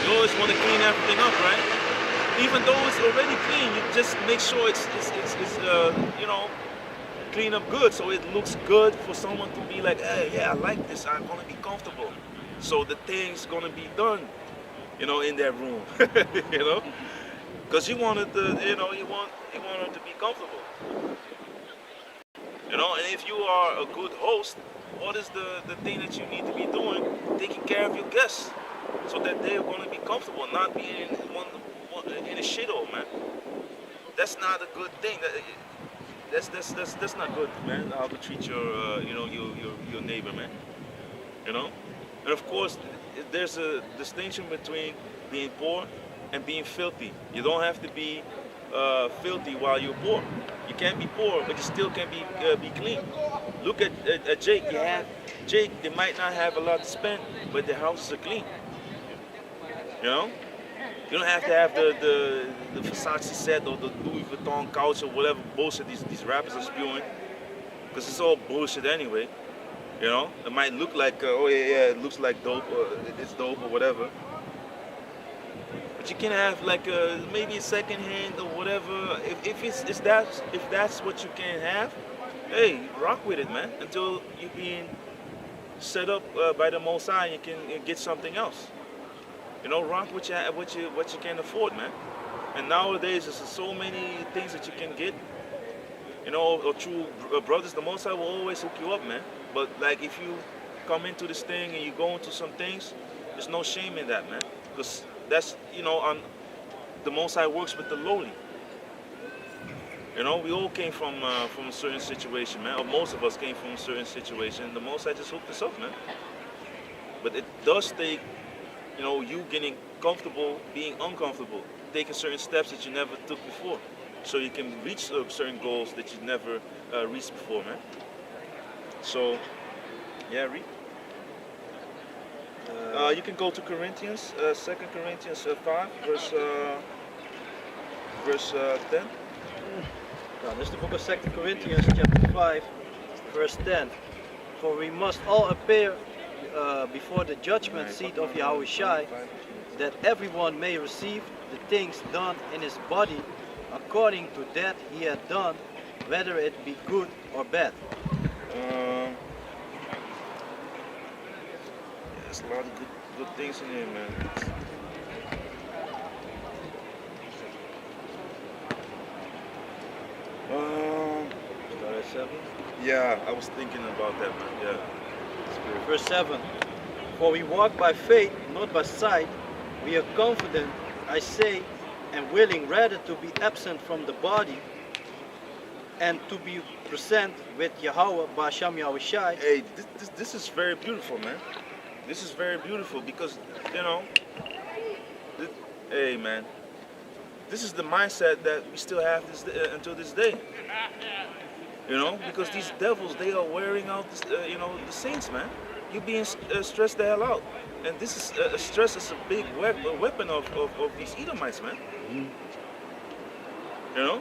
you always want to clean everything up, right? Even though it's already clean, you just make sure it's clean up good, so it looks good for someone to be like, hey, yeah, I like this, I'm gonna be comfortable. So the thing's gonna be done, in that room, because he wanted the, he wanted to be comfortable. And if you are a good host, what is the thing that you need to be doing? Taking care of your guests, so that they're going to be comfortable, not being in a shithole, man. That's not a good thing. That's not good, man. How to treat your your neighbor, man. And of course, there's a distinction between being poor and being filthy. You don't have to be filthy while you're poor. You can't be poor, but you still can be clean. Look at Jake. Jake. They might not have a lot to spend, but their houses are clean. You don't have to have the Versace set or the Louis Vuitton couch or whatever bullshit these rappers are spewing, because it's all bullshit anyway. It might look like it looks like dope, or it's dope or whatever. But you can have like maybe a second hand or whatever. If that's what you can have, hey, rock with it, man. Until you're being set up by the Most High, you can get something else. Rock what you can afford, man. And nowadays, there's so many things that you can get. Or true brothers, the Most High will always hook you up, man. But like if you come into this thing and you go into some things, there's no shame in that, man. Because that's on the Most High works with the lowly. We all came from a certain situation, man. Or most of us came from a certain situation. The Most High just hooked us up, man. But it does take you getting comfortable, being uncomfortable, taking certain steps that you never took before, so you can reach certain goals that you never reached before, man. So, yeah, read. You can go to Corinthians, 2 Corinthians 5, verse 10. This is the book of 2 Corinthians, chapter 5, verse 10. For we must all appear before the judgment seat of Yahushua, that everyone may receive the things done in his body according to that he had done, whether it be good or bad. There's a lot of good things in here, man. Start at 7. Yeah, I was thinking about that, man. Yeah. Verse 7. For we walk by faith, not by sight. We are confident, I say, and willing rather to be absent from the body and to be present with Yahweh Ba'asham Yahushai. Hey, this is very beautiful, man. This is very beautiful because, hey, man, this is the mindset that we still have until this day. Because these devils, they are wearing out, the saints, man. You're being stressed the hell out. And this is, stress is a big weapon of these Edomites, man. Mm-hmm.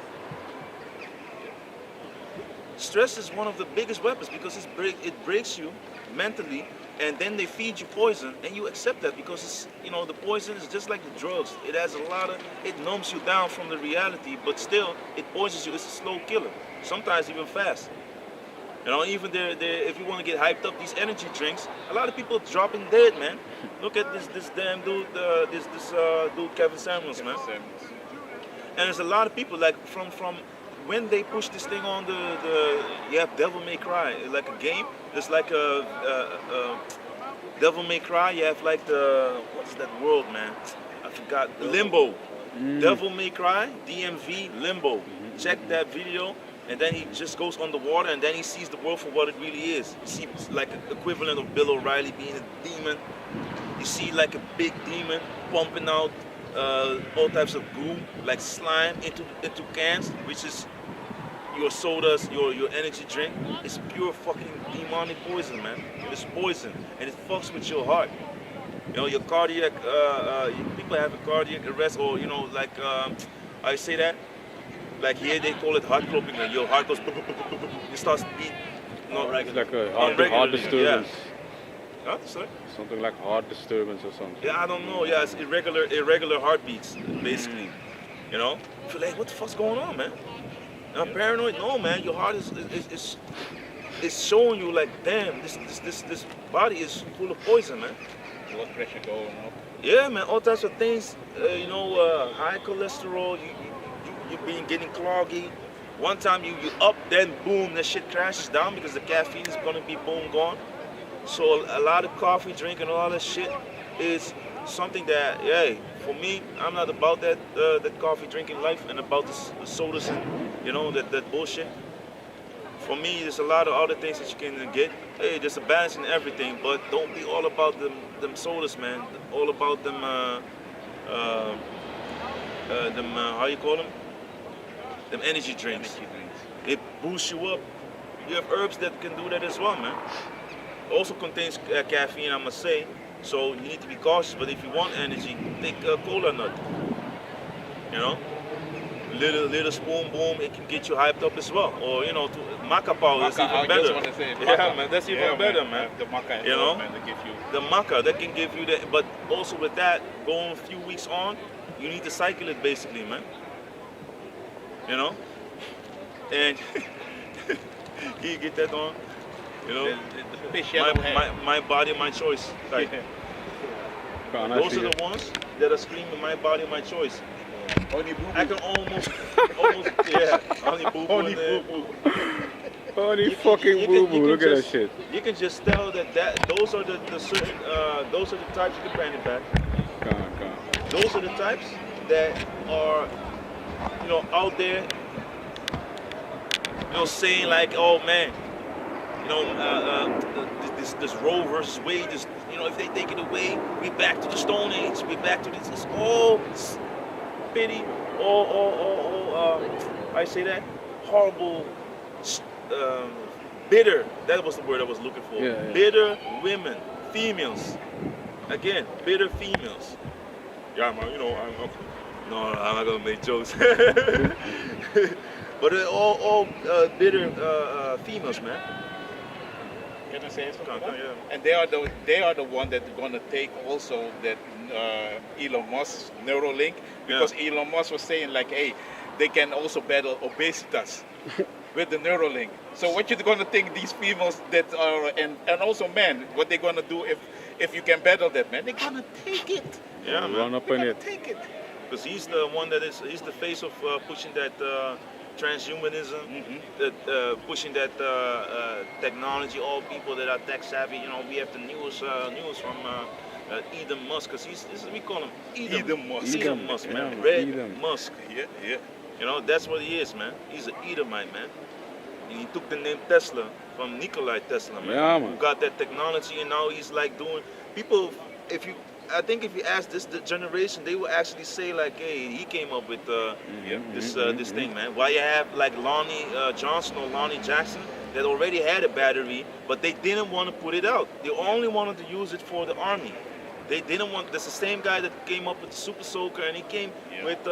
Stress is one of the biggest weapons because it breaks you mentally, and then they feed you poison, and you accept that because it's, the poison is just like the drugs. It has it numbs you down from the reality, but still, it poisons you. It's a slow killer, sometimes even fast. Even if you want to get hyped up, these energy drinks, a lot of people dropping dead, man. Look at this damn dude, this dude Kevin Samuels, man. And there's a lot of people like from when they push this thing on you have Devil May Cry, like a game. There's like a Devil May Cry. You have like what's that world, man? I forgot. Limbo. Devil May Cry, DMV, Limbo. Check that video. And then he just goes underwater, and then he sees the world for what it really is. You see like an equivalent of Bill O'Reilly being a demon. You see like a big demon pumping out all types of goo, like slime into cans, which is your sodas, your energy drink. It's pure fucking demonic poison, man. It's poison, and it fucks with your heart. Your cardiac, people have a cardiac arrest, or I say that. Like here they call it heart clopping, and your heart goes, it starts beat. It's like a heart disturbance. Yeah. Huh? Sorry? Something like heart disturbance or something. Yeah, I don't know. Yeah, it's irregular heartbeats, basically. You feel like, what the fuck's going on, man? I'm paranoid. No, man, your heart is showing you like, damn, this body is full of poison, man. blood pressure going up. Yeah, man, all types of things. High cholesterol. You being getting cloggy. One time you up, then boom, that shit crashes down because the caffeine is gonna be boom gone. So a lot of coffee drinking, all that shit is something that, yeah, for me, I'm not about that coffee drinking life and about the sodas and that bullshit. For me, there's a lot of other things that you can get. Hey, there's a balance in everything, but don't be all about them sodas, man. All about them how you call them? Them energy drinks. It boosts you up. You have herbs that can do that as well, man. Also contains caffeine, I must say. So you need to be cautious. But if you want energy, take a cola nut. You know, little spoon, boom, it can get you hyped up as well. Or maca powder is even better. Yeah, man, that's even better, man. The maca, man, they give you the maca that can give you that. But also with that, going a few weeks on, you need to cycle it basically, man. You know, and can you get that on? My body, my choice. Like, those are the ones that are screaming, my body, my choice. I can almost, yeah, honey boo boo. Honey fucking boo boo. Look at that shit. You can just tell that those are the certain, those are the types. You can brand it back. Those are the types that are, out there, saying like, oh man, this Roe versus Wade, if they take it away, we back to the Stone Age, we back to this. It's all pity, I say that, horrible, bitter. That was the word I was looking for. Yeah. Bitter women, females. Again, bitter females. Yeah, man. No, I'm not gonna make jokes. But they're all bitter females, man. Can I say something? Yeah. And they are the one that are gonna take also that Elon Musk's Neuralink, because Elon Musk was saying like, hey, they can also battle obesitas with the Neuralink. So what you gonna think these females that are and also men, what they gonna do if you can battle that, man? They're gonna take it. Yeah, man. Run up in it. Take it. Because he's the one he's the face of pushing that transhumanism, pushing that technology. All people that are tech savvy. We have the news from Elon Musk, because we call him Elon Musk. Elon Musk, man. Red Elon. Musk. Yeah. That's what he is, man. He's an Edomite, man. And he took the name Tesla from Nikola Tesla, man. Yeah, man. Who got that technology, and now he's like doing people. I think if you ask the generation, they will actually say like, hey, he came up with this thing, man. Why you have like Lonnie Johnson or Lonnie Jackson that already had a battery, but they didn't want to put it out. They only wanted to use it for the army. They didn't want. That's the same guy that came up with the Super Soaker, and he came with.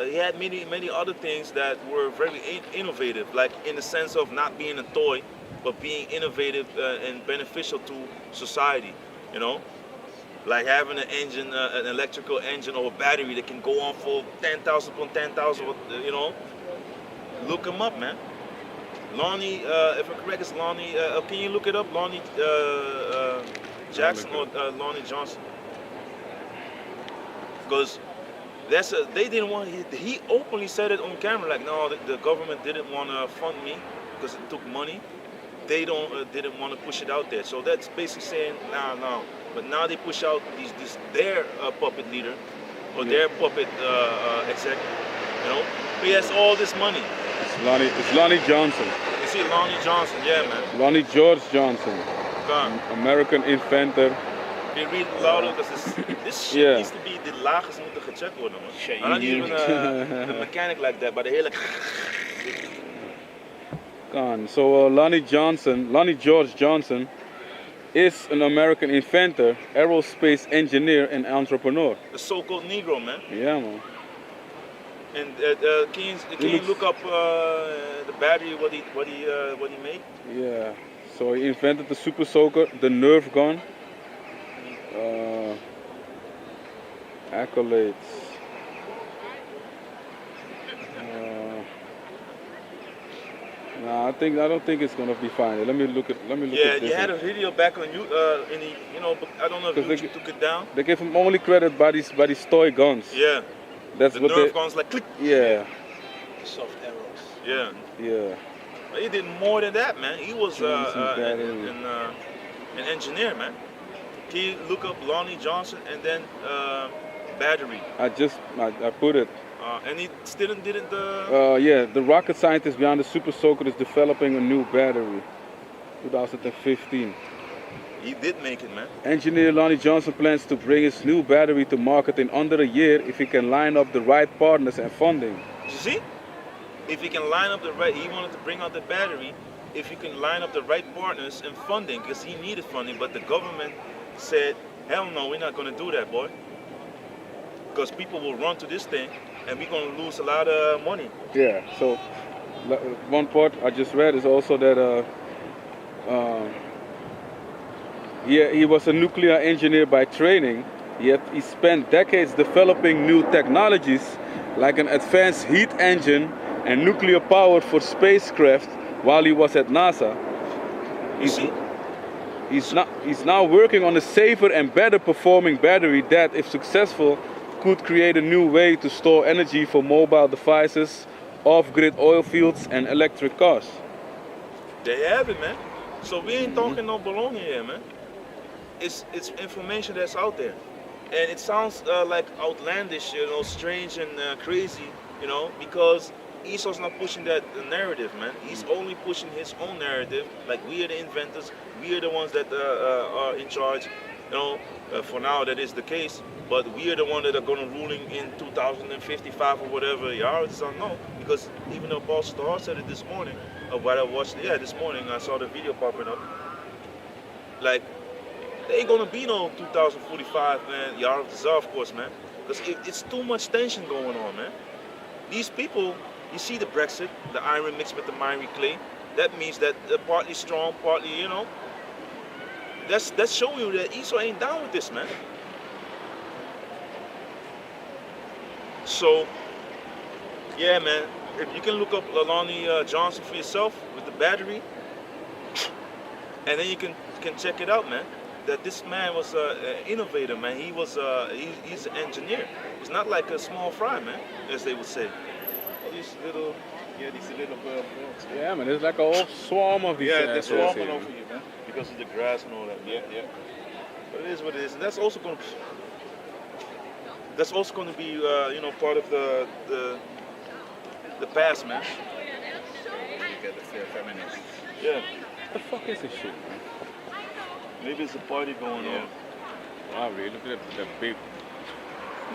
He had many other things that were very innovative, like in the sense of not being a toy, but being innovative and beneficial to society. Like having an engine, an electrical engine or a battery that can go on for 10,000 upon 10,000. Look him up, man. Lonnie, if I'm correct, it's Lonnie. Can you look it up, Lonnie Jackson or Lonnie Johnson? Because they didn't want. He openly said it on camera, like, no, the government didn't want to fund me because it took money. They didn't want to push it out there. So that's basically saying, no. But now they push out their puppet leader or their puppet exec. He has all this money. It's Lonnie Johnson. You see Lonnie Johnson, yeah, man. Lonnie George Johnson. American inventor. Can you read it louder? Because this shit needs to be, de lagers moeten gecheckt worden, man. I'm not even a mechanic like that, but the hele... So Lonnie George Johnson is an American inventor, aerospace engineer, and entrepreneur. The so-called Negro, man. Yeah, man. And can you look up the battery? What he made? Yeah. So he invented the Super Soaker, the Nerf gun. Accolades. I don't think it's gonna be fine. Let me look at. Yeah, at this you had one. a video back on you, but I don't know if 'Cause they YouTube took it down. They give him only credit by these toy guns. Yeah, That's the what Nerf they. guns like click. Yeah, Soft arrows. Yeah, yeah. but he did more than that, man. He was Change some battery. an engineer, man. Can you look up Lonnie Johnson and then battery? I put it. And he still didn't. Yeah, the rocket scientist behind the Super Soaker is developing a new battery. 2015. He did make it, man. Engineer Lonnie Johnson plans to bring his new battery to market in under a year if he can line up the right partners and funding. You see? If he can line up he wanted to bring out the battery, if he can line up the right partners and funding, because he needed funding, but the government said, hell no, we're not going to do that, boy. Because people will run to this thing, and we're going to lose a lot of money. Yeah, so one part I just read is also that he was a nuclear engineer by training, yet he spent decades developing new technologies like an advanced heat engine and nuclear power for spacecraft while he was at NASA. You see? He's now working on a safer and better performing battery that, if successful, could create a new way to store energy for mobile devices, off-grid oil fields, and electric cars. There you have it, man. So we ain't talking no baloney here, man. It's information that's out there. And it sounds like outlandish, strange and crazy, because Esau's not pushing that narrative, man. He's only pushing his own narrative. Like, we are the inventors, we are the ones that are in charge. For now that is the case, but we are the ones that are going to ruling in 2055 or whatever. Y'all just don't know, because even the Apostle Star said it this morning. What I watched, this morning I saw the video popping up. Like, there ain't gonna be no 2045, man. Y'all of course, man, because it's too much tension going on, man. These people, you see the Brexit, the iron mixed with the miry clay. That means that they're partly strong, partly, That's showing you that Esau ain't down with this, man. So, yeah, man. If you can look up Lonnie Johnson for yourself with the battery, and then you can check it out, man. That this man was an innovator, man. He was he's an engineer. He's not like a small fry, man, as they would say. These little birds. Yeah, man, there's like a whole swarm of these. Yeah, they're swarming here, over you, man. Because of the grass and all that. Yeah. But it is what it is, and that's also going to be part of the past, man. You get the feminists. Yeah. What the fuck is this shit, man? Maybe it's a party going on. Wow, really? Look at that big.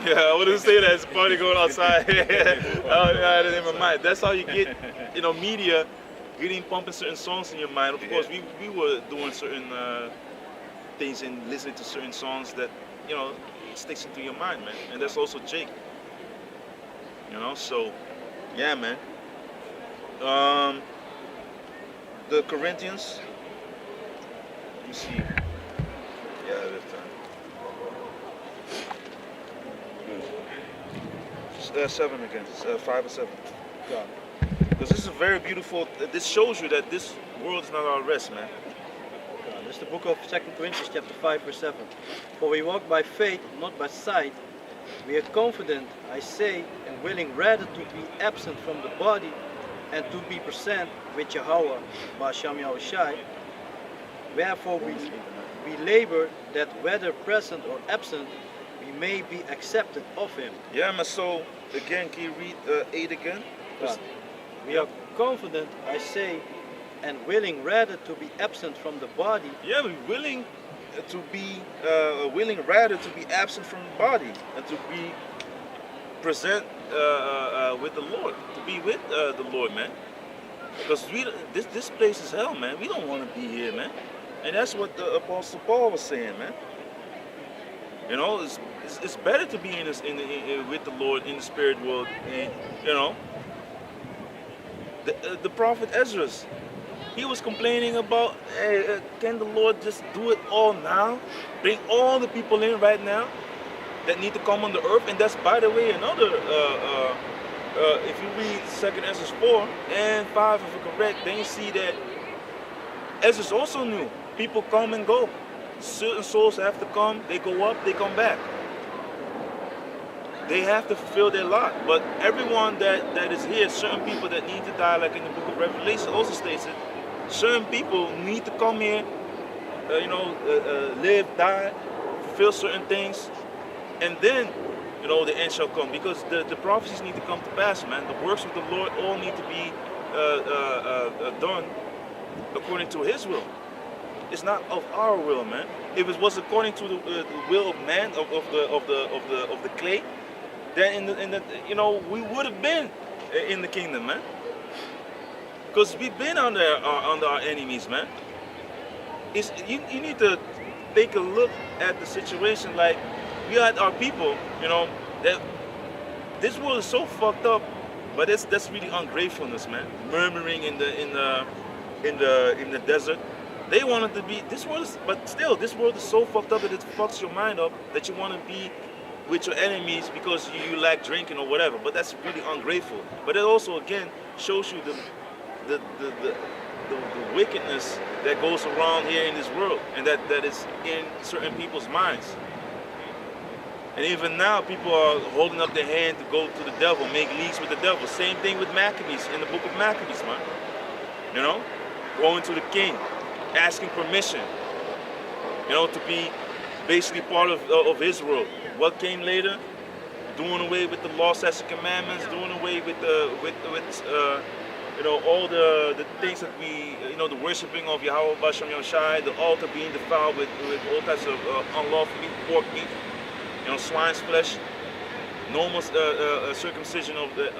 Yeah, I wouldn't say that. It's a party going outside. I had it in my mind. That's how you get, media getting pumping certain songs in your mind. Of course, we were doing certain things and listening to certain songs that, it sticks into your mind, man. And that's also Jake. So, yeah, man. The Corinthians. Let me see. Yeah, this time. 7 again. 5 or 7. Because this is a very beautiful. This shows you that this world is not our rest, man. This is the book of 2 Corinthians chapter 5 verse 7. For we walk by faith, not by sight. We are confident, I say, and willing rather to be absent from the body and to be present with Yahweh, Ba'asham Yahushai. Wherefore we labor that whether present or absent, we may be accepted of him. Yeah, man, so again, can you read 8 again? We are confident, I say, and willing rather to be absent from the body. Yeah, we're willing rather to be absent from the body and to be present with the Lord, to be with the Lord, man. Because this place is hell, man. We don't want to be here, man. And that's what the Apostle Paul was saying, man. It's better to be with the Lord in the spirit world. And, the prophet Ezra, he was complaining about, hey, can the Lord just do it all now? Bring all the people in right now that need to come on the earth. And that's, by the way, another if you read 2nd Ezra 4 and 5, if you're correct, then you see that Ezra's also knew people come and go. Certain souls have to come, they go up, they come back. They have to fulfill their lot. But everyone that is here, certain people that need to die, like in the book of Revelation also states it, certain people need to come here, live, die, fulfill certain things, and then, the end shall come. Because the prophecies need to come to pass, man. The works of the Lord all need to be done according to His will. It's not of our will, man. If it was according to the will of man, of the clay, then we would have been in the kingdom, man. Because we've been under our enemies, man. You need to take a look at the situation. Like, we had our people, that this world is so fucked up, but that's really ungratefulness, man. Murmuring in the desert. They wanted to be this world, but still, this world is so fucked up that it fucks your mind up that you want to be with your enemies because you like drinking or whatever. But that's really ungrateful. But it also again shows you the wickedness that goes around here in this world, and that is in certain people's minds. And even now, people are holding up their hand to go to the devil, make leagues with the devil. Same thing with Maccabees in the book of Maccabees, man. Going to the king, asking permission, to be basically part of his world. What came later? Doing away with the law, statutes, and commandments, doing away with all the things that we, the worshiping of Yahweh Bashem Yoshai, the altar being defiled with all types of unlawful meat, pork meat, swine's flesh, normal circumcision on the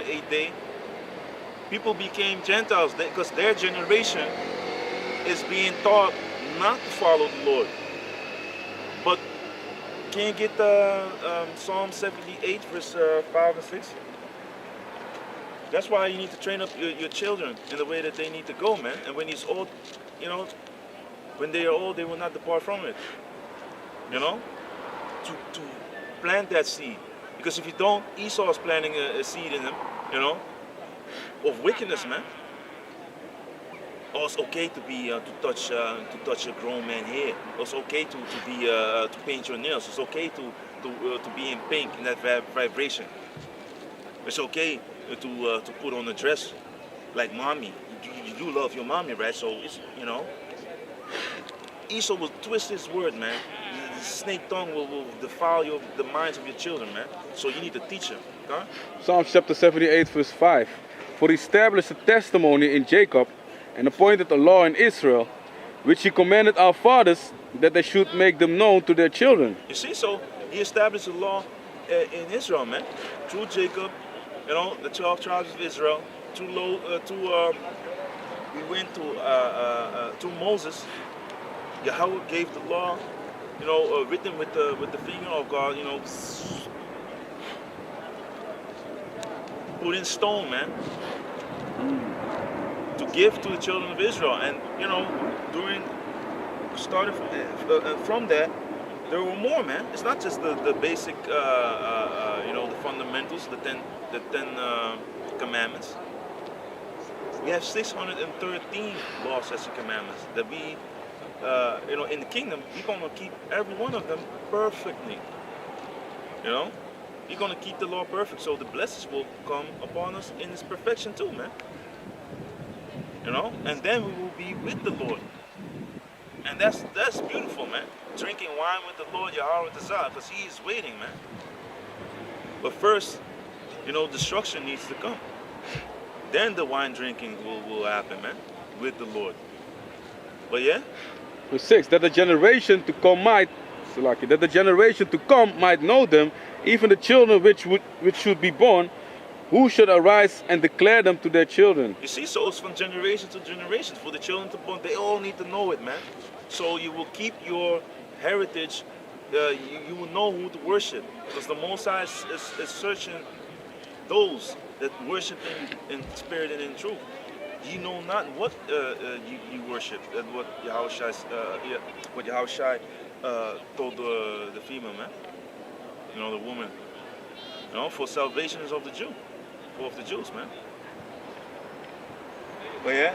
8th day. People became Gentiles because their generation is being taught not to follow the Lord. But can you get Psalm 78, verse 5 and 6? That's why you need to train up your children in the way that they need to go, man. And when he's old, when they are old, they will not depart from it. To plant that seed. Because if you don't, Esau is planting a seed in them, of wickedness, man. Oh, it's okay to be to touch a grown man hair. It's okay to paint your nails. It's okay to be in pink in that vibration. It's okay to put on a dress like mommy. You do love your mommy, right? So it's Esau will twist his word, man. The snake tongue will defile the minds of your children, man. So you need to teach them. Okay? Psalm chapter 78, verse 5. For he established a testimony in Jacob and appointed a law in Israel, which he commanded our fathers that they should make them known to their children. You see, so he established a law in Israel, man, through Jacob, the 12 tribes of Israel. We went to Moses. Yahweh gave the law, written with the finger of God, put in stone, man. To give to the children of Israel. And starting from that, there were more, man. It's not just the basic the fundamentals, the 10 commandments. We have 613 laws, statutes, and commandments that we in the kingdom, we're gonna keep every one of them perfectly. You're gonna keep the law perfect, so the blessings will come upon us in its perfection too, man. And then we will be with the Lord. And that's beautiful, man. Drinking wine with the Lord, Yahweh Tazah, because He is waiting, man. But first, destruction needs to come. Then the wine drinking will happen, man, with the Lord. But yeah? Verse 6, that the generation to come might know them, even the children which should be born, who should arise and declare them to their children. You see, so it's from generation to generation. For the children to born, they all need to know it, man. So you will keep your heritage, you will know who to worship. Because the Most High is searching those that worship in spirit and in truth. You know not what you worship, and what Yahushai told the female, man. The woman. You know, for salvation is of the Jew, for of the Jews, man. But yeah.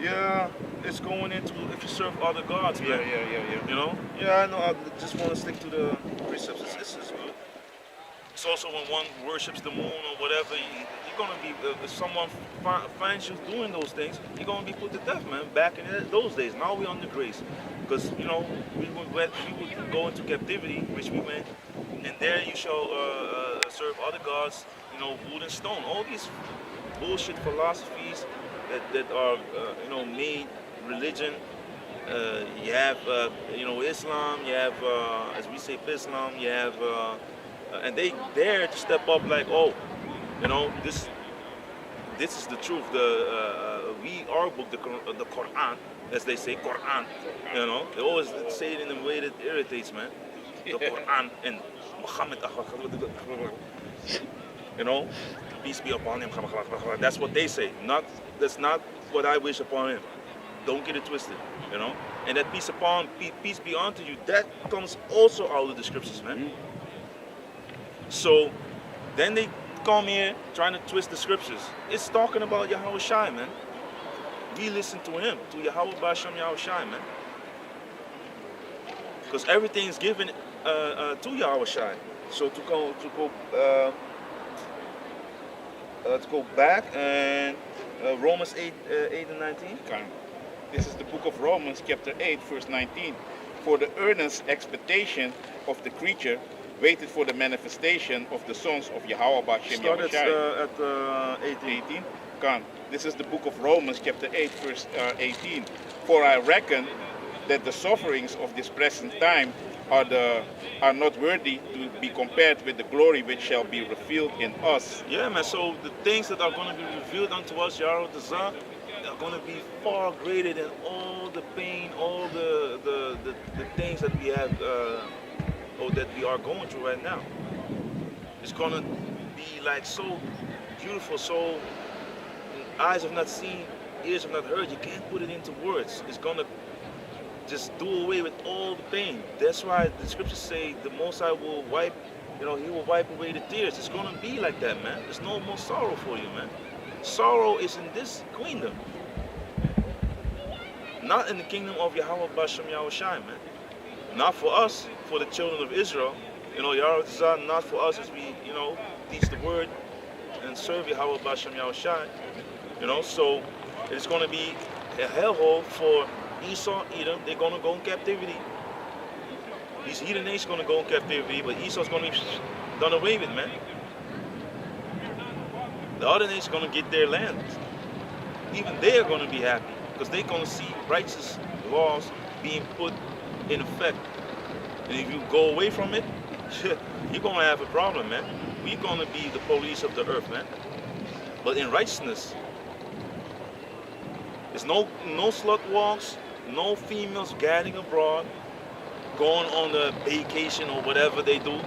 Yeah, it's going into if you serve other gods, man. Yeah. You know? Yeah, I know. I just want to stick to the precepts. This is good. It's also when one worships the moon or whatever, you're gonna be. If someone finds you doing those things, you're gonna be put to death, man. Back in those days, now we're under grace, because you know we would go into captivity, which we went, and there you shall serve other gods, you know, wood and stone. All these bullshit philosophies that are made religion. You have Islam. You have as we say Islam. You have and they dare to step up like, oh, you know, this is the truth. Our book, the Quran, as they say, Quran. You know, they always say it in a way that irritates, man. The Quran and Muhammad. You know, peace be upon him. That's what they say. That's not what I wish upon him. Don't get it twisted. You know, and that peace be unto you. That comes also out of the scriptures, man. So then they come here trying to twist the scriptures. It's talking about Yahweh Shai, man. We listen to him, to Yahweh Bashem Yahweh Shai, man. Because everything is given to Yahweh Shai. So to go back and Romans 8 and 19. This is the book of Romans, chapter 8, verse 19. For the earnest expectation of the creature waited for the manifestation of the sons of Yahweh Bashem Yahweh Shai. At 18. This is the book of Romans, chapter 8, verse 18. For I reckon that the sufferings of this present time are not worthy to be compared with the glory which shall be revealed in us. Yeah, man. So the things that are going to be revealed unto us, Yahweh the Zah, are going to be far greater than all the pain, all the things that we have, or that we are going through right now. It's going to be like so beautiful, so eyes have not seen, ears have not heard. You can't put it into words. It's going to just do away with all the pain. That's why the scriptures say the Most High will wipe, he will wipe away the tears. It's going to be like that, man. There's no more sorrow for you, man. Sorrow is in this kingdom, not in the kingdom of Yahweh Bashem Yahweh Shai, man. Not for us, for the children of Israel. Yahweh Zah, not for us as we, teach the word and serve Yahweh Bashem Yahweh Shai. So it's going to be a hellhole for Esau, Edom. They're going to go in captivity. These heathen nations are going to go in captivity, but Esau's going to be done away with, man. The other nations are going to get their land. Even they are going to be happy because they're going to see righteous laws being put in effect. And if you go away from it, you're going to have a problem, man. We're going to be the police of the earth, man. But in righteousness, there's no slut walks, no females gathering abroad, going on the vacation or whatever they do,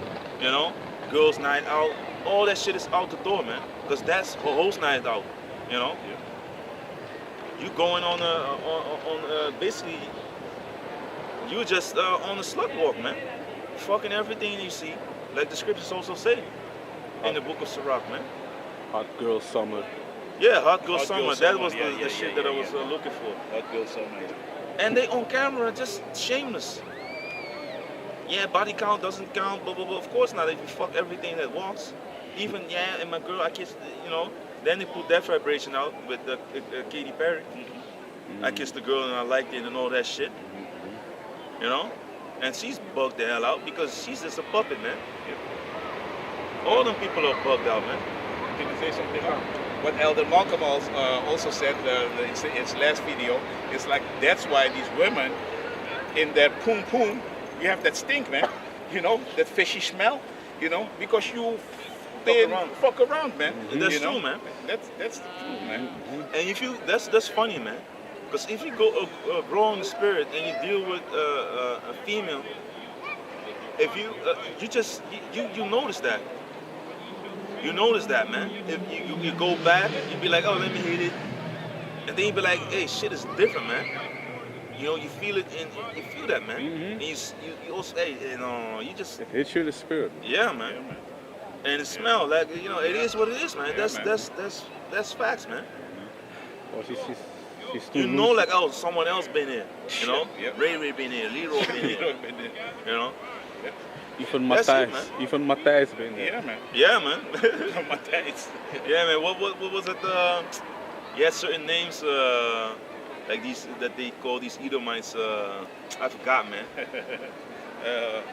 girls' night out. All that shit is out the door, man. Because that's a host night out, You going on basically, you just on a slut walk, man. Fucking everything you see, like the scriptures also say in the book of Sirach, man. Hot girl summer. Yeah, hot girl summer. That was the shit that I was looking for. Hot girl summer. And they on camera, just shameless. Yeah, body count doesn't count, blah, blah, blah. Of course not, if you fuck everything that walks. Even, and my girl, I kissed, then they put that vibration out with Katy Perry. Mm-hmm. I kissed the girl and I liked it and all that shit. And she's bugged the hell out because she's just a puppet, man. All them people are bugged out, man. Can you say something? What Elder Malcolm also said in his last video is like, that's why these women, in their poom poom, you have that stink, man. That fishy smell, because you fuck around, man. That's true, man. That's the truth, man. And if you, that's funny, man. Because if you go grow in the spirit and you deal with a female, if you you notice that You notice that, man. If you go back, you be like, oh, let me hit it, and then you be like, hey, shit is different, man. You know, you feel it, and you feel that, man. And you also, hey, you just. It hits you in the spirit. Yeah, man. Yeah, man. And it smell like, it is what it is, man. Yeah, That's facts, man. Well, she's too You know, loose. like, oh, someone else been here. You know, Yep. Ray been here, Leroy been here. You know. Even That's it, Matthijs. man. Even Matthijs been there. Yeah, man. Yeah, man. My dads. Yeah, man. What was it? You had certain names, like these that they call these Edomites. I forgot, man.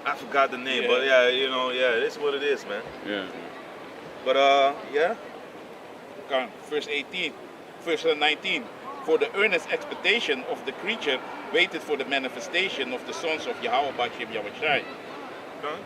I forgot the name, Yeah. but yeah, it is what it is, man. Yeah. But yeah. Verse 18, verse 19. For the earnest expectation of the creature waited for the manifestation of the sons of Yahweh Bashem Yahushai. Huh?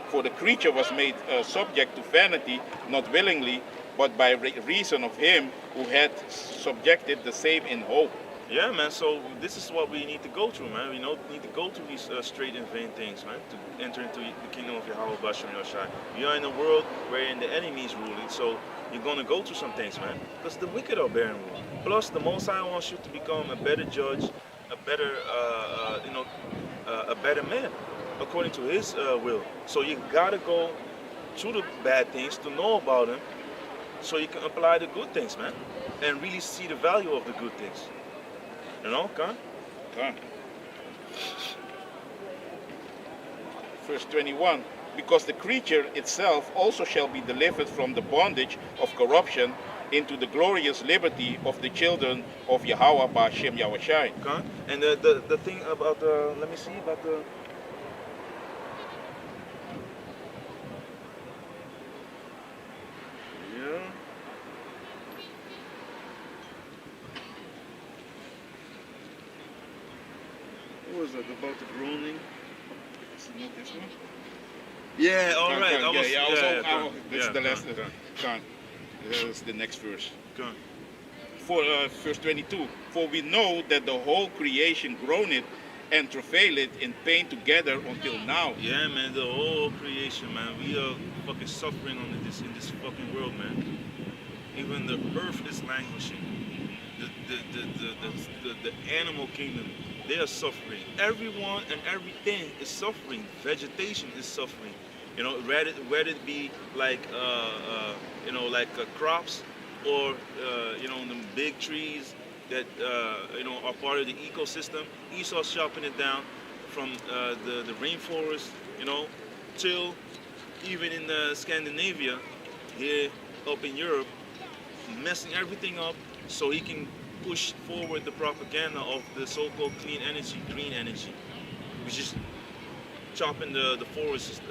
For the creature was made subject to vanity, not willingly, but by reason of him who had subjected the same in hope. Yeah, man. So this is what we need to go through, man. We need to go through these straight and vain things, man, to enter into the kingdom of Yahweh Bashem Yahushai. We are in a world wherein the enemy is ruling, so you're gonna go through some things, man, because the wicked are bearing rule. Plus, the Most High wants you to become a better judge, a better, a better man, according to His will. So you gotta go through the bad things to know about Him, so you can apply the good things, man, and really see the value of the good things. You know, Khan? Verse 21. Because the creature itself also shall be delivered from the bondage of corruption into the glorious liberty of the children of Yahweh Bashem Yahushai. Khan? And the thing about the, let me see, about the, yeah. What was that about the groaning? Is it not this one? Yeah, all right. This is the last. That's the next verse. Khan. For verse 22. For we know that the whole creation groaneth and travaileth in pain together until now. Yeah, man, the whole creation, man. We are fucking suffering in this fucking world, man. Even the earth is languishing. The animal kingdom, they are suffering. Everyone and everything is suffering. Vegetation is suffering. You know, whether it be like crops or the big trees that are part of the ecosystem. Esau's chopping it down from the rainforest, till even in Scandinavia, here up in Europe, messing everything up so he can push forward the propaganda of the so-called clean energy, green energy, which is chopping the forests,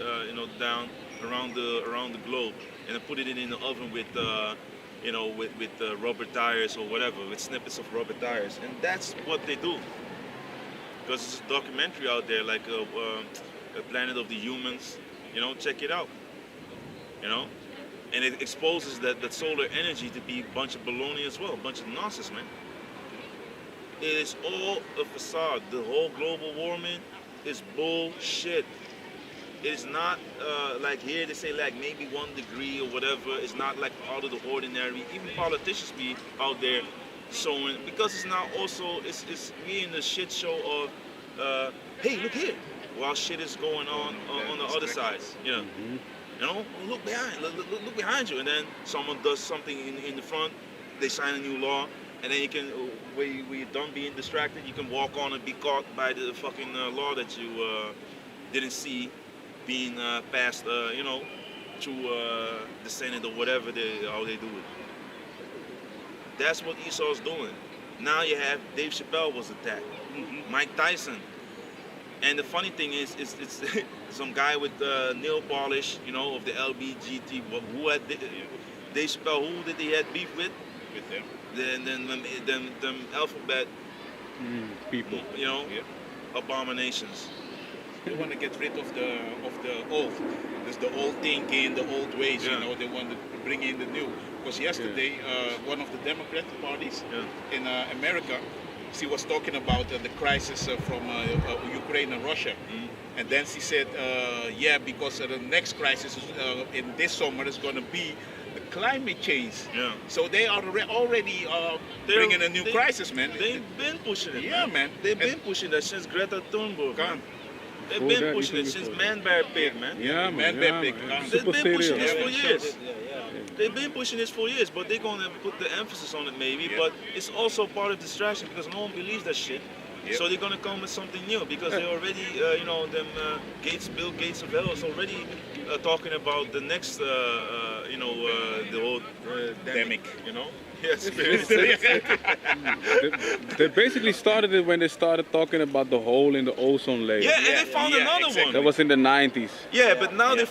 down around the globe, and then put it in the oven with rubber tires or whatever, with snippets of rubber tires, and that's what they do. Because there's a documentary out there, like a Planet of the Humans, check it out, and it exposes that solar energy to be a bunch of baloney as well, a bunch of nonsense, man. It is all a facade. The whole global warming is bullshit. It is not like here they say like maybe 1 degree or whatever. It's not like out of the ordinary. Even politicians be out there showing, because it's not also, it's we in the shit show of hey, look here, while shit is going on the other side. Yeah. Look behind, look behind you, and then someone does something in the front. They sign a new law, and then you can, where you're done being distracted, you can walk on and be caught by the fucking law that you didn't see being passed, through the Senate or whatever how they do it. That's what Esau's doing. Now you have Dave Chappelle was attacked, Mike Tyson, and the funny thing is, it's some guy with nail polish, of the LBGT. Who had Dave Chappelle? Who did he had beef with? With them. Them alphabet people. Abominations. They want to get rid of the old. There's the old thinking, the old ways. They want to bring in the new. Because yesterday, one of the Democratic parties in America, she was talking about the crisis from Ukraine and Russia. And then she said, because the next crisis in this summer is going to be climate change. Yeah. So they are already bringing a new crisis, man. They've been pushing it. Yeah, man. They've been pushing that since Greta Thunberg. Man. They've Before been that, pushing it even since before. Man Bear Pig, man. Yeah, man. Man, Yeah, big, man. man. They've Super been pushing this serious. for years. Yeah. They've been pushing this for years, but they're gonna put the emphasis on it maybe. Yeah. But it's also part of distraction because no one believes that shit. Yeah. So they're gonna come with something new because they already, Bill Gates of hell is already talking about the next, the whole Pandemic. you know. Yes, They basically started it when they started talking about the hole in the ozone layer. yeah, and they found another exactly. one. That was in the 90s. Yeah, but now Yeah. they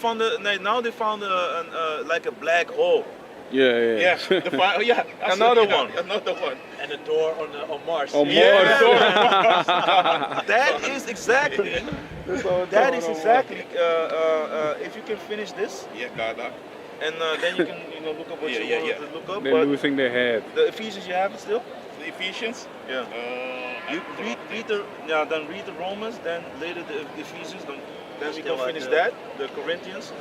found like a black hole. Yeah. Yeah, Another one. Another one. And the door on Mars. On Yeah. Mars. That is exactly. If you can finish this, Yeah, God. and then you can look up what Yeah, you yeah, want yeah. to look up. They're But losing their head. the Ephesians, you have it still. The Ephesians. Yeah. I You then read the Romans, then later the Ephesians, then we Still gonna at finish the- that, the Corinthians,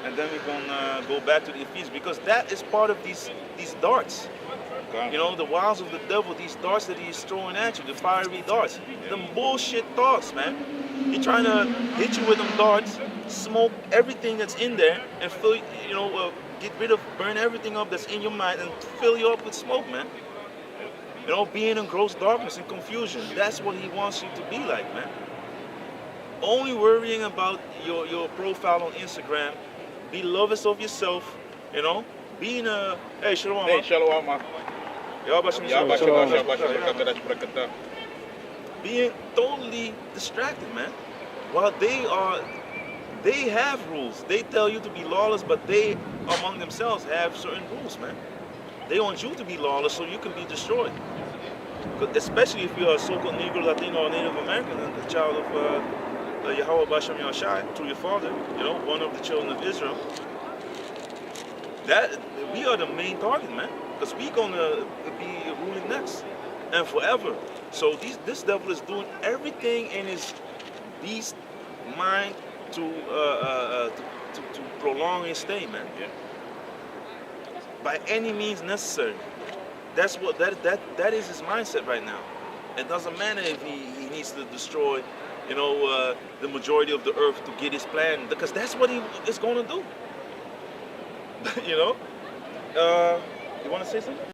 and then we're gonna go back to the Ephesians because that is part of these darts. God. You know, the wiles of the devil, these darts that he's throwing at you, the fiery darts, them bullshit thoughts, man. He's trying to hit you with them darts, smoke everything that's in there, and fill, burn everything up that's in your mind and fill you up with smoke, man. You know, being in gross darkness and confusion. That's what he wants you to be like, man. Only worrying about your profile on Instagram. Be lovers of yourself, you know. Being a hey, shalom. Hey, shalom, man. Being totally distracted, man. While they have rules. They tell you to be lawless, but they among themselves have certain rules, man. They want you to be lawless so you can be destroyed. Especially if you're a so-called Negro, Latino, or Native American, and a child of Yahweh Bashem Yahshai through your father, one of the children of Israel. That we are the main target, man, because we're gonna be ruling next and forever. So this devil is doing everything in his beast mind to prolong his stay, man. Yeah. By any means necessary. That's what that is his mindset right now. It doesn't matter if he needs to destroy, the majority of the earth to get his plan, because that's what he is going to do. You want to say something?